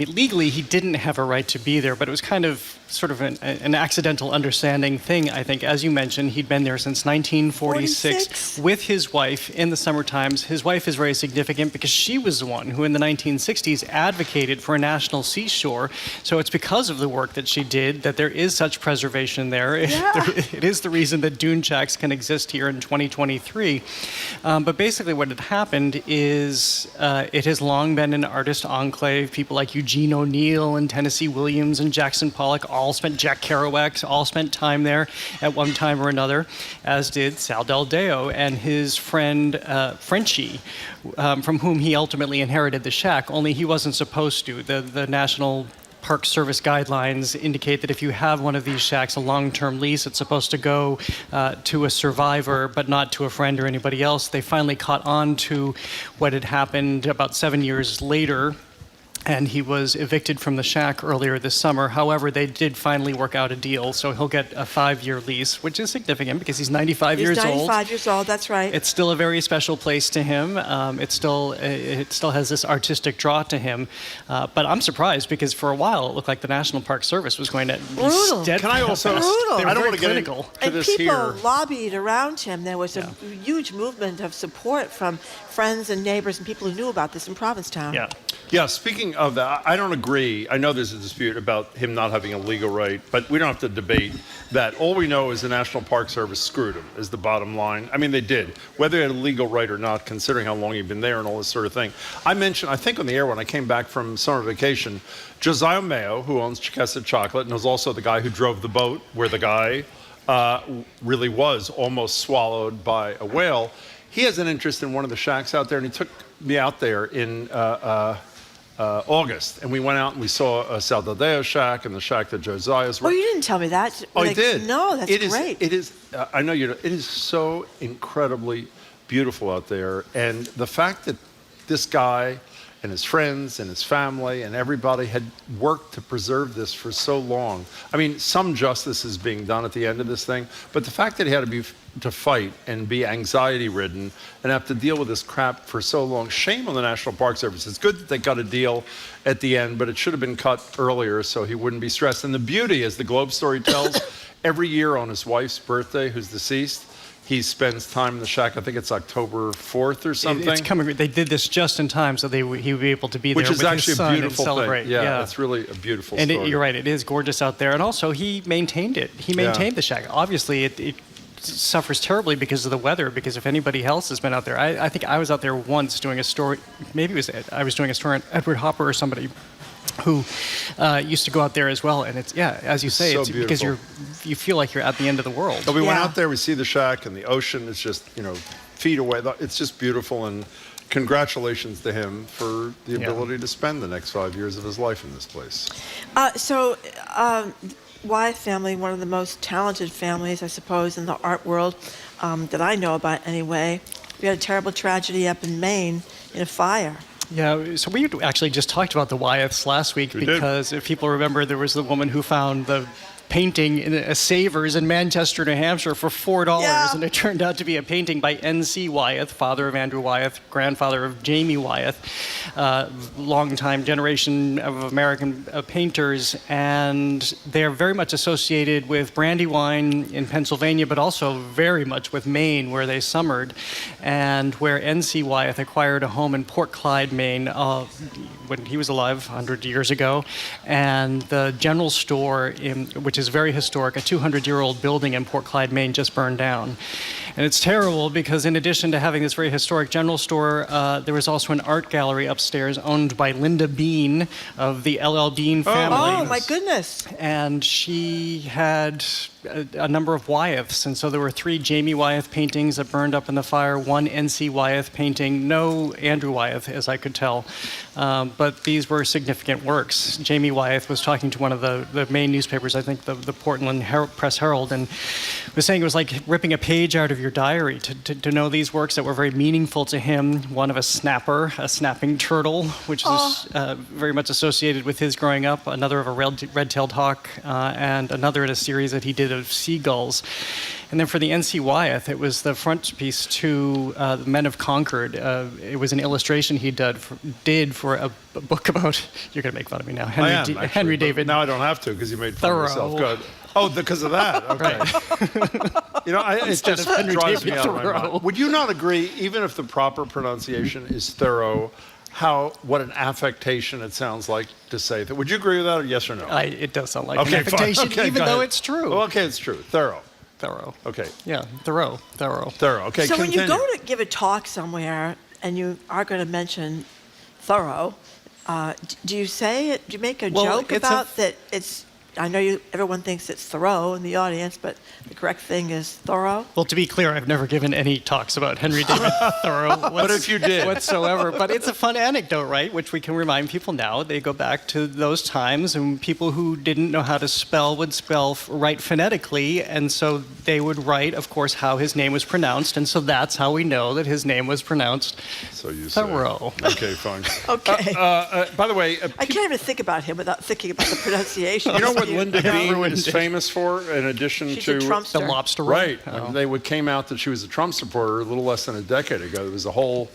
legally he didn't have a right to be there, but it was kind of sort of an accidental understanding thing. I think, as you mentioned, he'd been there since 1946 with his wife in the summer times. His wife is very significant because she was the one who, in the 1960s, advocated for a national seashore. So it's because of the work that she did that there is such preservation there. Yeah. It is the reason that dune shacks can exist here in 2023. But basically what had happened is it has long been an artist enclave. People like Eugene O'Neill and Tennessee Williams and Jackson Pollock Jack Kerouac all spent time there at one time or another, as did Sal Del Deo and his friend Frenchie, from whom he ultimately inherited the shack, only he wasn't supposed to. The national Park Service guidelines indicate that if you have one of these shacks, a long-term lease, it's supposed to go to a survivor, but not to a friend or anybody else. They finally caught on to what had happened about 7 years later, and he was evicted from the shack earlier this summer. However, they did finally work out a deal, so he'll get a 5-year lease, which is significant because he's 95 years old. He's 95 years old, that's right. It's still a very special place to him. It still has this artistic draw to him. But I'm surprised because for a while it looked like the National Park Service was going to be Brutal. steadfast. Can I also? Brutal. They were I don't very want to get clinical. into And this people here. lobbied around him. There was a huge movement of support from friends and neighbors and people who knew about this in Provincetown. Yeah. Yeah, speaking of that, I don't agree. I know there's a dispute about him not having a legal right, but we don't have to debate that. All we know is the National Park Service screwed him, is the bottom line. I mean, they did. Whether he had a legal right or not, considering how long he'd been there and all this sort of thing. I mentioned, I think on the air when I came back from summer vacation, Josiah Mayo, who owns Chicessa Chocolate and was also the guy who drove the boat where the guy really was almost swallowed by a whale. He has an interest in one of the shacks out there, and he took me out there in August, and we went out and we saw a Saldadeo shack and the shack that Josiah's. Oh, you didn't tell me that. Oh, I did. No, that's great. It is. I know you know. It is so incredibly beautiful out there, and the fact that this guy and his friends and his family and everybody had worked to preserve this for so long. I mean, some justice is being done at the end of this thing, but the fact that he had to fight and be anxiety-ridden and have to deal with this crap for so long, shame on the National Park Service. It's good that they got a deal at the end, but it should have been cut earlier so he wouldn't be stressed. And the beauty, as the Globe story tells, every year on his wife's birthday, who's deceased, he spends time in the shack. I think it's October 4th or something. It's coming. They did this just in time so he would be able to be Which there is with actually his a son beautiful and celebrate. thing. Yeah, it's really a beautiful and story. you're right. It is gorgeous out there. And also, he maintained it. He maintained the shack. Obviously, it suffers terribly because of the weather, because if anybody else has been out there, I think I was out there once doing a story. Maybe I was doing a story on Edward Hopper or somebody who used to go out there as well. And it's, as you say, so it's because you feel like you're at the end of the world. But we went out there, we see the shack, and the ocean is just, feet away. It's just beautiful, and congratulations to him for the ability to spend the next 5 years of his life in this place. Wyeth family, one of the most talented families, I suppose, in the art world that I know about anyway. We had a terrible tragedy up in Maine in a fire. Yeah, so we actually just talked about the Wyeths last week because if people remember, there was the woman who found the painting in a Savers in Manchester, New Hampshire for $4, and it turned out to be a painting by N.C. Wyeth, father of Andrew Wyeth, grandfather of Jamie Wyeth, longtime generation of American painters, and they're very much associated with Brandywine in Pennsylvania, but also very much with Maine, where they summered, and where N.C. Wyeth acquired a home in Port Clyde, Maine, when he was alive 100 years ago, and the general store, which is very historic, a 200-year-old building in Port Clyde, Maine, just burned down. And it's terrible because in addition to having this very historic general store, there was also an art gallery upstairs owned by Linda Bean of the L.L. Bean family. Oh, my goodness. And she had a number of Wyeths, and so there were 3 Jamie Wyeth paintings that burned up in the fire, 1 N.C. Wyeth painting, no Andrew Wyeth, as I could tell, but these were significant works. Jamie Wyeth was talking to one of the main newspapers, I think the Portland Press Herald, and was saying it was like ripping a page out of your diary to know these works that were very meaningful to him, one of a snapper, a snapping turtle, which is very much associated with his growing up, another of a red-tailed hawk, and another in a series that he did of seagulls. And then for the N.C. Wyeth, it was the frontispiece to The Men Have Conquered. It was an illustration he did for a book about, you're going to make fun of me now, Henry David. Now I don't have to because you made fun of yourself. Good. Oh, because of that. Okay. It just drives me out of my mind. Would you not agree, even if the proper pronunciation is Thoreau, what an affectation it sounds like to say that? Would you agree with that, or yes or no? It does sound like an affectation, even though it's true. Oh, okay, it's true. Thoreau. Okay. Yeah, Thoreau. Okay, so continue. when you go to give a talk somewhere and you are going to mention Thoreau, do you say it? Do you make a joke about that? It's I know everyone thinks it's Thoreau in the audience, but the correct thing is Thoreau. Well, to be clear, I've never given any talks about Henry David Thoreau But if you did. whatsoever. But it's a fun anecdote, right? Which we can remind people now. They go back to those times, and people who didn't know how to spell would write phonetically, and so they would write, of course, how his name was pronounced, and so that's how we know that his name was pronounced So you say. Thoreau. Okay, fine. Okay. By the way, I can't even think about him without thinking about the pronunciation. you know what Linda Bean ruined is it. famous for, in addition She's to a Trumpster. The lobster roll. Right. When they came out that she was a Trump supporter a little less than a decade ago, there was a whole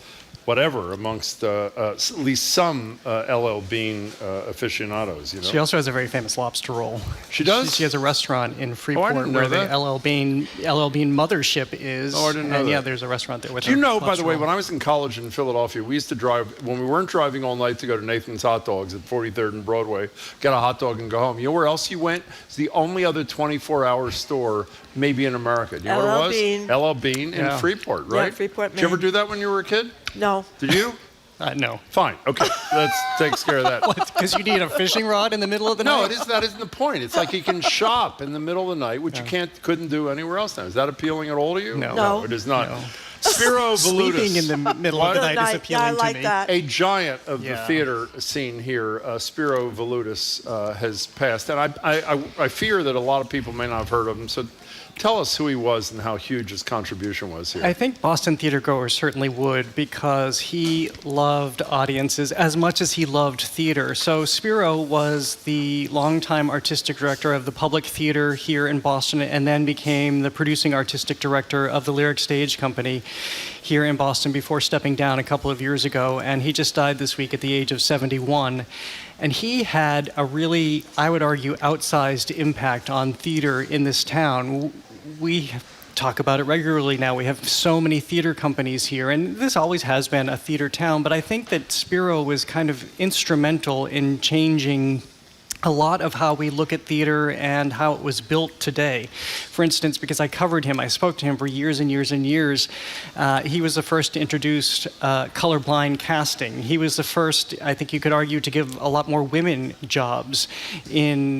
whatever amongst at least some LL Bean aficionados. You know. She also has a very famous lobster roll. She does? She has a restaurant in Freeport didn't know where that. the LL Bean mothership is. Oh, I didn't know And yeah, that. there's a restaurant there with Do you a know, by lobster the way, roll. when I was in college in Philadelphia, we used to drive, when we weren't driving all night to go to Nathan's Hot Dogs at 43rd and Broadway, get a hot dog and go home. You know where else you went? It's the only other 24-hour store maybe in America. Do you know what it was? Bean. LL Bean in Yeah. Freeport, Yeah, right? Freeport, Did you ever Maine. do that when you were a kid? No. Did you? No. Fine. Okay. That takes care of that. Because you need a fishing rod in the middle of the No, night? that isn't the point. It's like you can shop in the middle of the night, which you couldn't do anywhere else now. Is that appealing at all to you? No. No. It is not. No. Spiro Veloudos. Sleeping in the middle of the night is appealing I to like me. that. A giant of the Yeah. theater scene here, Spiro Veloudos, has passed. And I fear that a lot of people may not have heard of him. So tell us who he was and how huge his contribution was here. I think Boston theater goers certainly would, because he loved audiences as much as he loved theater. So Spiro was the longtime artistic director of the Public Theater here in Boston, and then became the producing artistic director of the Lyric Stage Company here in Boston before stepping down a couple of years ago. And he just died this week at the age of 71. And he had a really, I would argue, outsized impact on theater in this town. We talk about it regularly now. We have so many theater companies here, and this always has been a theater town, but I think that Spiro was kind of instrumental in changing a lot of how we look at theater and how it was built today. For instance, because I covered him, I spoke to him for years and years and years, he was the first to introduce colorblind casting. He was the first, I think you could argue, to give a lot more women jobs in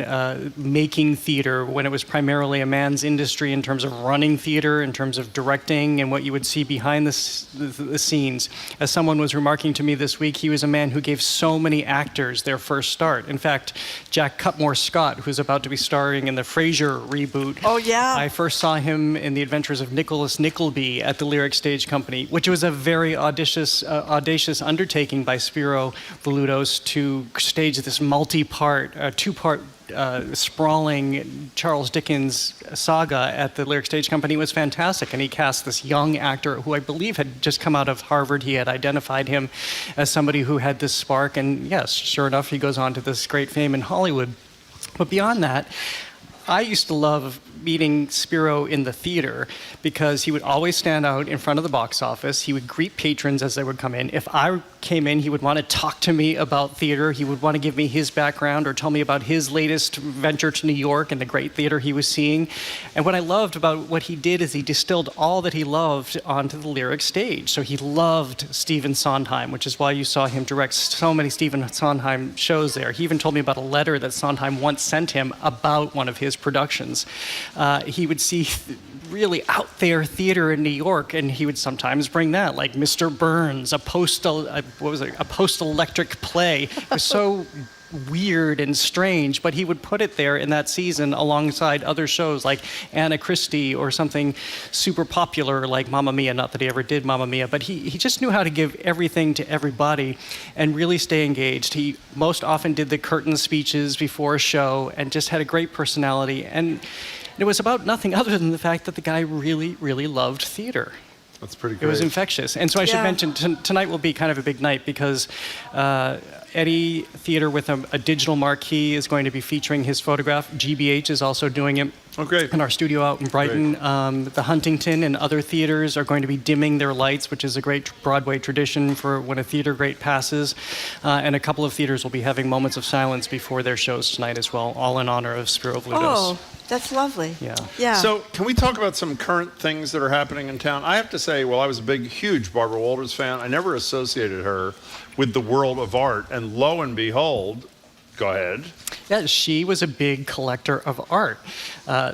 making theater when it was primarily a man's industry in terms of running theater, in terms of directing and what you would see behind the scenes. As someone was remarking to me this week, he was a man who gave so many actors their first start. In fact, Jack Cutmore Scott, who's about to be starring in the Frasier reboot. Oh, yeah. I first saw him in The Adventures of Nicholas Nickleby at the Lyric Stage Company, which was a very audacious undertaking by Spiro Veloudos to stage this two-part sprawling Charles Dickens saga at the Lyric Stage Company. It was fantastic, and he cast this young actor who I believe had just come out of Harvard. He had identified him as somebody who had this spark, and yes, sure enough, he goes on to this great fame in Hollywood. But beyond that, I used to love meeting Spiro in the theater because he would always stand out in front of the box office. He would greet patrons as they would come in. If I came in, he would want to talk to me about theater. He would want to give me his background or tell me about his latest venture to New York and the great theater he was seeing. And what I loved about what he did is he distilled all that he loved onto the Lyric Stage. So he loved Stephen Sondheim, which is why you saw him direct so many Stephen Sondheim shows there. He even told me about a letter that Sondheim once sent him about one of his productions. He would see really out there theater in New York, and he would sometimes bring that, like Mr. Burns, a post-electric play. It was so weird and strange, but he would put it there in that season alongside other shows like Anna Christie or something super popular like Mamma Mia. Not that he ever did Mamma Mia, but he just knew how to give everything to everybody and really stay engaged. He most often did the curtain speeches before a show and just had a great personality. And it was about nothing other than the fact that the guy really, really loved theater. That's pretty It great. was infectious. And so I should mention, tonight will be kind of a big night because Eddie Theater with a digital marquee is going to be featuring his photograph. GBH is also doing it. Oh, great. In our studio out in Brighton. The Huntington and other theaters are going to be dimming their lights, which is a great Broadway tradition for when a theater great passes. And a couple of theaters will be having moments of silence before their shows tonight as well, all in honor of Spiro Veloudos. Oh, that's lovely. Yeah. So can we talk about some current things that are happening in town? I have to say, well, I was a huge Barbara Walters fan. I never associated her with the world of art. And lo and behold, Go ahead. Yeah, she was a big collector of art.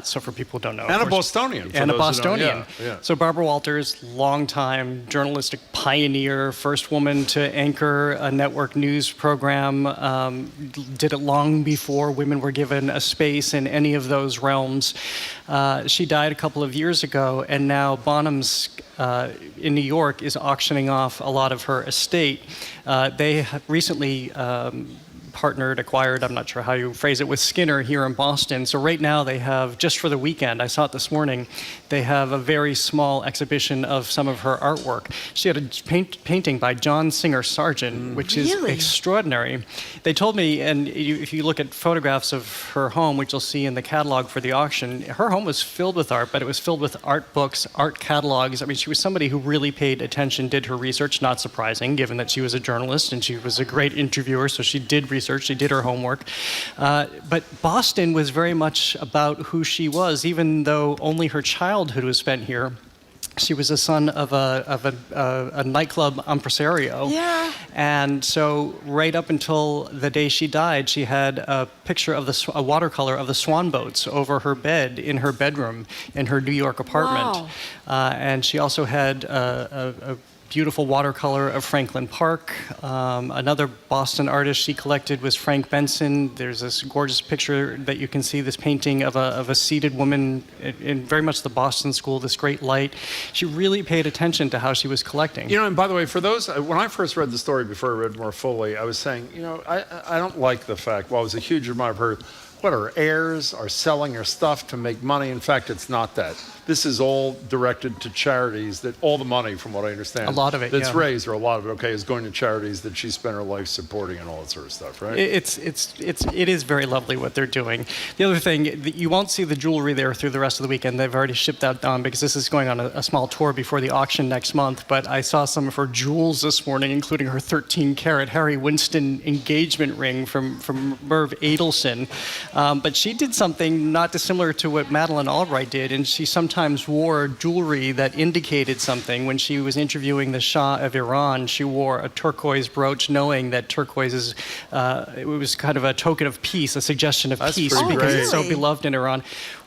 So for people who don't know. And a Bostonian. And a Bostonian. Yeah. So Barbara Walters, longtime journalistic pioneer, first woman to anchor a network news program, did it long before women were given a space in any of those realms. She died a couple of years ago, and now Bonham's in New York is auctioning off a lot of her estate. They recently acquired, I'm not sure how you phrase it, with Skinner here in Boston. So right now they have, just for the weekend, I saw it this morning, they have a very small exhibition of some of her artwork. She had a painting by John Singer Sargent, which is extraordinary. They told me, and if you look at photographs of her home, which you'll see in the catalog for the auction, her home was filled with art, but it was filled with art books, art catalogs. I mean, she was somebody who really paid attention, did her research, not surprising, given that she was a journalist and she was a great interviewer, so she did research, she did her homework. But Boston was very much about who she was, even though only her childhood was spent here. She was the son of a nightclub impresario. Yeah. And so right up until the day she died, she had a picture of a watercolor of the swan boats over her bed in her bedroom in her New York apartment. Wow. And she also had a beautiful watercolor of Franklin Park. Another Boston artist she collected was Frank Benson. There's this gorgeous picture that you can see, this painting of a seated woman in very much the Boston school, this great light. She really paid attention to how she was collecting. You know, and by the way, for those, when I first read the story before I read more fully, I was saying, you know, I don't like the fact, well, I was a huge admirer of her, what, her heirs are selling her stuff to make money. In fact, it's not that. This is all directed to charities that all the money, from what I understand, a lot of it, that's raised, or a lot of it, okay, is going to charities that she spent her life supporting and all that sort of stuff, right? It is very lovely what they're doing. The other thing, you won't see the jewelry there through the rest of the weekend. They've already shipped that down because this is going on a small tour before the auction next month. But I saw some of her jewels this morning, including her 13-carat Harry Winston engagement ring from Merv Adelson. But she did something not dissimilar to what Madeleine Albright did, and she sometimes wore jewelry that indicated something. When she was interviewing the Shah of Iran, she wore a turquoise brooch, knowing that turquoise is, it was kind of a token of peace, a suggestion of peace, because it's so beloved in Iran.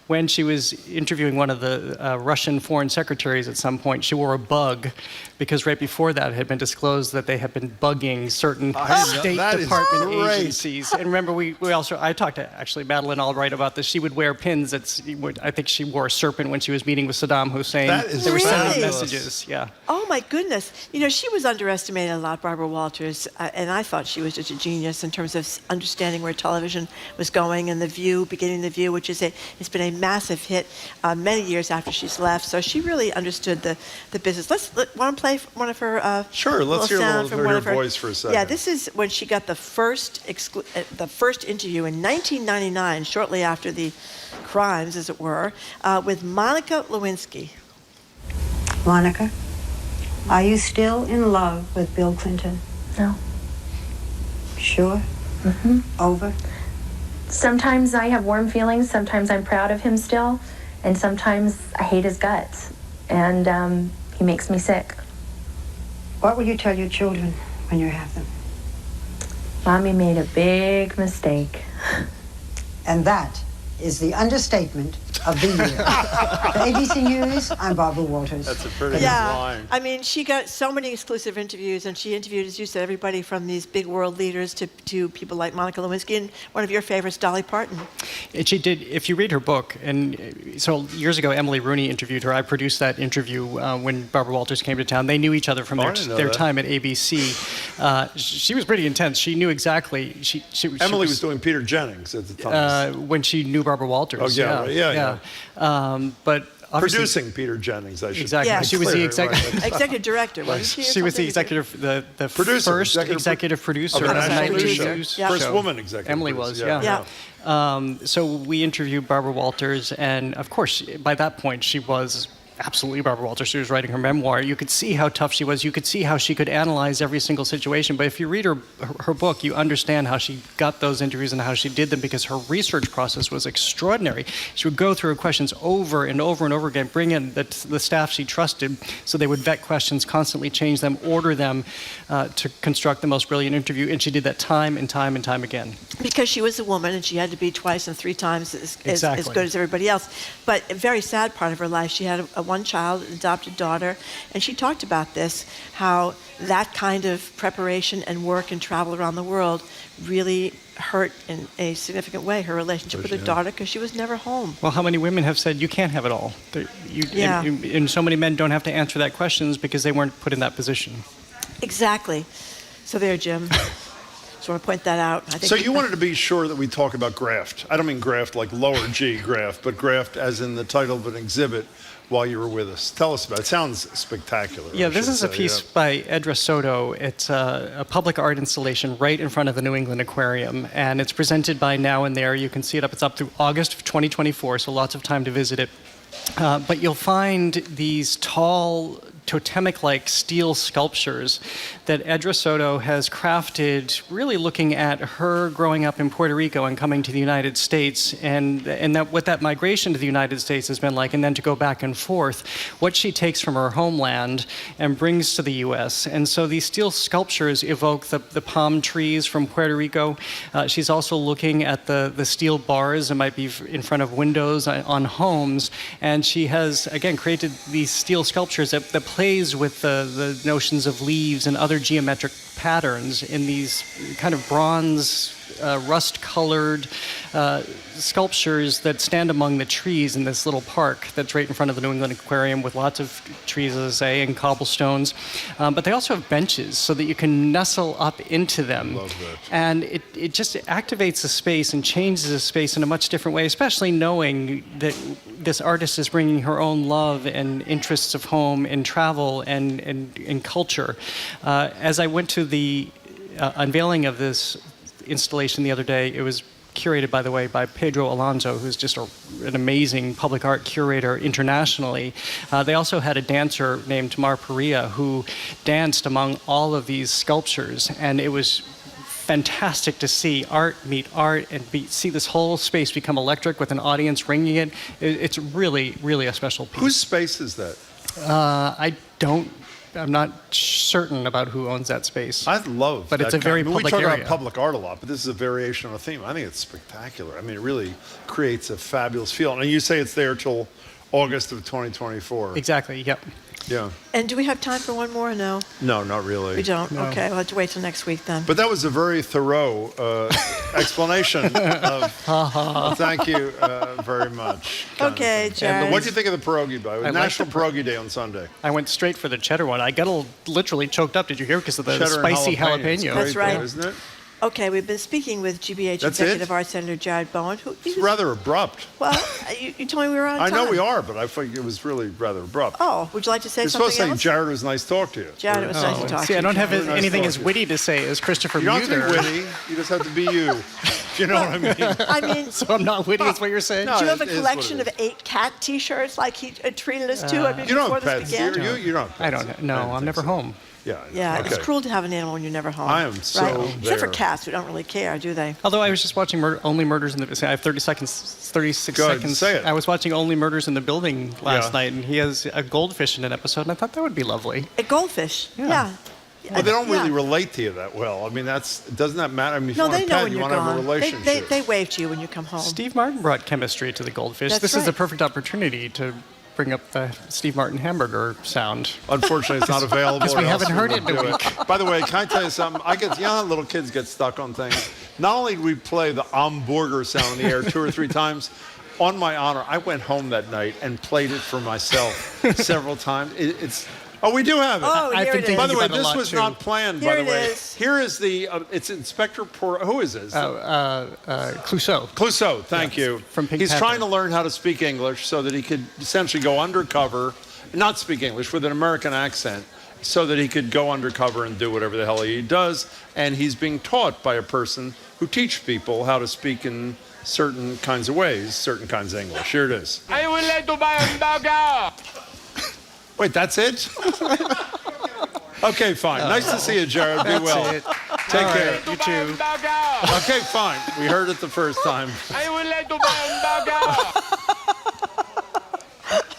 When she was interviewing one of the Russian foreign secretaries at some point, she wore a bug, because right before that it had been disclosed that they had been bugging certain State Department agencies. And remember, I talked to actually Madeleine Albright about this. She would wear pins I think she wore a serpent when she was meeting with Saddam Hussein. They were sending messages, yeah. Oh my goodness. You know, she was underestimated a lot, Barbara Walters, and I thought she was just a genius in terms of understanding where television was going, and beginning The View, which it's been a massive hit many years after she's left. So she really understood the business. Want to play one of her Sure, let's hear a little bit of her voice for a second. Yeah, this is when she got the first interview in 1999, shortly after the crimes, as it were, with Monica Lewinsky. Monica, are you still in love with Bill Clinton? No. Sure? Mm-hmm. Over? Sometimes I have warm feelings, sometimes I'm proud of him still, and sometimes I hate his guts, and he makes me sick. What will you tell your children when you have them? Mommy made a big mistake. And that is the understatement of the year. For ABC News, I'm Barbara Walters. That's a pretty good line. I mean, she got so many exclusive interviews, and she interviewed, as you said, everybody from these big world leaders to people like Monica Lewinsky, and one of your favorites, Dolly Parton. And she did, if you read her book, and so years ago, Emily Rooney interviewed her. I produced that interview when Barbara Walters came to town. They knew each other from their time at ABC. She was pretty intense. She knew exactly. Emily was doing Peter Jennings at the time. When she knew Barbara Walters. Oh, yeah. But producing Peter Jennings, I should exactly. Yes. She was the executive director, wasn't she? She was the executive, the producer, first executive producer of of the nightly news show. First woman executive. Emily producer. was, yeah. So we interviewed Barbara Walters, and of course, by that point, she was absolutely Barbara Walters. She was writing her memoir. You could see how tough she was. You could see how she could analyze every single situation. But if you read her book, you understand how she got those interviews and how she did them, because her research process was extraordinary. She would go through her questions over and over and over again, bring in the staff she trusted, so they would vet questions, constantly change them, order them to construct the most brilliant interview. And she did that time and time and time again. Because she was a woman and she had to be twice and 3 times as good as everybody else. But a very sad part of her life, she had one child, an adopted daughter, and she talked about this, how that kind of preparation and work and travel around the world really hurt in a significant way her relationship with her daughter, because she was never home. Well, how many women have said you can't have it all? And so many men don't have to answer that questions because they weren't put in that position. Exactly. So there, Jim. Just want to point that out. I think So you wanted to be sure that we talk about graft. I don't mean graft like lower G graft, but graft as in the title of an exhibit while you were with us. Tell us about it. It sounds spectacular. Yeah, this is a piece by Edra Soto. It's a public art installation right in front of the New England Aquarium, and it's presented by Now and There. You can see it up. It's up through August of 2024, so lots of time to visit it. But you'll find these tall, totemic-like steel sculptures that Edra Soto has crafted, really looking at her growing up in Puerto Rico and coming to the United States, and that what that migration to the United States has been like, and then to go back and forth, what she takes from her homeland and brings to the U.S. And so these steel sculptures evoke the palm trees from Puerto Rico. She's also looking at the steel bars that might be in front of windows on homes, and she has, again, created these steel sculptures that plays with the notions of leaves and other geometric patterns in these kind of bronze, rust-colored sculptures that stand among the trees in this little park that's right in front of the New England Aquarium, with lots of trees, as I say, and cobblestones. But they also have benches so that you can nestle up into them. Love that. And it just activates the space and changes the space in a much different way, especially knowing that this artist is bringing her own love and interests of home and travel and culture. As I went to the unveiling of this installation the other day, it was curated, by the way, by Pedro Alonso, who's just an amazing public art curator internationally. They also had a dancer named Mar Perea who danced among all of these sculptures, and it was fantastic to see art meet art and see this whole space become electric with an audience ringing it. It's really, really a special piece. Whose space is that? I'm not certain about who owns that space. I love but that it's a very kind. public We talk area. about public art a lot, but this is a variation on a theme. I think it's spectacular. I mean, it really creates a fabulous feel. And you say it's there till August of 2024. Exactly, yep. Yeah. And do we have time for one more or no? No, not really. We don't? No. Okay, we'll have to wait till next week then. But that was a very thorough explanation of. Thank you very much. Okay, Jared. And what do you think of the pierogi bar? It was I like National the Pierogi Day on Sunday. I went straight for the cheddar one. I got literally choked up. Did you hear? Because of the Cheddar and spicy jalapeno. jalapeno. That's right. There, isn't it? Okay, we've been speaking with GBH That's Executive it? Arts Senator Jared Bowen. It's rather abrupt. Well, you told me we were on I time. know we are, but I think it was really rather abrupt. Oh, would you like to say You're something supposed to say, else? Jared, it was nice to talk to you. Jared, it was nice to talk to See, you. I don't have Jared. anything as witty to say as Christopher You don't have to Muther. be witty. You just have to be you. Do you know what I mean? I mean, So I'm not witty, is what you're saying? No, do you have a it is collection what of it is. 8 cat T-shirts like he treated us to? I mean, You don't before have this pets. began? You don't have I pets. don't know. didn't I'm think never so. home. Yeah. Yeah, okay. it's cruel to have an animal when you're never home. I am so Except for there. cats who don't really care, do they? Although I was just watching Only Murders in the... I have 36 Go ahead, seconds. say it. I was watching Only Murders in the Building last Yeah. night, and he has a goldfish in an episode, and I thought that would be lovely. A goldfish. Yeah. Well, they don't really Yeah. relate to you that well. I mean, doesn't that matter? I mean, if No, you want they a know pet, when you you're want to have a gone. relationship. They wave to you when you come home. Steve Martin brought chemistry to the goldfish. That's This is the right. perfect opportunity to bring up the Steve Martin hamburger sound. Unfortunately, it's not available. Because we or else haven't heard it would in a do week. By the way, can I tell you something? You know how little kids get stuck on things? Not only did we play the hamburger sound in the air 2 or 3 times, on my honor, I went home that night and played it for myself several times. Oh, we do have it. Oh, here it is. By the way, about it a this lot, was too. not planned, Here by the it way. is. Here is the, it's Inspector who is this? Clouseau. Clouseau, thank you. From Pink He's Panther. trying to learn how to speak English so that he could essentially go undercover, not speak English, with an American accent, so that he could go undercover and do whatever the hell he does. And he's being taught by a person who teaches people how to speak in certain kinds of ways, certain kinds of English. Here it is. I would like to buy a burger. Wait, that's it? Okay, fine. Nice to see you, Jared. Be well. It. Take All care. right, you too. Okay, fine. We heard it the first time. I would like to buy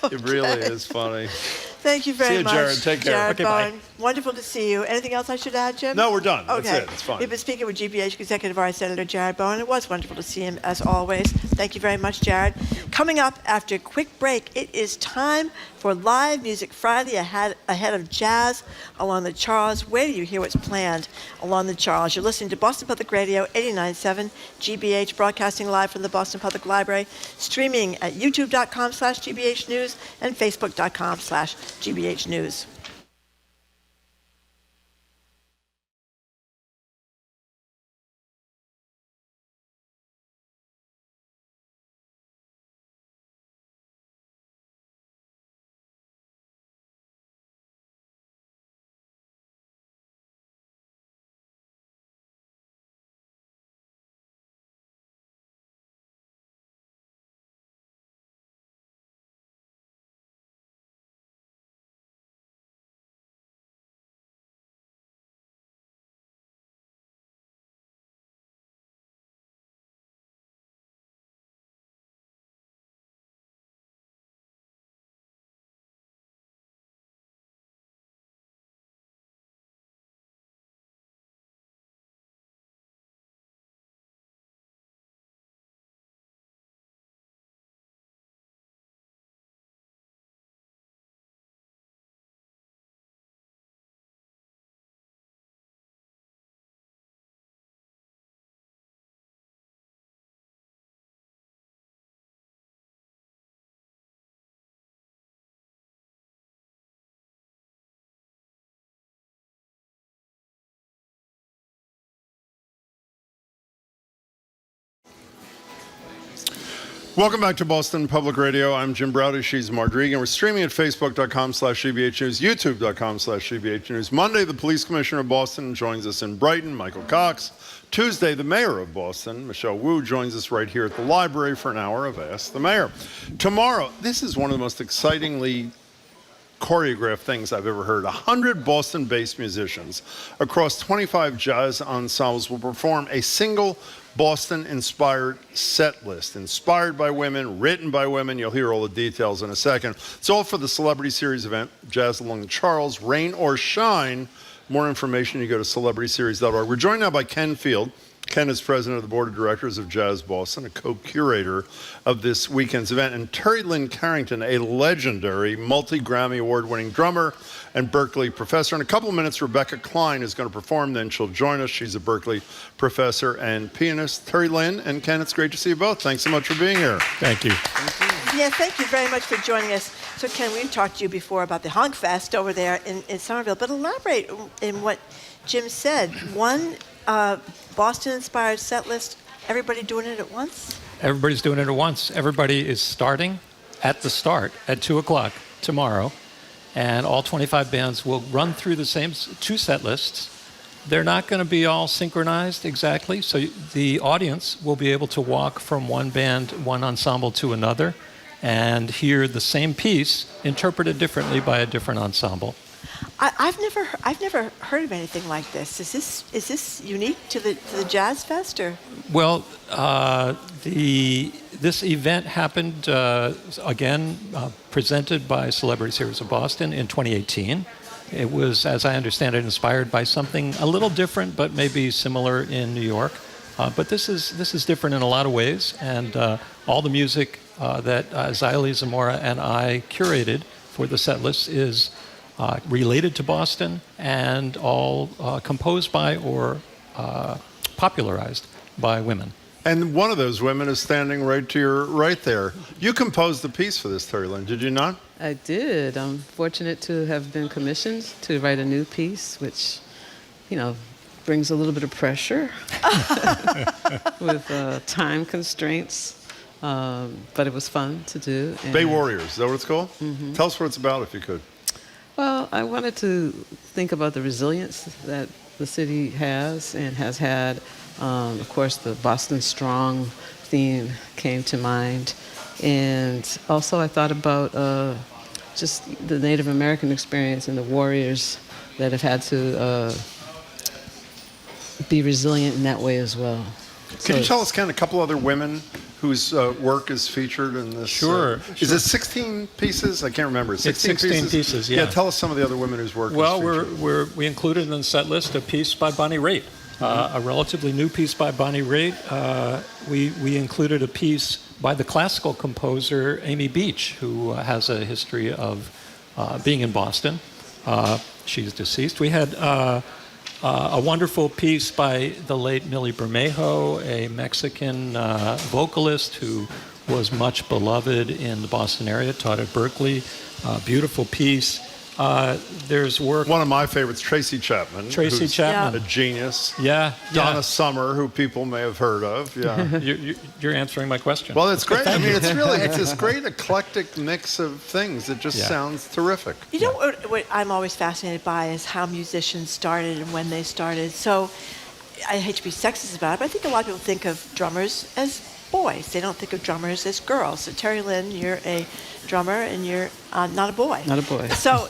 a It really is funny. Thank you very much. See you, Jared. Take care. Jared Okay, bye. Bowen. Wonderful to see you. Anything else I should add, Jim? No, we're done. Okay. That's it. It's fine. We've been speaking with GBH Executive Vice Senator Jared Bowen. It was wonderful to see him, as always. Thank you very much, Jared. Coming up after a quick break, it is time for Live Music Friday ahead of jazz along the Charles. Where do you hear what's planned along the Charles? You're listening to Boston Public Radio 89.7 GBH, broadcasting live from the Boston Public Library, streaming at youtube.com/GBH News and facebook.com/GBH News. Welcome back to Boston Public Radio. I'm Jim Browdy. She's Marjorie. And we're streaming at facebook.com/GBH News, youtube.com/GBH News. Monday, the Police Commissioner of Boston joins us in Brighton, Michael Cox. Tuesday, the Mayor of Boston, Michelle Wu, joins us right here at the library for an hour of Ask the Mayor. Tomorrow, this is one of the most excitingly choreographed things I've ever heard. 100 Boston-based musicians across 25 jazz ensembles will perform a single Boston-inspired set list, inspired by women, written by women. You'll hear all the details in a second. It's all for the Celebrity Series event, Jazz Along the Charles, Rain or Shine. More information, you go to celebrityseries.org. We're joined now by Ken Field. Ken is president of the board of directors of Jazz Boston, a co-curator of this weekend's event, and Terry Lynn Carrington, a legendary multi-Grammy award-winning drummer and Berkeley professor. In a couple of minutes, Rebecca Klein is going to perform, then she'll join us. She's a Berkeley professor and pianist. Terry Lynn and Ken, it's great to see you both. Thanks so much for being here. Thank you. Yeah, thank you very much for joining us. So, Ken, we've talked to you before about the Honk Fest over there in Somerville, but elaborate in what Jim said. One Boston-inspired set list, everybody doing it at once? Everybody's doing it at once. Everybody is starting at the start at 2 o'clock tomorrow, and all 25 bands will run through the same two set lists. They're not going to be all synchronized exactly, so the audience will be able to walk from one band, one ensemble to another, and hear the same piece interpreted differently by a different ensemble. I've never heard of anything like this. Is this unique to the Jazz Fest, or? Well, this event happened again presented by Celebrity Series of Boston in 2018. It was, as I understand it, inspired by something a little different, but maybe similar in New York. But this is different in a lot of ways, and all the music that Xylee Zamora and I curated for the set list is related to Boston and all composed by or popularized by women. And one of those women is standing right to your right there. You composed the piece for this, Terry Lynn, did you not? I did. I'm fortunate to have been commissioned to write a new piece, which, brings a little bit of pressure with time constraints. But it was fun to do. Bay Warriors, is that what it's called? Mm-hmm. Tell us what it's about, if you could. Well, I wanted to think about the resilience that the city has and has had. Of course, the Boston Strong theme came to mind. And also I thought about just the Native American experience and the warriors that have had to be resilient in that way as well. Can you tell us, Ken, a couple other women whose work is featured in this? Sure. Is it 16 pieces? I can't remember. It's 16 pieces, yeah. Yeah, tell us some of the other women whose work is featured. We included in the set list a piece by Bonnie Raitt, a relatively new piece by Bonnie Raitt. We included a piece by the classical composer Amy Beach, who has a history of being in Boston. She's deceased. We had a wonderful piece by the late Millie Bermejo, a Mexican vocalist who was much beloved in the Boston area, taught at Berkeley. Beautiful piece. There's work. One of my favorites, Tracy Chapman. Tracy Chapman. A genius. Yeah. Donna Summer, who people may have heard of. Yeah. You're answering my question. Well, it's great. I mean, it's this great eclectic mix of things. It just sounds terrific. You know what I'm always fascinated by is how musicians started and when they started. So I hate to be sexist about it, but I think a lot of people think of drummers as boys. They don't think of drummers as girls. So Terry Lynn, you're a drummer and you're not a boy. Not a boy. So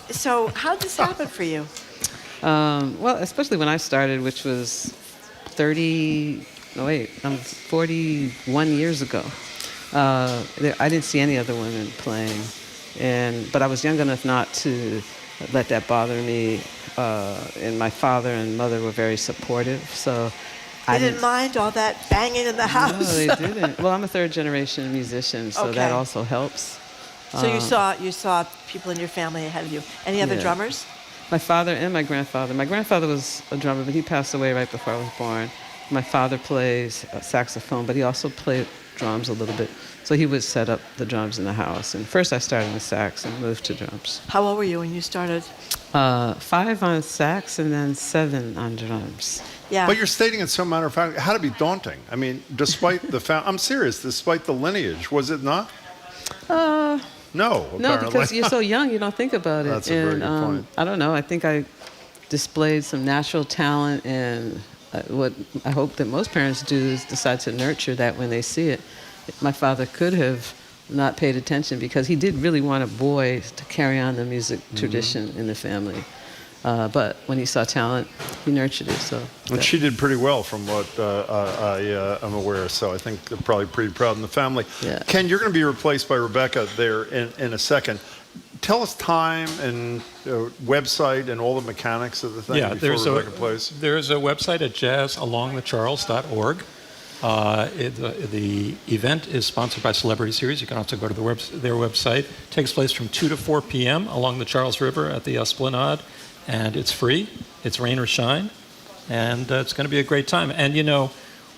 how did this happen for you? Well, especially when I started, which was 41 years ago. I didn't see any other women playing, but I was young enough not to let that bother me. And my father and mother were very supportive, so They didn't mind all that banging in the house. No, they didn't. Well, I'm a third generation musician, so that also helps. So you saw people in your family ahead of you. Any other drummers? My father and my grandfather. My grandfather was a drummer, but he passed away right before I was born. My father plays saxophone, but he also played drums a little bit. So he would set up the drums in the house. And first I started with sax and moved to drums. How old were you when you started? 5 on sax and then 7 on drums. Yeah. But you're stating it so matter of fact, it had to be daunting. I mean, despite I'm serious, despite the lineage, was it not? No, apparently. No, because you're so young, you don't think about it. That's a very good point. I don't know. I think I displayed some natural talent, and what I hope that most parents do is decide to nurture that when they see it. My father could have not paid attention because he did really want a boy to carry on the music tradition in the family. But when he saw talent, he nurtured it. So. And she did pretty well from what I'm aware, so I think they're probably pretty proud in the family. Yeah. Ken, you're going to be replaced by Rebecca there in a second. Tell us time and website and all the mechanics of the thing before Rebecca plays. There's a website at jazzalongthecharles.org. The event is sponsored by Celebrity Series. You can also go to their website. It takes place from 2 to 4 p.m. along the Charles River at the Esplanade. And it's free. It's rain or shine. And it's going to be a great time. And, you know,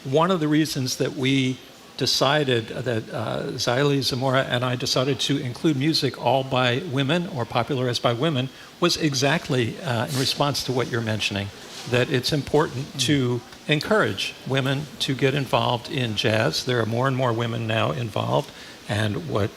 one of the reasons that we decided that Xylee Zamora and I decided to include music all by women or popularized by women was exactly in response to what you're mentioning, that it's important to encourage women to get involved in jazz. There are more and more women now involved. And what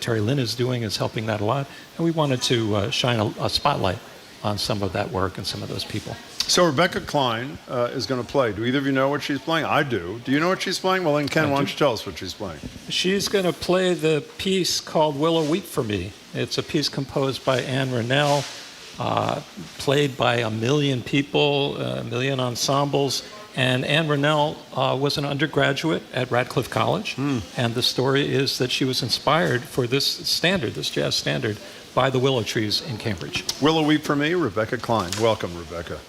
Terry Lynn is doing is helping that a lot. And we wanted to shine a spotlight on some of that work and some of those people. So Rebecca Klein is going to play. Do either of you know what she's playing? I do. Do you know what she's playing? Well, then, Ken, why don't you tell us what she's playing? She's going to play the piece called Willow Weep for Me. It's a piece composed by Anne Rennell, played by 1 million people, 1 million ensembles. And Anne Rennell was an undergraduate at Radcliffe College. And the story is that she was inspired for this standard, this jazz standard, by the willow trees in Cambridge. Willow Weep for Me, Rebecca Klein. Welcome, Rebecca.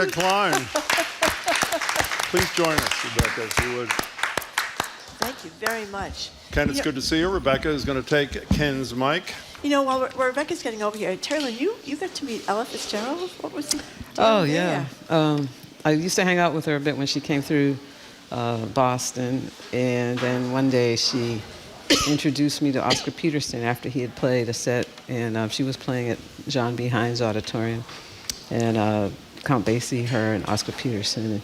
Rebecca Klein. Please join us, Rebecca, if you would. Thank you very much. Ken, it's good to see you. Rebecca is going to take Ken's mic. You know, while Rebecca's getting over here, Terry Lynn, you got to meet Ella Fitzgerald. What was he doing Oh, there? yeah. I used to hang out with her a bit when she came through Boston. And then one day she introduced me to Oscar Peterson after he had played a set. And she was playing at John B. Hines Auditorium. And Count Basie, her, and Oscar Peterson. And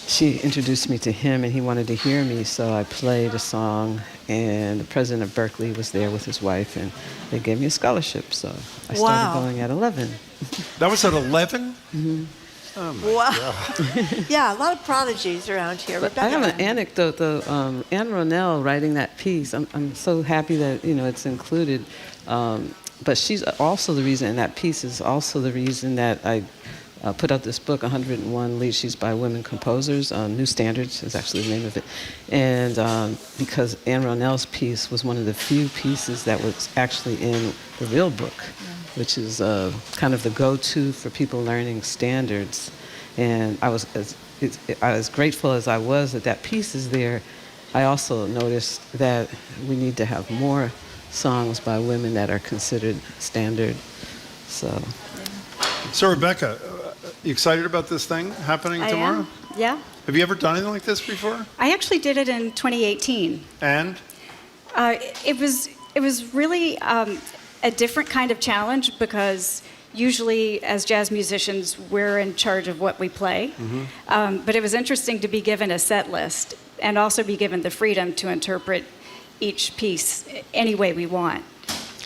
she introduced me to him, and he wanted to hear me, so I played a song, and the president of Berkeley was there with his wife, and they gave me a scholarship, so I started going at 11. That was at 11? Mm-hmm. Oh my God. Yeah, a lot of prodigies around here. But I have an anecdote, though. Anne Ronell writing that piece, I'm so happy that, it's included, but she's also the reason, and that piece is also the reason that I put out this book, 101 Lead Sheets by Women Composers. New Standards is actually the name of it. And because Anne Ronell's piece was one of the few pieces that was actually in the real book, which is kind of the go-to for people learning standards. And I was as grateful as I was that piece is there. I also noticed that we need to have more songs by women that are considered standard. So Rebecca, you excited about this thing happening tomorrow? Am. Yeah. Have you ever done anything like this before? I actually did it in 2018. And? It was really a different kind of challenge because usually as jazz musicians, we're in charge of what we play. Mm-hmm. But it was interesting to be given a set list and also be given the freedom to interpret each piece any way we want.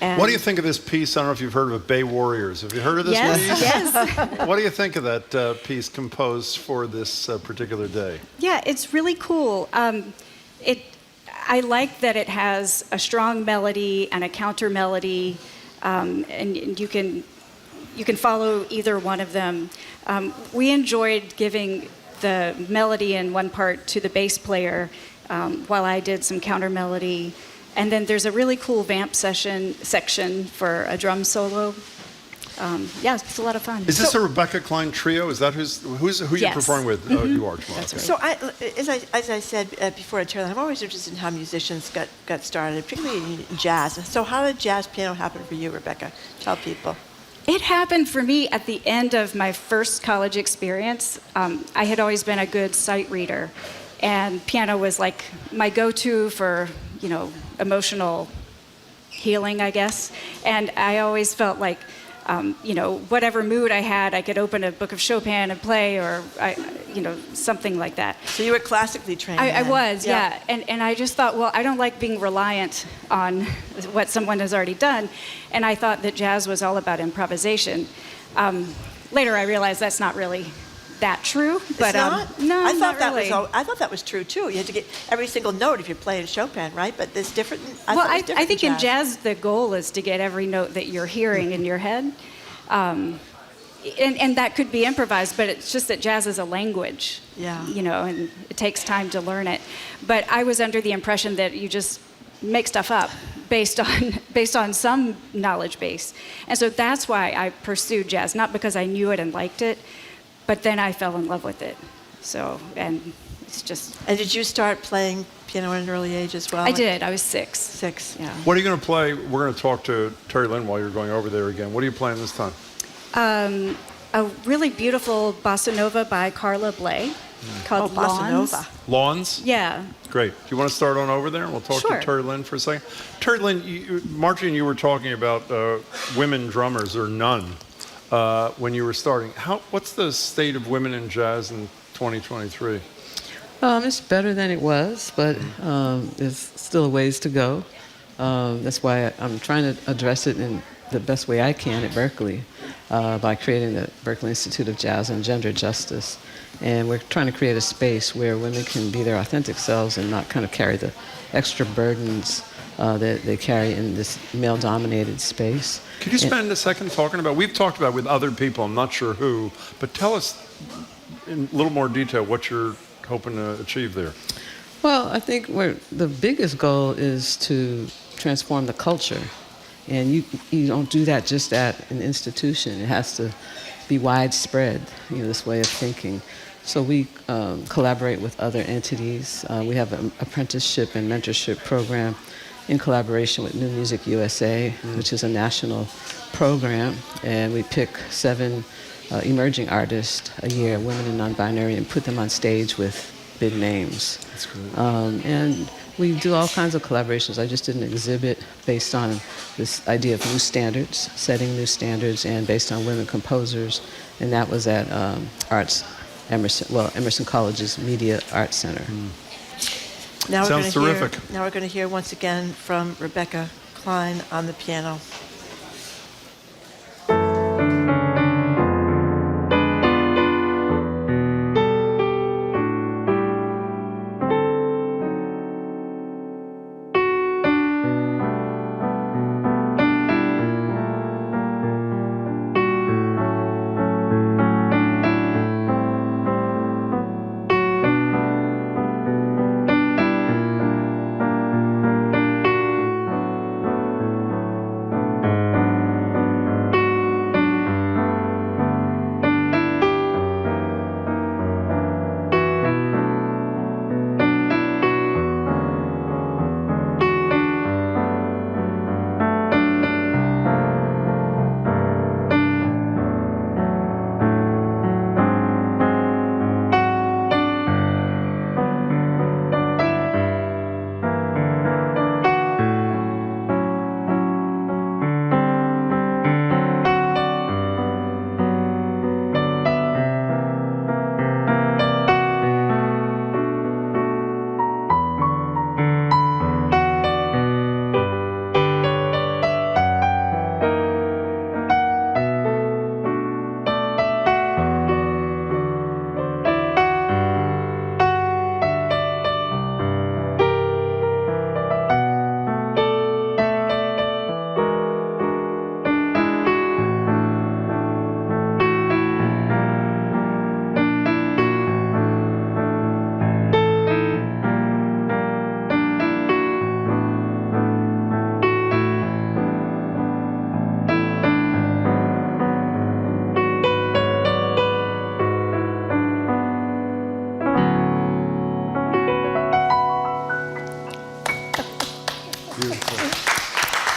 And what do you think of this piece? I don't know if you've heard of it, Bay Warriors. Have you heard of this piece? Yes. What do you think of that piece composed for this particular day? Yeah, it's really cool. I like that it has a strong melody and a counter melody, and you can follow either one of them. We enjoyed giving the melody in one part to the bass player while I did some counter melody. And then there's a really cool vamp section for a drum solo. Yeah, it's a lot of fun. Is this a Rebecca Klein trio? Is that who Yes. you're performing with? Mm-hmm. Oh, you are tomorrow. That's right. So, as I said before, Terry, I'm always interested in how musicians got started, particularly in jazz. So, how did jazz piano happen for you, Rebecca? Tell people. It happened for me at the end of my first college experience. I had always been a good sight reader, and piano was like my go-to for, emotional healing, I guess. And I always felt like, whatever mood I had, I could open a book of Chopin and play, or something like that. So you were classically trained. I then. was, yeah. And I just thought, well, I don't like being reliant on what someone has already done. And I thought that jazz was all about improvisation. Later, I realized that's not really that true. But it's not? No, I thought not really. I thought that was true too. You had to get every single note if you're playing Chopin, right? But there's different. I think in jazz the goal is to get every note that you're hearing in your head. And that could be improvised, but it's just that jazz is a language. Yeah. And it takes time to learn it. But I was under the impression that you just make stuff up based on some knowledge base. And so that's why I pursued jazz, not because I knew it and liked it, but then I fell in love with it. So, and it's just... And did you start playing piano at an early age as well? I did. I was 6. 6. Yeah. What are you going to play? We're going to talk to Terry Lynn while you're going over there again. What are you playing this time? A really beautiful bossa nova by Carla Bley called bossa Lawns. nova. Lawns? Yeah. Great. Do you want to start on over there? We'll talk Sure. to Terry Lynn for a second. Terry Lynn, Margie and you were talking about women drummers, or none, when you were starting. What's the state of women in jazz in 2023? It's better than it was, but there's still a ways to go. That's why I'm trying to address it in the best way I can at Berkeley by creating the Berkeley Institute of Jazz and Gender Justice. And we're trying to create a space where women can be their authentic selves and not kind of carry the extra burdens that they carry in this male-dominated space. Could you spend a second talking about, we've talked about with other people, I'm not sure who, but tell us in a little more detail what you're hoping to achieve there. Well, I think the biggest goal is to transform the culture. And you don't do that just at an institution. It has to be widespread, this way of thinking. So we collaborate with other entities. We have an apprenticeship and mentorship program in collaboration with New Music USA, which is a national program, and we pick 7 emerging artists a year, women and non-binary, and put them on stage with big names. That's great. And we do all kinds of collaborations. I just did an exhibit based on this idea of new standards, setting new standards, and based on women composers, and that was at Emerson College's Media Arts Center. Now Sounds terrific. Now we're going to hear once again from Rebecca Klein on the piano.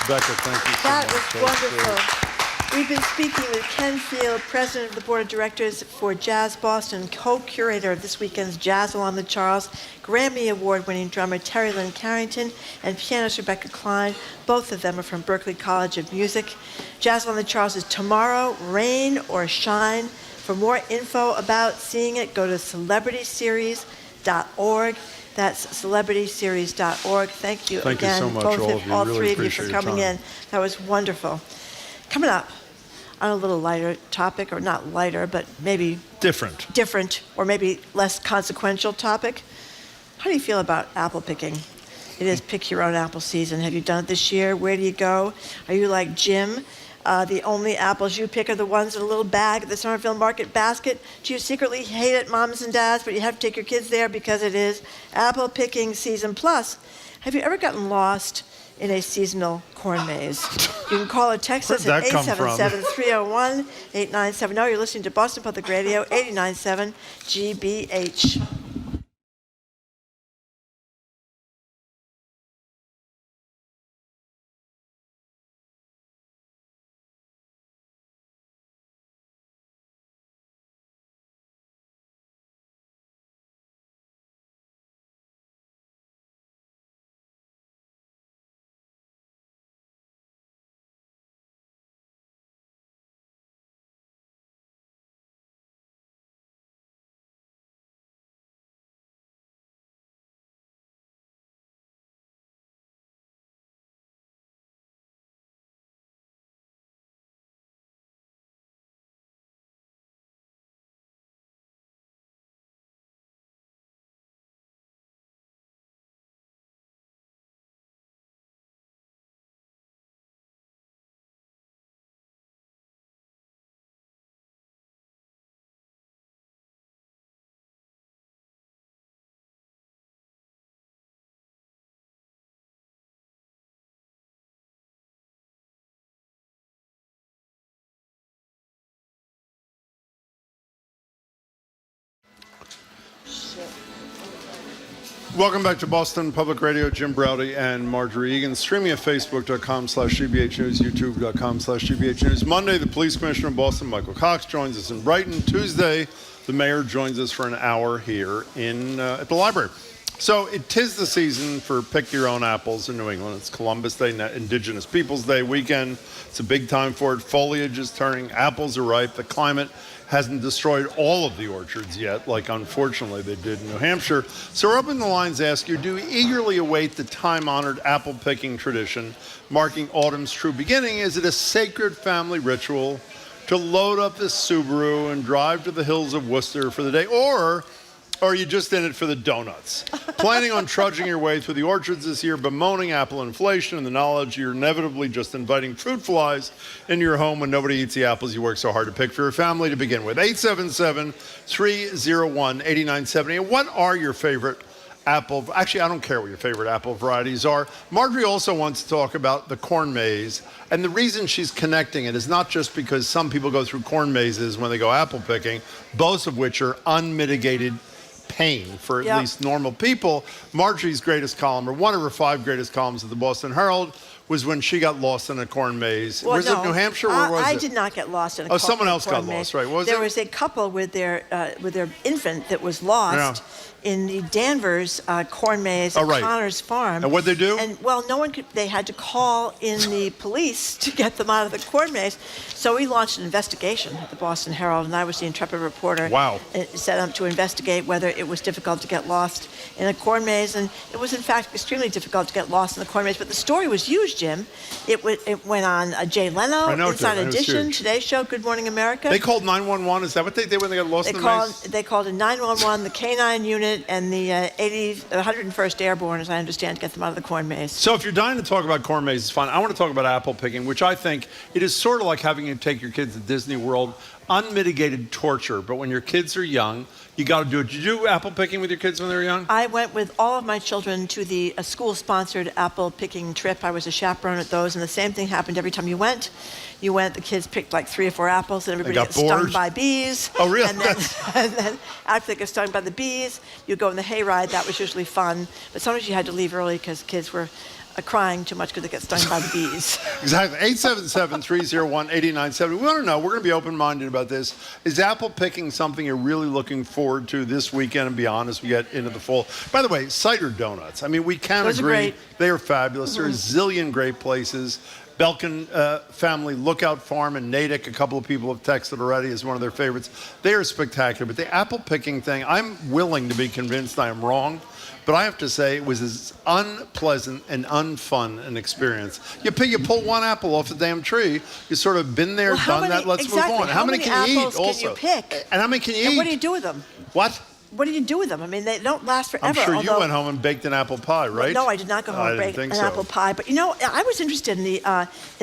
Rebecca, thank you so That much. was wonderful. We've been speaking with Ken Field, President of the Board of Directors for Jazz Boston, co-curator of this weekend's Jazz Along the Charles, Grammy Award-winning drummer Terry Lynn Carrington, and pianist Rebecca Klein. Both of them are from Berklee College of Music. Jazz Along the Charles is tomorrow, rain or shine. For more info about seeing it, go to celebrityseries.org. That's celebrityseries.org. Thank you Thank you again, so much, both all of of you. all Really three of you for appreciate your coming time. in. That was wonderful. Coming up on a little lighter topic, or not lighter, but maybe different, or maybe less consequential topic. How do you feel about apple picking? It is pick your own apple season. Have you done it this year? Where do you go? Are you like Jim? The only apples you pick are the ones in a little bag at the Somerville Market basket. Do you secretly hate it, moms and dads, but you have to take your kids there because it is apple picking season? Plus, have you ever gotten lost in a seasonal corn maze? You can call or text us at 877-301-8970. You're listening to Boston Public Radio, 89.7 GBH. Welcome back to Boston Public Radio. Jim Browdy and Marjorie Egan, streaming at facebook.com/GBH News, youtube.com/GBH News. Monday, the police commissioner of Boston, Michael Cox, joins us in Brighton. Tuesday, the mayor joins us for an hour here at the library. So it 'tis the season for pick your own apples in New England. It's Columbus Day, Indigenous Peoples Day weekend. It's a big time for it. Foliage is turning. Apples are ripe. The climate hasn't destroyed all of the orchards yet, like unfortunately they did in New Hampshire. So we're up in the lines to ask you, do you eagerly await the time-honored apple picking tradition marking autumn's true beginning? Is it a sacred family ritual to load up this Subaru and drive to the hills of Worcester for the day? Or are you just in it for the donuts? Planning on trudging your way through the orchards this year, bemoaning apple inflation and the knowledge you're inevitably just inviting fruit flies into your home when nobody eats the apples you work so hard to pick for your family to begin with. 877-301-8970. And what are your favorite apple? Actually, I don't care what your favorite apple varieties are. Marjorie also wants to talk about the corn maze. And the reason she's connecting it is not just because some people go through corn mazes when they go apple picking, both of which are unmitigated pain for at least normal people. Marjorie's greatest column, or one of her 5 greatest columns at the Boston Herald, was when she got lost in a corn maze. Well, was it New Hampshire? Where was it? I did not get lost in a corn maze. Oh, someone else got lost, right? What was there it? was a couple with their infant that was lost in the Danvers corn maze at Connor's farm. And what'd they do? And well, no one could. They had to call in the police to get them out of the corn maze. So we launched an investigation at the Boston Herald, and I was the intrepid reporter. Wow. Set up to investigate whether it was difficult to get lost in a corn maze, and it was in fact extremely difficult to get lost in the corn maze. But the story was huge, Jim. It went on Jay Leno, Inside Edition, Today Show, Good Morning America. They called 911. Is that what they did when they got lost in the maze? They called a 911, the K-9 unit, and the 101st Airborne, as I understand, to get them out of the corn maze. So if you're dying to talk about corn mazes, fine. I want to talk about apple picking, which I think it is sort of like having to take your kids to Disney World. Unmitigated torture, but when your kids are young, you got to do it. Did you do apple picking with your kids when they were young? I went with all of my children to a school-sponsored apple picking trip. I was a chaperone at those, and the same thing happened every time you went. The kids picked like 3 or 4 apples, and everybody got stung by bees. Oh, really? And then after they got stung by the bees, you go on the hayride. That was usually fun, but sometimes you had to leave early because kids were crying too much because they get stung by the bees. Exactly. 877-301-8970. We want to know, we're going to be open-minded about this. Is apple picking something you're really looking forward to this weekend and beyond as we get into the fall? By the way, cider donuts. I mean, we can Those agree. are great. They are fabulous. There are a zillion great places. Belkin family Lookout Farm in Natick, a couple of people have texted already, is one of their favorites. They are spectacular. But the apple picking thing, I'm willing to be convinced I am wrong. But I have to say, it was as unpleasant and unfun an experience. You pull one apple off the damn tree. You sort of been there, done that. Let's move on. How many can you eat? Apples can you pick? And how many can you eat? And what do you do with them? What? What do you do with them? I mean, they don't last forever. I'm sure you went home and baked an apple pie, right? No, I did not go home and bake an apple pie. But I was interested in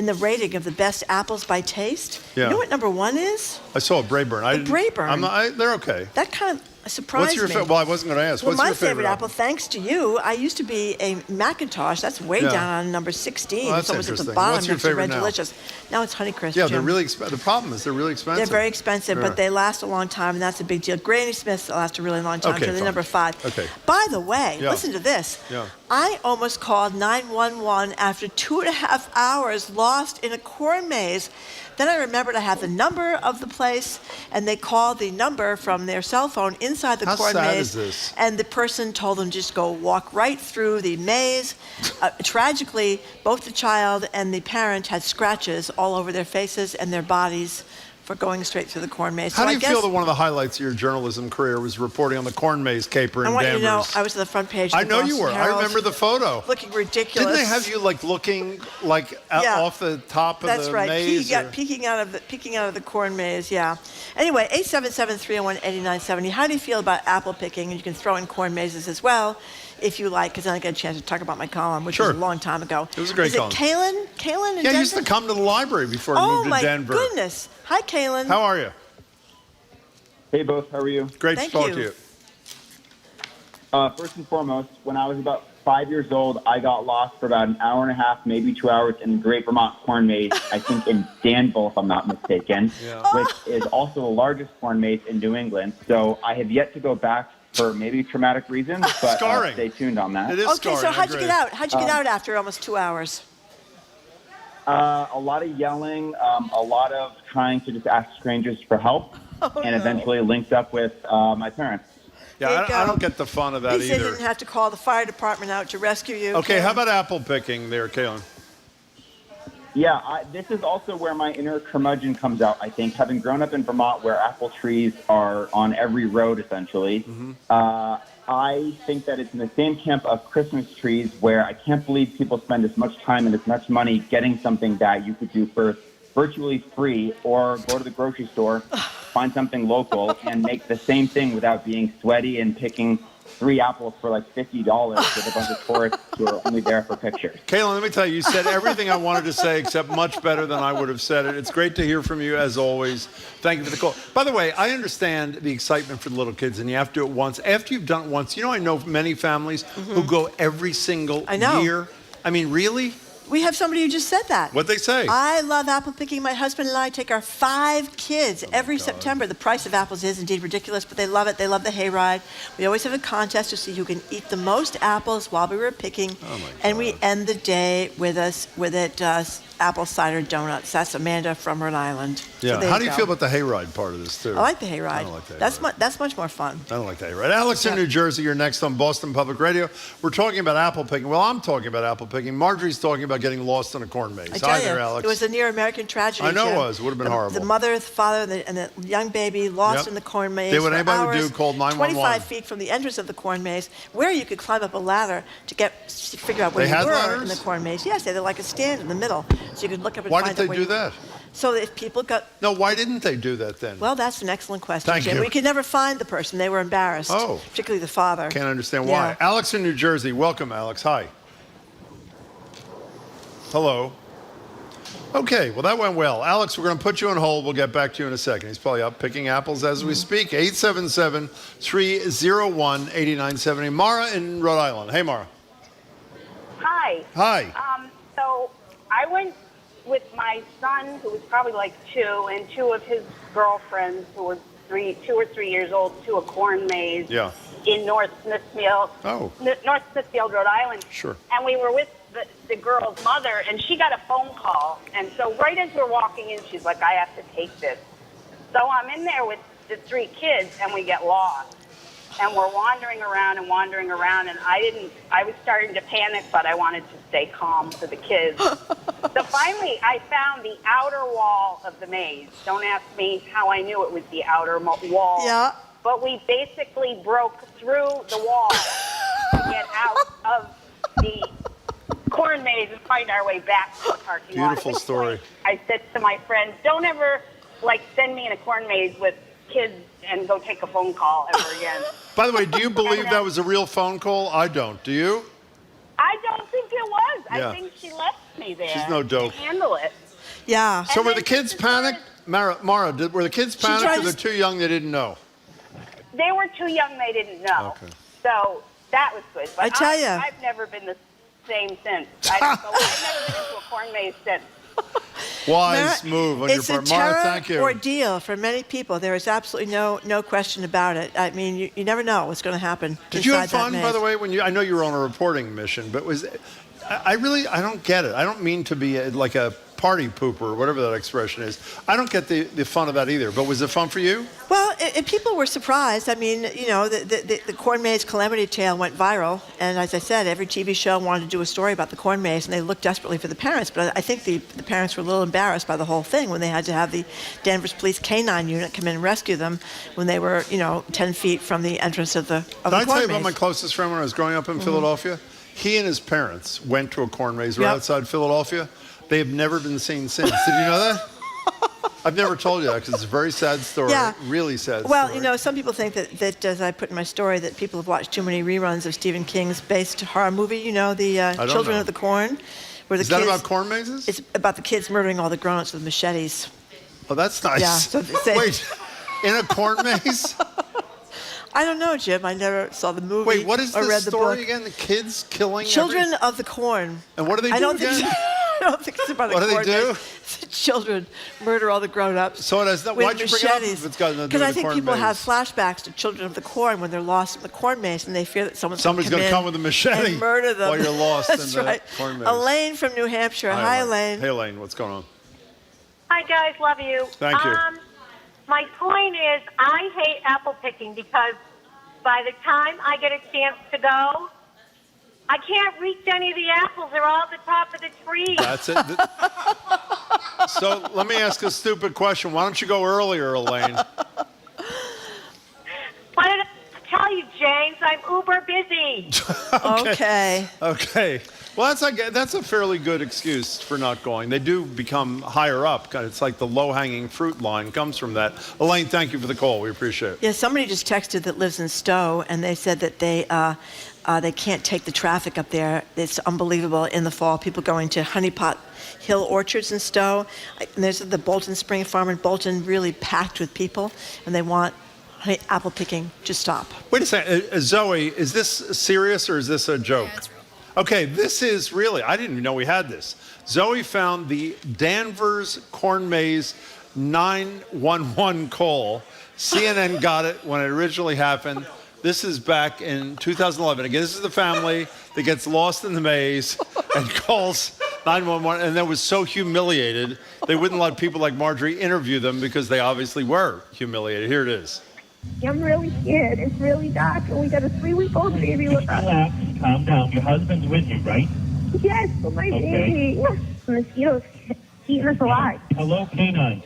the rating of the best apples by taste. Yeah. You know what number 1 is? I saw a Braeburn. Braeburn. They're okay. That kind of surprised me. Well, I wasn't going to ask. Well, What's my your favorite apple, thanks to you, I used to be a Macintosh. That's way down on number 16. Well, that's so it was at the interesting. bottom What's your next to favorite Red now? Delicious. Now it's Honeycrisp. Yeah, Jim. they're really expensive. The problem is they're really expensive. They're very expensive, but they last a long time, and that's a big deal. Granny Smiths last a really long time, Okay, so they're fine. number 5. Okay. By the way, Yeah. listen to this. Yeah. I almost called 911 after 2.5 hours lost in a corn maze. Then I remembered I had the number of the place, and they called the number from their cell phone inside the corn maze. How sad is this? And the person told them just go walk right through the maze. Tragically, both the child and the parent had scratches all over their faces and their bodies for going straight through the corn maze. How So do I you guess feel that one of the highlights of your journalism career was reporting on the corn maze caper in I want you to know Danvers? I was at the front page. Of I the know you Boston were. Herald, I remember the photo. looking ridiculous. Didn't they have you looking off the top of That's the right. maze? Peeking out of the corn maze. Yeah. Anyway, 877-301-8970. How do you feel about apple picking? And you can throw in corn mazes as well, if you like, because then I get a chance to talk about my column, which was a long time ago. It was a great column. Is it Kaylin? Kaylin in Yeah, Denver? he used to come to the library before he moved to Denver. Oh my goodness! Hi, Kaylin. How are you? Hey, both. How are you? Great Thank to talk you. to you. First and foremost, when I was about 5 years old, I got lost for about an hour and a half, maybe 2 hours in the Great Vermont Corn Maze, I think in Danville, if I'm not mistaken, which is also the largest corn maze in New England. So I have yet to go back for maybe traumatic reasons, but Scarring. stay tuned on that. It is Okay, so scarring, I how'd you get agree. out? How'd you get out after almost 2 hours? A lot of yelling, a lot of trying to just ask strangers for help, and eventually linked up with my parents. There you Yeah, I go. don't get the fun of At that least they either. didn't have to call the fire department out to rescue you. Okay, how about apple picking there, Kaylin? Yeah, this is also where my inner curmudgeon comes out, I think. Having grown up in Vermont where apple trees are on every road, essentially, I think that it's in the same camp of Christmas trees where I can't believe people spend as much time and as much money getting something that you could do for virtually free, or go to the grocery store, find something local, and make the same thing without being sweaty and picking 3 apples for like $50 with a bunch of tourists who are only there for pictures. Kaylin, let me tell you, you said everything I wanted to say except much better than I would have said it. It's great to hear from you, as always. Thank you for the call. By the way, I understand the excitement for the little kids, and you have to do it once. After you've done it once, you know, I know many families who go every single year. I mean, really? We have somebody who just said that. What'd they say? I love apple picking. My husband and I take our 5 kids every September. The price of apples is indeed ridiculous, but they love it. They love the hayride. We always have a contest to see who can eat the most apples while we were picking. And we end the day with apple cider donuts. That's Amanda from Rhode Island. Yeah. So there How do you go. feel about the hayride part of this, too? I like the hayride. I don't like the That's much more fun. I don't like that. Right. Alex in New Jersey, you're next on Boston Public Radio. We're talking about apple picking. Well, I'm talking about apple picking. Marjorie's talking about getting lost in a corn maze. I tell Hi you, there, Alex. it was a near American tragedy. I know it Jim. was. It would have been horrible. The mother, the father, and the young baby lost Yep. in the corn maze. Did what for anybody would hours, do, called 911. 25 feet from the entrance of the corn maze, where you could climb up a ladder to figure out where They you had were ladders? in the corn maze. Yes, they had like a stand in the middle, so you could look up and Why find did out they where do you- that? So that if people got... No, why didn't they do that then? Well, that's an excellent question, Thank Jim. you. We could never find the person. They were embarrassed, particularly the father. Can't understand why. Yeah. Alex in New Jersey. Welcome, Alex. Hi. Hello. Okay, well, that went well. Alex, we're going to put you on hold. We'll get back to you in a second. He's probably out picking apples as we speak. 877-301-8970. Mara in Rhode Island. Hey, Mara. Hi. Hi. So I went with my son, who was probably like 2, and 2 of his girlfriends, who were 2 or 3 years old, to a corn maze in North Smithfield, North Smithfield, Rhode Island. Sure. And we were with the girl's mother, and she got a phone call. And so right as we're walking in, she's like, I have to take this. So I'm in there with the 3 kids, and we get lost. And we're wandering around, and I was starting to panic, but I wanted to stay calm for the kids. So finally, I found the outer wall of the maze. Don't ask me how I knew it was the outer wall. Yeah. But we basically broke through the wall to get out of the corn maze and find our way back to the parking lot. Beautiful story. I said to my friends, don't ever, send me in a corn maze with kids and go take a phone call ever again. By the way, do you believe that was a real phone call? I don't. Do you? I don't think it was. Yeah. I think she left me there. She's no dope. To handle it. Yeah. So were the kids panicked? Mara, were the kids panicked or they're too young, they didn't know? They were too young, they didn't know. Okay. So that was good. But I tell ya. I've never been the same since. I've never been into a corn maze since. Wise move on your It's a part. Mara, terror thank you. ordeal for many people. There is absolutely no question about it. I mean, you never know what's going to happen. Did you have inside that fun, by maze. the way? I know you were on a reporting mission, but I don't get it. I don't mean to be like a party pooper or whatever that expression is. I don't get the fun of that either. But was it fun for you? Well, people were surprised. I mean, the corn maze calamity tale went viral, and as I said, every TV show wanted to do a story about the corn maze, and they looked desperately for the parents. But I think the parents were a little embarrassed by the whole thing when they had to have the Danvers Police K-9 unit come in and rescue them when they were, 10 feet from the entrance of the Did I corn tell you maze. about my closest friend when I was growing up in Philadelphia? He and his parents went to a corn maze right outside Philadelphia. They have never been seen since. Did you know that? I've never told you that because it's a very sad story. Yeah. Really sad Well, story. some people think that, as I put in my story, that people have watched too many reruns of Stephen King's based horror movie, the Children of the Corn. Where Is that about corn mazes? It's about the kids murdering all the grown-ups with machetes. Oh, that's nice. Yeah. So Wait, in a corn maze? I don't know, Jim. I never saw the movie. Wait, what is or the read the story book. again? The kids killing Children of the Corn. And what do they do I don't again? Think I don't think it's about What a do they corn do? maze. children murder all the grown-ups. So it has not, with why'd you bring it up machetes. if it's got nothing to do Because I with the think corn people maze? have flashbacks to Children of the Corn when they're lost in the corn maze and they fear that somebody's going to come with a machete and murder them while you're lost That's in the right. corn maze. Elaine from New Hampshire. Hi, Elaine. Hey, Elaine, what's going on? Hi, guys. Love you. Thank you. My point is, I hate apple picking because by the time I get a chance to go, I can't reach any of the apples. They're all at the top of the tree. That's it. So let me ask a stupid question. Why don't you go earlier, Elaine? Why did I tell you, James? I'm uber busy. Okay. Well, that's a fairly good excuse for not going. They do become higher up. It's like the low-hanging fruit line comes from that. Elaine, thank you for the call. We appreciate it. Yeah, somebody just texted that lives in Stowe, and they said that they can't take the traffic up there. It's unbelievable in the fall. People going to Honeypot Hill Orchards in Stowe. And there's the Bolton Spring Farm in Bolton, really packed with people, and they want apple picking to stop. Wait a second. Zoe, is this serious or is this a joke? Yeah, it's real. Okay, this is really, I didn't even know we had this. Zoe found the Danvers Corn Maze 911 call. CNN got it when it originally happened. This is back in 2011. Again, this is the family that gets lost in the maze and calls 911, and then was so humiliated they wouldn't let people like Marjorie interview them because they obviously were humiliated. Here it is. I'm really scared. It's really dark, and we got a 3-week-old baby with us. Relax, calm down. Your husband's with you, right? Yes, but my baby. The mosquitoes eating us alive. Hello, Canine.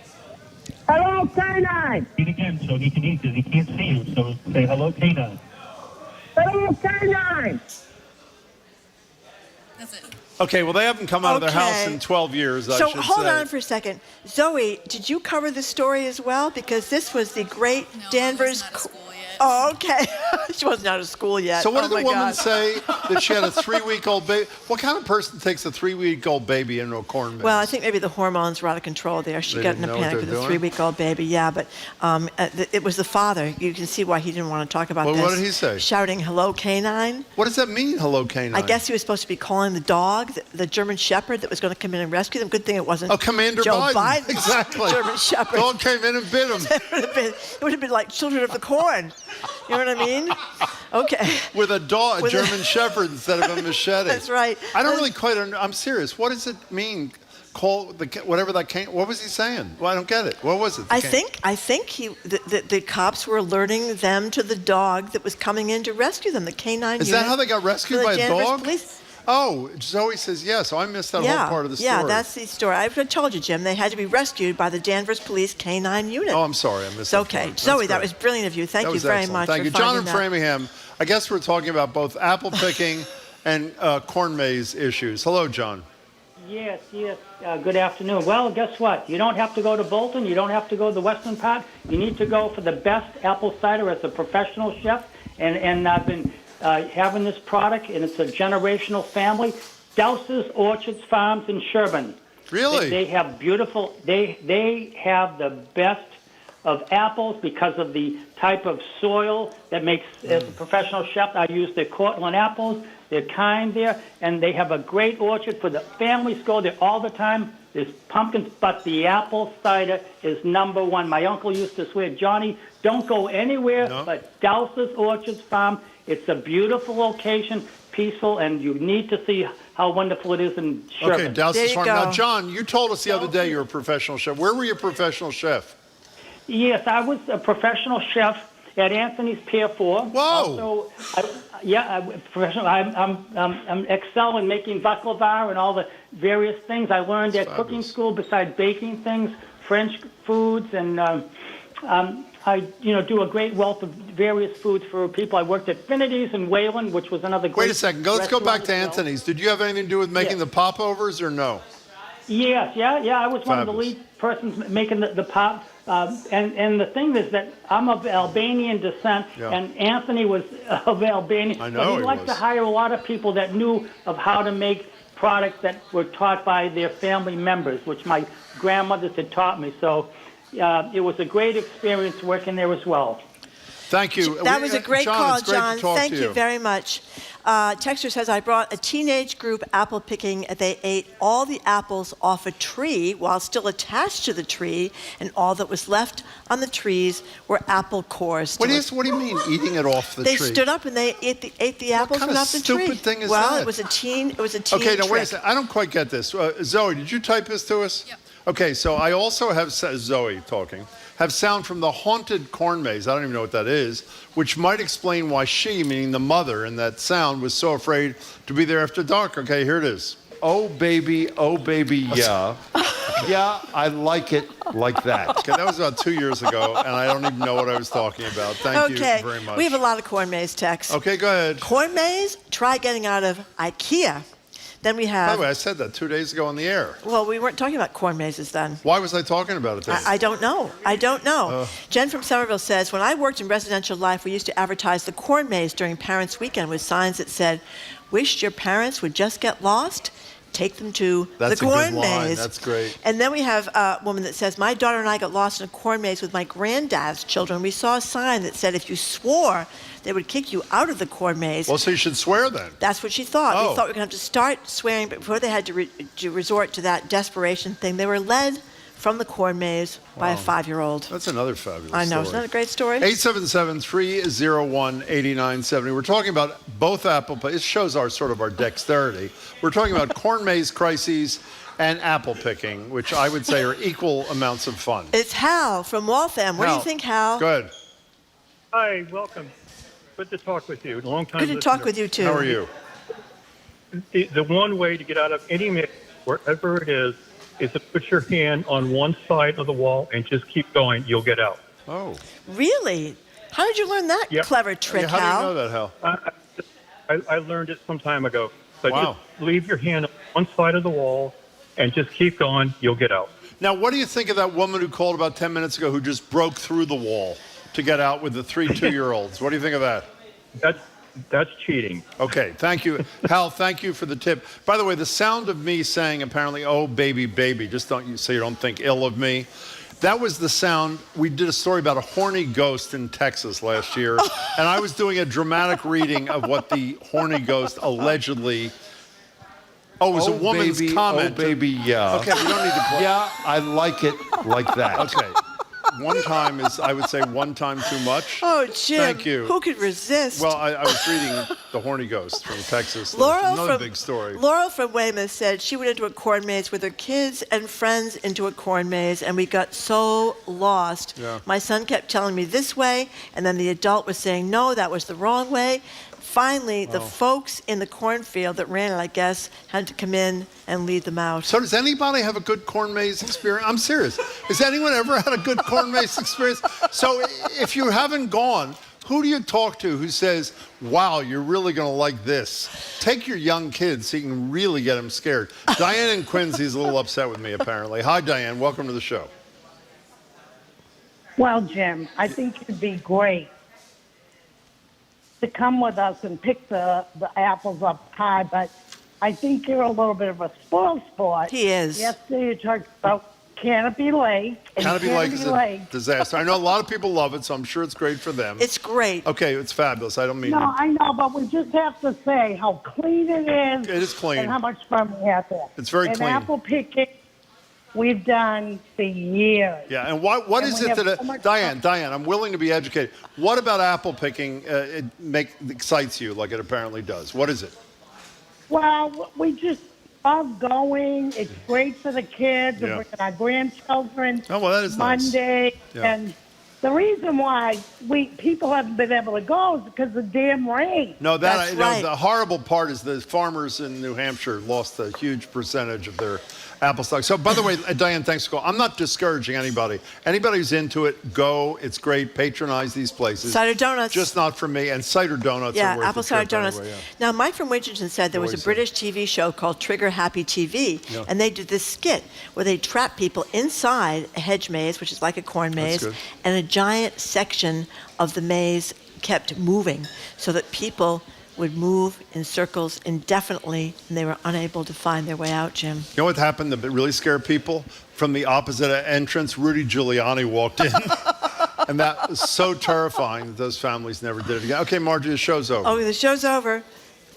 Hello, Canine. Eat again so he can eat because he can't see you. So say hello, Canine. Hello, Canine. That's it. Okay, well, they haven't come out of their house in 12 years, I So should hold say. on for a second. Zoe, did you cover this story as well? Because this was the great Danvers. Oh, okay. She wasn't out of school yet. So what Oh, did the my woman God. say that she had a 3-week-old baby? What kind of person takes a 3-week-old baby into a corn maze? Well, I think maybe the hormones were out of control there. She They got in didn't a know what panic they with were a doing? 3-week-old baby. Yeah, but it was the father. You can see why he didn't want to talk about Well, this. what did he say? Shouting, "Hello, canine." What does that mean, hello, canine? I guess he was supposed to be calling the dog, the German Shepherd that was going to come in and rescue them. Good thing it wasn't. Oh, Commander Joe Biden. Biden's Exactly. German Shepherd. Dog came in and bit him. It would have been like Children of the Corn. You know what I mean? Okay. With a dog, a With a- German Shepherd instead of a machete. That's right. I don't really quite I'm serious. What does it mean? Call whatever that came. What was he saying? Well, I don't get it. What was it? I think the cops were alerting them to the dog that was coming in to rescue them, the canine Is unit. that how they got rescued for by the a Danvers dog? Police. Oh, Zoe says yes. So I missed that whole part of the story. Yeah, that's the story. I told you, Jim. They had to be rescued by the Danvers Police Canine Unit. Oh, I'm sorry. I missed It's that okay. part. Zoe, That's that great. was brilliant of you. Thank That you was very excellent. much Thank for you. finding John in that. Framingham. I guess we're talking about both apple picking and corn maze issues. Hello, John. Yes. Good afternoon. Well, guess what? You don't have to go to Bolton. You don't have to go to the western part. You need to go for the best apple cider as a professional chef. And I've been having this product, and it's a generational family. Douse's Orchards Farms in Sherburne. Really? They have beautiful. They have the best of apples because of the type of soil that makes. As a professional chef, I use the Cortland apples. They're kind there, and they have a great orchard for the families. Go there all the time. There's pumpkins, but the apple cider is #1. My uncle used to swear, Johnny, don't go anywhere but Douse's Orchards Farm. It's a beautiful location, peaceful, and you need to see how wonderful it is in Sherburne. Okay, Douse's Farm. Now, John, you told us the other day you're a professional chef. Where were you a professional chef? Yes, I was a professional chef at Anthony's Pier 4. Whoa! Professional. I'm excel in making baklava and all the various things I learned at cooking school. Besides baking things, French foods, and I do a great wealth of various foods for people. I worked at Finity's in Wayland, which was another great. Wait a second. Let's go back to restaurant as well. Anthony's. Did you have anything to do with making the popovers or no? Yes, yeah. I was one of the Fabulous. lead persons making the pop. And the thing is that I'm of Albanian descent, Yeah. and Anthony was of Albania. I know But he he liked was. to hire a lot of people that knew of how to make products that were taught by their family members, which my grandmothers had taught me. So it was a great experience working there as well. Thank you. That was a great John, call, it's great to John. talk Thank to you very much. Texter says, I brought a teenage group apple picking. They ate all the apples off a tree while still attached to the tree, and all that was left on the trees were apple cores. What do you mean eating it off the They tree? stood up and they ate the apples kind from of off the tree. stupid thing is well, that? it was a teen Okay, now wait a trick. second. I don't quite get this. Zoe, did you type this to us? Yeah. Okay, so I also have Zoe talking. Have sound from the haunted corn maze. I don't even know what that is, which might explain why she, meaning the mother in that sound, was so afraid to be there after dark. Okay, here it is. Oh baby, yeah. Yeah, I like it like that. Okay, that was about 2 years ago, and I don't even know what I was talking about. Thank you very much. We have a lot of corn maze texts. Okay, go ahead. Corn maze, try getting out of IKEA. Then we have... By the way, I said that 2 days ago on the air. Well, we weren't talking about corn mazes then. Why was I talking about it then? I don't know. Jen from Somerville says, when I worked in residential life, we used to advertise the corn maze during Parents' Weekend with signs that said, "Wished your parents would just get lost? Take them to the corn maze." That's great. And then we have a woman that says, my daughter and I got lost in a corn maze with my granddad's children. We saw a sign that said if you swore, they would kick you out of the corn maze. Well, so you should swear then. That's what she thought. Oh. We thought we were going to have to start swearing, but before they had to resort to that desperation thing, they were led from the corn maze by a 5-year-old. That's another fabulous I know. story. Isn't that a great story? 877-301-8970. We're talking about both apple pie. It shows our dexterity. We're talking about corn maze crises and apple picking, which I would say are equal amounts of fun. It's Hal from Waltham. What do you think, Hal? Go ahead. Hi, welcome. Good to talk with you. Long time Good to talk with you, too. How are you? The one way to get out of any mix, wherever it is to put your hand on one side of the wall and just keep going. You'll get out. Oh. Really? How did you learn that clever trick, How Hal? do you know that, Hal? I learned it some time ago. But Wow. just leave your hand on one side of the wall and just keep going. You'll get out. Now, what do you think of that woman who called about 10 minutes ago who just broke through the wall to get out with the 3 2-year-olds? What do you think of that? That's cheating. Okay, thank you. Hal, thank you for the tip. By the way, the sound of me saying apparently, "Oh, baby, baby," just so you don't think ill of me, that was the sound. We did a story about a horny ghost in Texas last year, and I was doing a dramatic reading of what the horny ghost allegedly... Oh, it was a woman's comment. Oh, baby, yeah. Okay, we don't need to play. Yeah, I like it like that. Okay. One time is, I would say, one time too much. Oh, Jim. Thank you. Who could resist? Well, I was reading The Horny Ghost from Texas. Laurel Another from, big story. Laurel from Weymouth said she went into a corn maze with her kids and friends into a corn maze, and we got so lost. Yeah. My son kept telling me this way, and then the adult was saying, no, that was the wrong way. Finally, the folks in the cornfield that ran it, I guess, had to come in and lead them out. So does anybody have a good corn maze experience? I'm serious. Has anyone ever had a good corn maze experience? So if you haven't gone, who do you talk to who says, wow, you're really going to like this? Take your young kids so you can really get them scared. Diane in Quincy's a little upset with me, apparently. Hi, Diane. Welcome to the show. Well, Jim, I think it'd be great to come with us and pick the apples up high, but I think you're a little bit of a spoil sport. He is. Yesterday you talked about Canopy Lake. And Canopy Lake is a disaster. I know a lot of people love it, so I'm sure it's great for them. It's great. Okay, it's fabulous. I don't mean... No, I know, but we just have to say how clean it is. It is clean. And how much fun we have there. It's very and clean. apple picking, we've done for years. Yeah, and what And is we it have that... so much Diane, I'm willing to be educated. What about apple picking excites you like it apparently does? What is it? Well, we just love going. It's great for the kids. Yeah. We're bringing our grandchildren Oh, well, that is nice. Monday. Yeah. And the reason why people haven't been able to go is because of damn rain. No, the horrible part is the farmers in New Hampshire lost a huge percentage of their apple stock. So, by the way, Diane, thanks for calling. I'm not discouraging anybody. Anybody who's into it, go. It's great. Patronize these places. Cider donuts. Just not for me. And cider donuts are worth apple the trip cider donuts. anyway, yeah. Now, Mike from Winchendon said there was a British TV show called Trigger Happy TV, Yeah. and they did this skit where they trap people inside a hedge maze, which is like a corn maze, good. and a giant section of the maze kept moving so that people would move in circles indefinitely, and they were unable to find their way out, Jim. You know what happened that really scared people? From the opposite entrance, Rudy Giuliani walked in. And that was so terrifying that those families never did it again. Okay, Margie, the show's over. Oh, the show's over.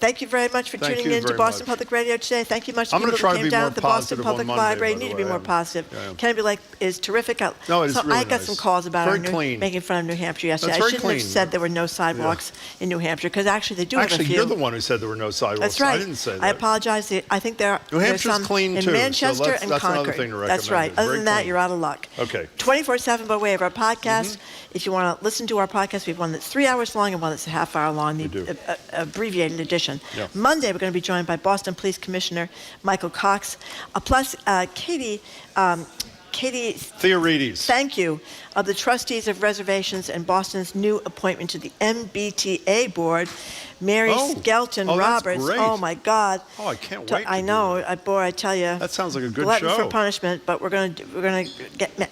Thank you very much for Thank tuning you in to very Boston much. Public Radio today. Thank you much to I'm gonna people try that to came be down more to the Boston positive on Public Monday, Library. by Need the to be way. more positive. Yeah. Kennedy is terrific. No, it is really I got nice. some calls about Very our clean. making fun of New Hampshire yesterday. That's I very shouldn't have clean. said there were no sidewalks in New Hampshire because actually they do Actually, have a few. you're the one who said there were no sidewalks. That's right. I didn't say that. I apologize. I think New there's Hampshire's some clean, in too, so Manchester that's and another Concord. thing to That's recommend. right. Other Very than that, clean. you're out of luck. Okay. 24/7 by way of our podcast. If you want to listen to our podcast, we have one that's 3 hours long and one that's a half hour long, the abbreviated edition. Yeah. Monday, we're going to be joined by Boston Police Commissioner Michael Cox, plus Katie Theorides. Thank you, of the trustees of reservations and Boston's new appointment to the MBTA board, Mary Skelton Roberts. Great. Oh my God! Oh, I can't wait. I know, boy, I tell you. That sounds like a good glutton show. for punishment, but we're gonna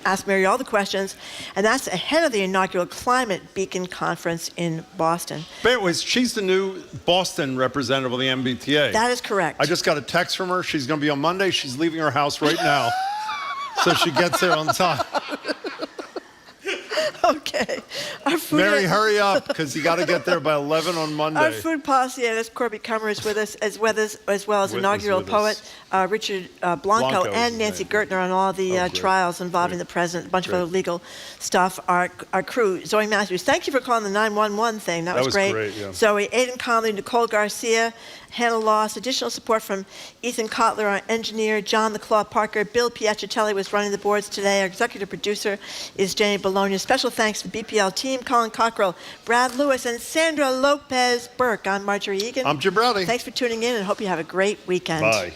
ask Mary all the questions, and that's ahead of the inaugural Climate Beacon Conference in Boston. But anyways, she's the new Boston representative of the MBTA. That is correct. I just got a text from her. She's going to be on Monday. She's leaving her house right now, so she gets there on time. Okay. Our food Mary, hurry up, because you got to get there by 11 on Monday. Our food policy editor, Corby Kummer, is with us, as well as inaugural poet Richard Blanco and Nancy Gertner on all the trials involving the president, a bunch of other legal stuff. Our crew, Zoe Matthews, thank you for calling the 911 thing. That was great. Yeah. Zoe, Aidan Conley, Nicole Garcia, Hannah Loss, additional support from Ethan Kotler, our engineer, John the Claw Parker, Bill Piaccitelli was running the boards today. Our executive producer is Jenny Bologna. Special thanks to the BPL team, Colin Cockrell, Brad Lewis, and Sandra Lopez Burke. I'm Marjorie Egan. I'm Jim Browdy. Thanks for tuning in and hope you have a great weekend. Bye.